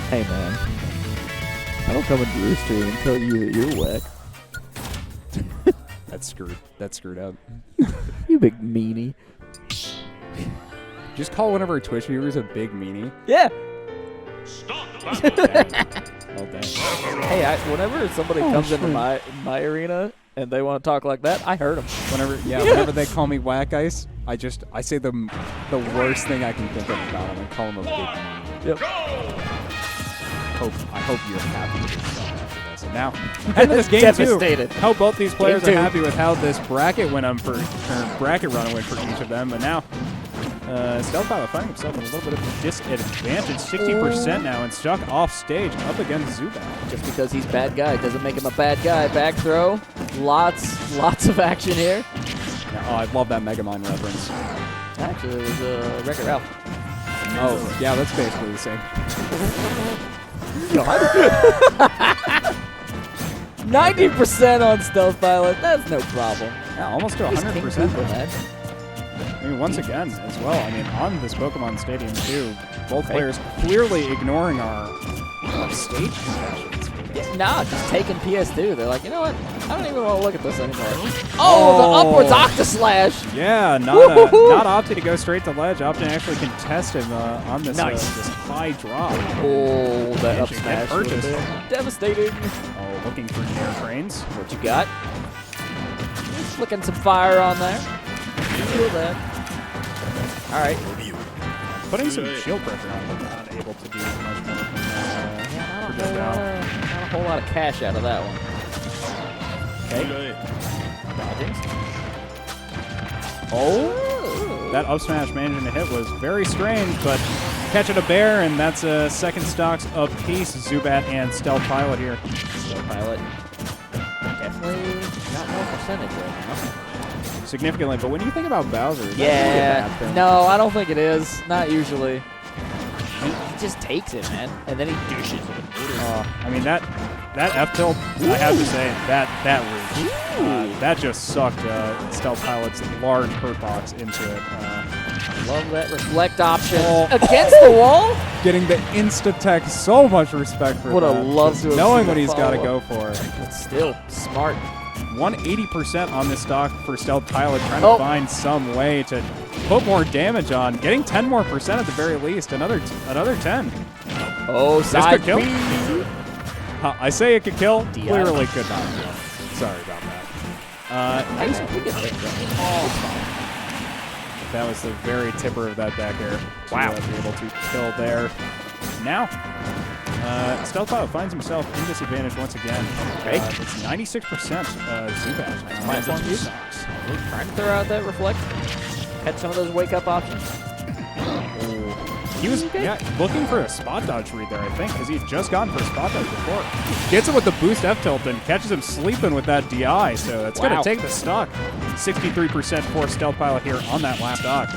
Hey, man. I don't come into your stream and tell you that you're whack. That's screwed up. You big meanie. Just call one of our Twitch viewers a big meanie. Yeah. Stop Oh, dang. Hey, whenever somebody comes into my arena and they want to talk like that, I hurt them. Whenever they call me whack ice, I say the worst thing I can think of about them and call them a big meanie. Yep. I hope you're happy with yourself after this. And now, end of this game Devastated. too. Hope both these players Game are 2. happy with how this bracket went on or bracket run went for each of them. But now, Stealth Pilot finding himself in a little bit of a disadvantage. 60% now and stuck off stage up against Zubat. Just because he's bad guy doesn't make him a bad guy. Back throw. Lots of action here. Now, I love that Megamind reference. Actually, it was Wreck-It Ralph. Oh, yeah, that's basically the same. 90% on Stealth Pilot. That's no problem. Yeah, almost to 100%. I mean, once again, as well, I mean, on this Pokemon Stadium, too, both players clearly ignoring our stage confessions. Nah, just taking PS2. They're like, you know what? I don't even want to look at this anymore. Oh, the upwards Octaslash. Yeah, not opting to go straight to ledge. Opting to actually contest him on this, this high drop. Oh, that up smash. Devastating. Oh, looking for air trains. What you got? Flicking some fire on there. Feel that. All right. Putting some shield pressure on, but not able to do much more from Not a whole lot of cash out of that one. Okay. Dodging. Oh! That up smash managing to hit was very strange, but catching a bear, and that's a second stocks of Peace, Zubat and Stealth Pilot here. Stealth Pilot definitely got more percentage right now. Significantly, but when you think about Bowser, is that really a bad thing? No, I don't think it is. Not usually. He just takes it, man, and then he dishes it. I mean, that F-tilt, I have to say, that reach. That just sucked Stealth Pilot's large hurt box into it. Love that reflect option against the wall. Getting the insta-tech, so much respect for Would have loved to have knowing seen what the he's got to follow-up. go for. But still, smart. 180% on this stock for Stealth Pilot, trying to find some way to put more damage on. Getting 10% more at the very least. Another 10. Oh, side kill. I say it could kill. DI. Clearly could not kill. Sorry about that. That was the very tipper of that back air. Wow. To be able to kill there. Now, Stealth Pilot finds himself in disadvantage once again. Okay. It's 96% Zubat. Nice on you. Trying to throw out that reflect. Catch some of those wake-up options. He was looking for a spot dodge read there, I think, because he had just gone for a spot dodge before. Gets him with the boost F tilt and catches him sleeping with that DI, so that's going to take the stock. 63% for Stealth Pilot here on that last stock.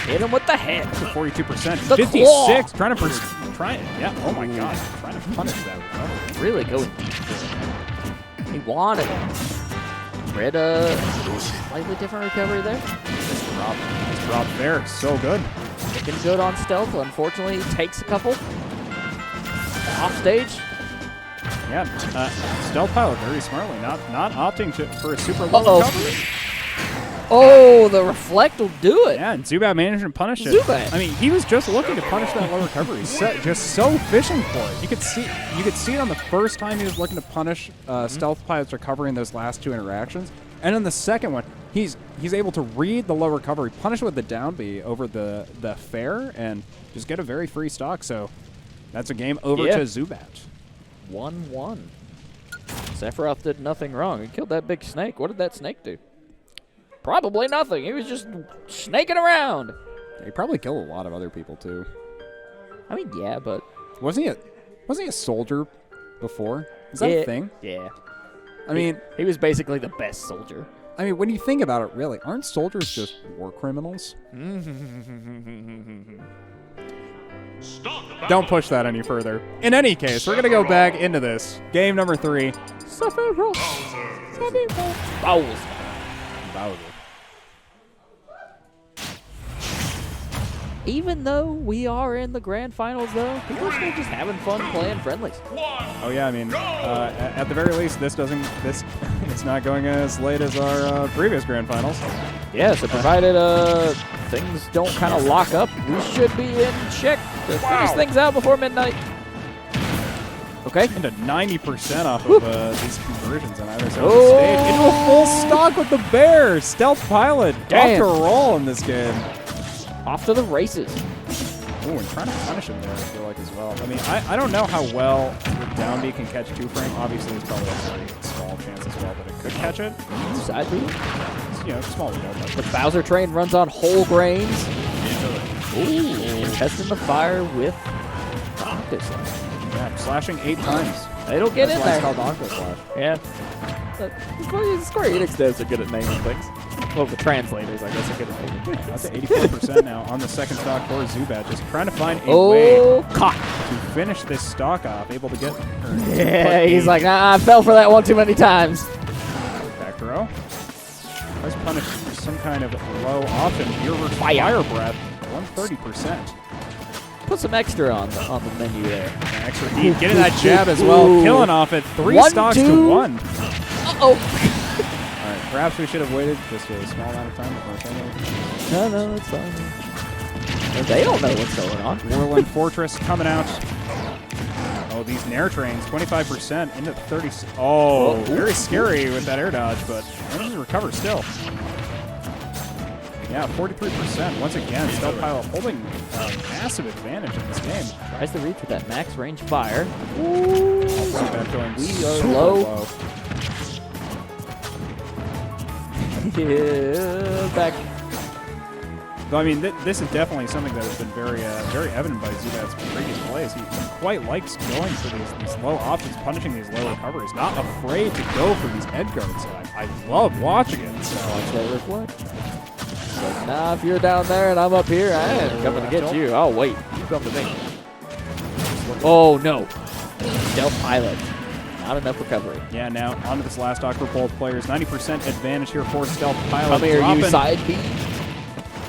Hit him with the head. 42%. The 56. claw. Oh my god. Trying to punish that recovery. Really going deep. He wanted it. Red, slightly different recovery there. Nice drop there. So good. Looking good on stealth. Unfortunately, takes a couple. Off stage. Yeah, Stealth Pilot very smartly not opting for a super low recovery. Oh, the reflect will do it. Yeah, and Zubat managed to punish it. Zubat. I mean, he was just looking to punish that low recovery. Just so fishing for it. You could see it on the first time he was looking to punish Stealth Pilot's recovery in those last two interactions, and in the second one, he's able to read the low recovery, punish it with the down B over the fair, and just get a very free stock. So that's a game over to Zubat. 1-1. Sephiroth did nothing wrong. He killed that big snake. What did that snake do? Probably nothing. He was just snaking around. He probably killed a lot of other people too. I mean, yeah, but wasn't he a soldier before? Is that a thing? Yeah. I mean, he was basically the best soldier. I mean, when you think about it, really, aren't soldiers just war criminals? Don't push that any further. In any case, we're going to go back into this. Game number 3. Bowser. Even though we are in the grand finals, though, people are still just having fun playing friendlies. Oh yeah, I mean, at the very least, it's not going as late as our previous grand finals. Yeah, so provided things don't kind of lock up, we should be in check to finish things out before midnight. Okay. Into 90% off of these conversions on either side of the stage. Into a full stock with the bear. Stealth Pilot off to a roll in this game. Off to the races. Ooh, and trying to punish him there, I feel like, as well. I mean, I don't know how well the down B can catch 2-frame. Obviously, it's probably a very small chance as well that it could catch it. Side B? Small window. The Bowser train runs on whole grains. Ooh, testing the fire with Octo Slash. Yeah, slashing 8 times. It'll get in there. That's why it's called Octo Slash. Yeah. Square Enix devs are good at naming things. Well, the translators, I guess, are good at naming things. That's at 84% now on the second stock for Zubat. Just trying to find a way to finish this stock off. Able to get her. Yeah, he's like, I fell for that one too many times. Back throw. Let's punish some kind of low option here versus Fire Breath. 130%. Put some extra on the menu there. Extra heat. Getting that jab as well. Killing off at 3 stocks to 1. Uh-oh. All right. Perhaps we should have waited just a small amount of time before saying No, it's fine. They don't know what's going on. Whirling Fortress coming out. Oh, these Nair trains, 25% into 30. Oh, very scary with that air dodge, but manages to recover still. Yeah, 43%. Once again, Stealth Pilot holding a massive advantage in this game. Tries to reach with that max range fire. Ooh. Zubat going we super are low. Yeah, back. So, I mean, this is definitely something that has been very evident by Zubat's previous plays. He quite likes going for these low options, punishing these low recoveries. Not afraid to go for these head guards. So I love watching it. So watch that reflect. Like, nah, if you're down there and I'm up here, I ain't coming to get you. I'll wait. You come to me. Oh, no. Stealth Pilot. Not enough recovery. Yeah, now onto this last stock for both players. 90% advantage here for Stealth Pilot. Come here, you side B.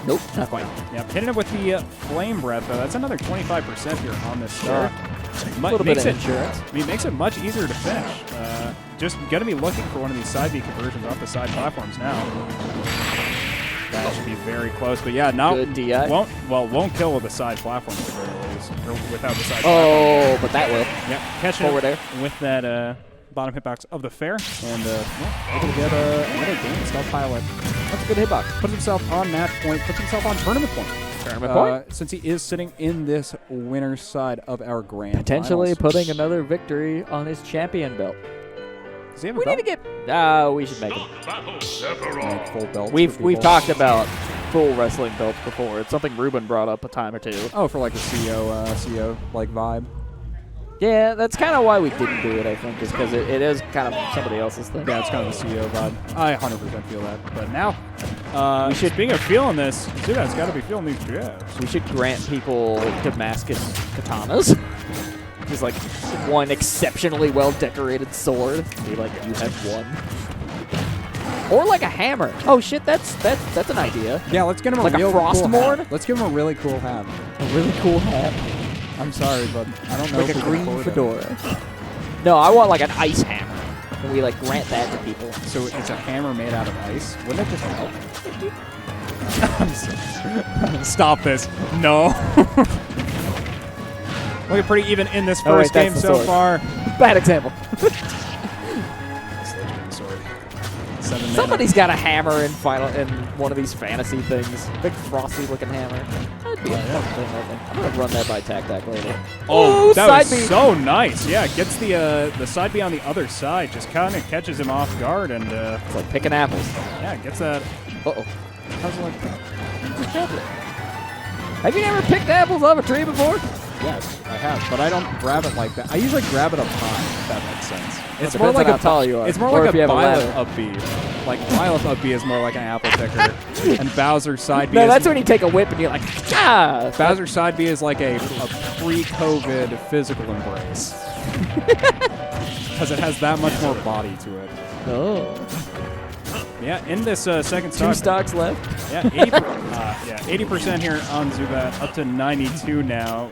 Nope, not quite. Yeah, hitting it with the Flame Breath, though. That's another 25% here on this stock. A little bit of insurance. I mean, it makes it much easier to finish. just going to be looking for one of these side B conversions off the side platforms now. That should be very close, but yeah, no, Good DI. won't kill with the side platforms at the very least, or without the side. Oh, but that will. Yep, catching Forward air with that bottom hitbox of the fair, and able to get another game stealth pilot. That's a good hitbox. Puts himself on match point, puts himself on tournament point. Tournament point. Since he is sitting in this winner's side of our grand Potentially finals. putting another victory on his champion belt. Does he have a We belt? need to get. We should make him. Make full belts. We've talked about full wrestling belts before. It's something Ruben brought up a time or two. Oh, for like the CEO like vibe. Yeah, that's kind of why we didn't do it, I think, is because it is kind of somebody else's thing. Yeah, it's kind of the CEO vibe. I 100% feel that. But now, speaking of feeling this, Zubat's got to be feeling these jabs. We should grant people Damascus katanas. Just like one exceptionally well-decorated sword. Be like, you have one. Or like a hammer. Oh shit, that's an idea. Yeah, let's get him like a real frost cool board. hat. Let's give him a really cool hat. A really cool hat. I'm sorry, but I don't know Like if a we can green afford it. fedora. No, I want like an ice hammer. And we like grant that to people. So it's a hammer made out of ice. Wouldn't it just help? Stop this. No. Looking pretty even in this first game so far. Bad example. Sword. Somebody's got a hammer in one of these fantasy things. Big frosty looking hammer. That'd be a fun thing, I think. I'm gonna run that by TacTac later. Oh, that side was B. so nice. Yeah, gets the side B on the other side. Just kind of catches him off guard and It's like picking apples. yeah, gets that. Uh-oh. How's it like? Have you never picked apples off a tree before? Yes, I have, but I don't grab it like that. I usually grab it up high, if that makes sense. It's more like how tall you are. It's more Or like if you a have a Byleth ladder. up B. Like Byleth up B is more like an apple picker, and Bowser side B. No, is, that's when you take a whip and you're like, ah! Bowser side B is like a pre-COVID physical embrace, because it has that much more body to it. Oh. Yeah, in this second Two stock. stocks left. Yeah, 80% here on Zubat, up to 92 now.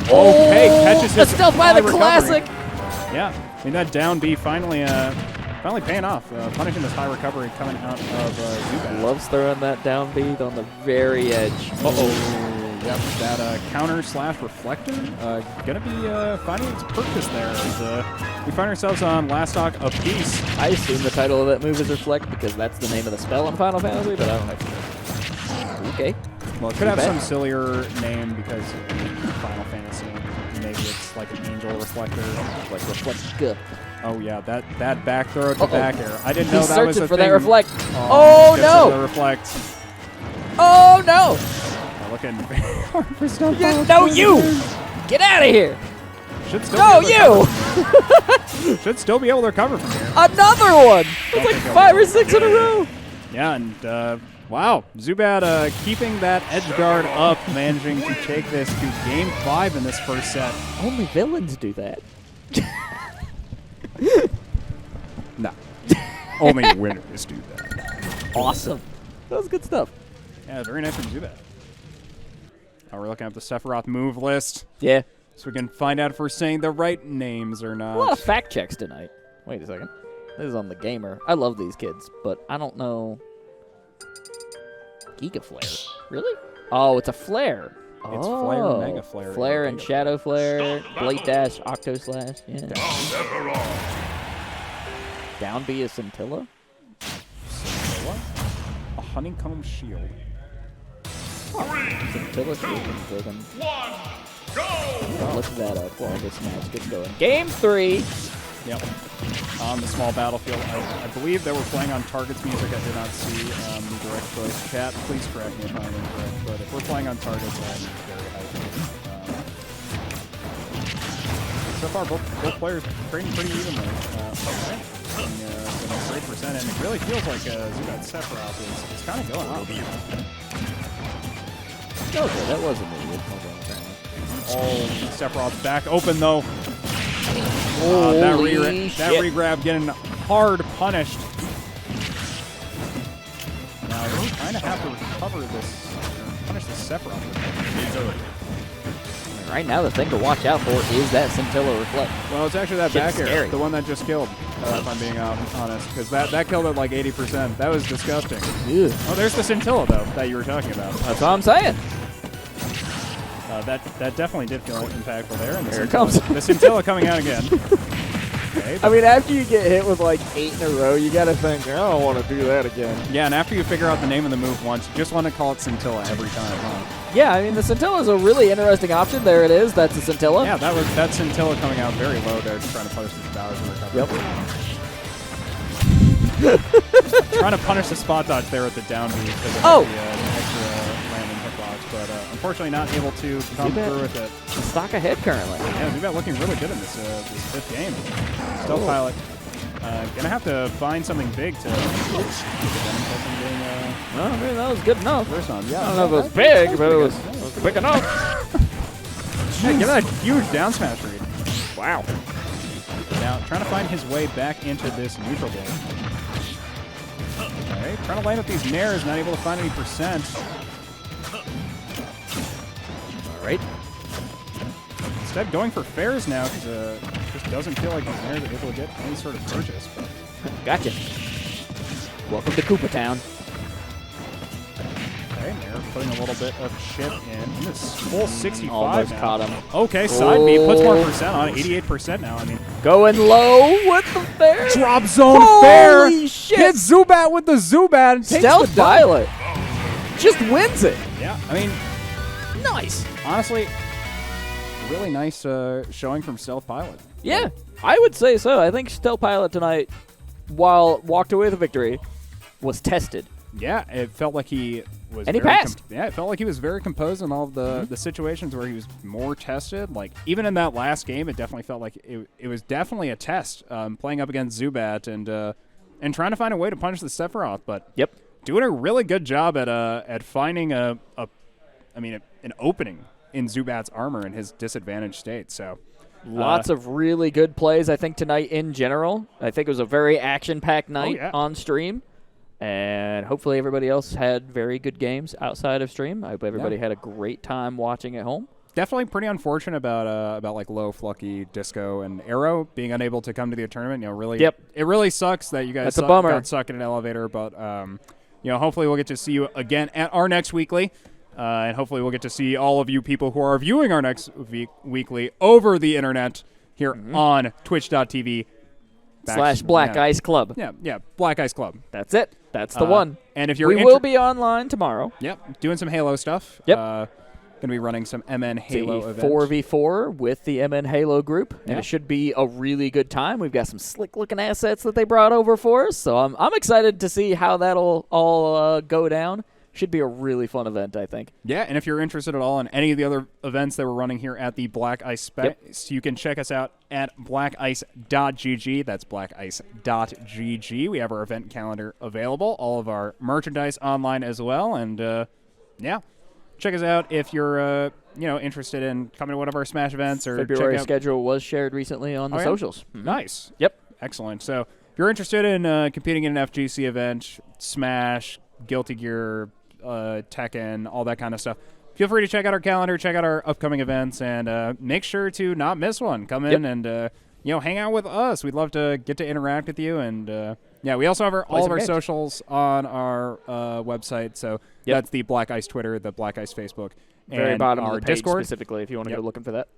Okay, catches the his stealth by high the recovery. classic. Yeah, I mean that down B finally paying off, punishing this high recovery coming out of Zubat. Loves throwing that down beat on the very edge. Yep, that counter slash reflector gonna be finding its purpose there as we find ourselves on last stock apiece. I assume the title of that move is Reflect because that's the name of the spell in Final Fantasy, but I don't know. Okay. Well, it could have some sillier name because Final Fantasy, maybe it's like an angel reflector. Like Reflect good. Oh yeah, that back throw to back air. I didn't know He's that was searching a for thing. that Reflect. Oh Oh, gets no! the reflect. Oh no! Looking hard for stuff. No, you! Get out of here! Should still No, be able to you! recover. Should still be able to recover from here. Another one! It's like 5 or 6 in a row. Yeah, and wow, Zubat keeping that edge guard up, managing to take this to Game 5 in this first set. Only villains do that. No, only winners do that. Awesome. That was good stuff. Yeah, very nice from Zubat. Now we're looking at the Sephiroth move list, Yeah. so we can find out if we're saying the right names or not. A lot of fact checks tonight. Wait a second. This is on the Gamer. I love these kids, but I don't know. Giga Flare. Really? Oh, it's a flare. It's Flare, Mega Flare, Flare and and Giga Shadow Flare, Blade Dash, Octo Slash. Yeah. Down B is Scintilla. A honeycomb shield. Scintilla shield is driven. Go! Look that up while this match gets going. Game 3. Yep. On the small battlefield. I believe that we're playing on Target's music. I did not see the direct voice chat. Please correct me if I'm incorrect. But if we're playing on Target's, I'm very hyped. So far, both players trading pretty evenly. In a great percent, and it really feels like Zubat Sephiroth is kind of going up. Okay, that wasn't the original game. Oh, Sephiroth back open though. Holy that shit. regrab getting hard punished. Now we kind of have to recover this, punish the Sephiroth. Right now, the thing to watch out for is that Scintilla Reflect. Well, it's actually that Shit's back air, scary. the one that just killed, if I'm being honest, because that killed at like 80%. That was disgusting. Ew. Oh, there's the Scintilla, though, that you were talking about. That's what I'm saying. That definitely did feel impactful there. And Here it comes. The Scintilla coming out again. Okay, I mean, after you get hit with like 8 in a row, you got to think, I don't want to do that again. yeah, and after you figure out the name of the move once, you just want to call it Scintilla every time, huh? Yeah, I mean, the Scintilla is a really interesting option. There it is. That's a Scintilla. Yeah, that Scintilla coming out very low there, trying to punish this Bowser recovery. Yep. Trying to punish the spot dodge there with the down B because of Oh! the extra landing hitbox, but unfortunately not able to come Zubat through with it. stock ahead currently. Yeah, Zubat looking really good in this 5th game. Stealth Pilot. Gonna have to find something big to Well, I mean, that was good enough. first on. Yeah, I don't know if it was big, but it was big enough. Yeah, get a huge down smash read. Wow. Now, trying to find his way back into this neutral game. Okay, trying to line up these nairs, not able to find any percent. All right. Instead, going for fairs now because just doesn't feel like these nairs are able to get any sort of purchase. But Gotcha. Welcome to Koopa Town. okay, Nair putting a little bit of chip in. This full 65 Almost now. caught him. Okay, side B puts more percent on it, 88% now. I mean, Going low with the fair. drop zone Holy fair. shit. Hit Zubat with the Zubat and takes Stealth the dub. Pilot. Just wins it. Yeah, I mean, Nice. honestly, really nice showing from Stealth Pilot. Yeah, I would say so. I think Stealth Pilot tonight, while walked away with a victory, was tested. Yeah, it felt like he was. And he very passed. yeah, it felt like he was very composed in all of the situations where he was more tested. Like even in that last game, it definitely felt like it was definitely a test. Playing up against Zubat and trying to find a way to punish the Sephiroth, but Yep. doing a really good job at finding an opening in Zubat's armor in his disadvantaged state. So. Lots of really good plays, I think, tonight in general. I think it was a very action-packed night on stream. And hopefully everybody else had very good games outside of stream. I hope everybody had a great time watching at home. Definitely pretty unfortunate about like Low, Flucky, Disco, and Arrow being unable to come to the tournament. Really, Yep. It really sucks that you guys That's a bummer. got stuck in an elevator. But hopefully we'll get to see you again at our next weekly. And hopefully we'll get to see all of you people who are viewing our next weekly over the internet here on twitch.tv / Black Ice Club. Yeah, Black Ice Club. That's it. That's the one. And if you're we will be online tomorrow. Yep, doing some Halo stuff. Yep. Going to be running some MN Halo the event. 4v4 with the MN Halo group, and Yeah. it should be a really good time. We've got some slick-looking assets that they brought over for us, so I'm excited to see how that'll all go down. Should be a really fun event, I think. Yeah, and if you're interested at all in any of the other events that we're running here at the Black Ice Space, you can check us out at blackice.gg. That's blackice.gg. We have our event calendar available, all of our merchandise online as well, and check us out if you're interested in coming to one of our Smash events or February check out schedule was shared recently on the socials. Nice. Yep. Excellent. So if you're interested in competing in an FGC event, Smash, Guilty Gear, Tekken, all that kind of stuff, feel free to check out our calendar, check out our upcoming events, and make sure to not miss one. Come in and hang out with us. We'd love to get to interact with you. And we also have all of our socials on our website. So that's the Black Ice Twitter, the Black Ice Facebook, Very and bottom our of the page Discord specifically if you want to go looking for that.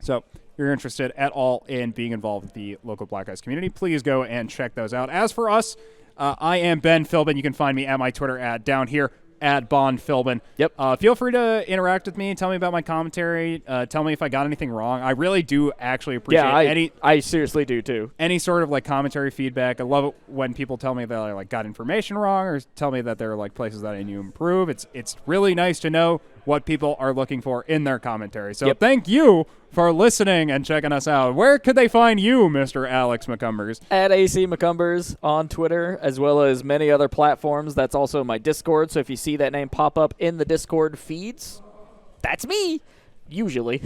So if you're interested at all in being involved with the local Black Ice community, please go and check those out. As for us, I am Ben Philbin. You can find me at my Twitter down here at Bond Philbin. Yep. Feel free to interact with me. Tell me about my commentary. Tell me if I got anything wrong. I really do actually appreciate I seriously do too. Any sort of like commentary feedback. I love it when people tell me that I like got information wrong or tell me that there are like places that I need to improve. It's really nice to know what people are looking for in their commentary. So thank you for listening and checking us out. Where could they find you, Mr. Alex McCumbers? At AC McCumbers on Twitter, as well as many other platforms. That's also my Discord. So if you see that name pop up in the Discord feeds, that's me. Usually.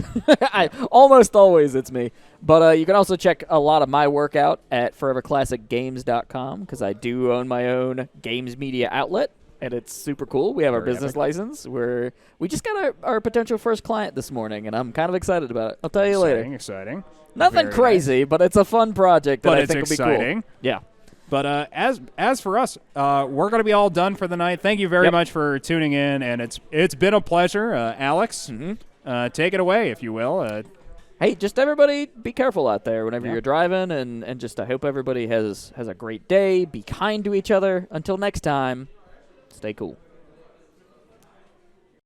Almost always it's me. But you can also check a lot of my work out at foreverclassicgames.com because I do own my own games media outlet. and it's super cool. We have our Very business epic. license. We just got our potential first client this morning, and I'm kind of excited about it. I'll tell you later. Exciting. Nothing Very crazy, but it's a fun project that But I it's think will be exciting. cool. Yeah. But as for us, we're going to be all done for the night. Thank you very much for tuning in, and it's been a pleasure. Alex, take it away, if you will. Hey, just everybody be careful out there whenever you're driving, and just I hope everybody has a great day. Be kind to each other. Until next time, stay cool.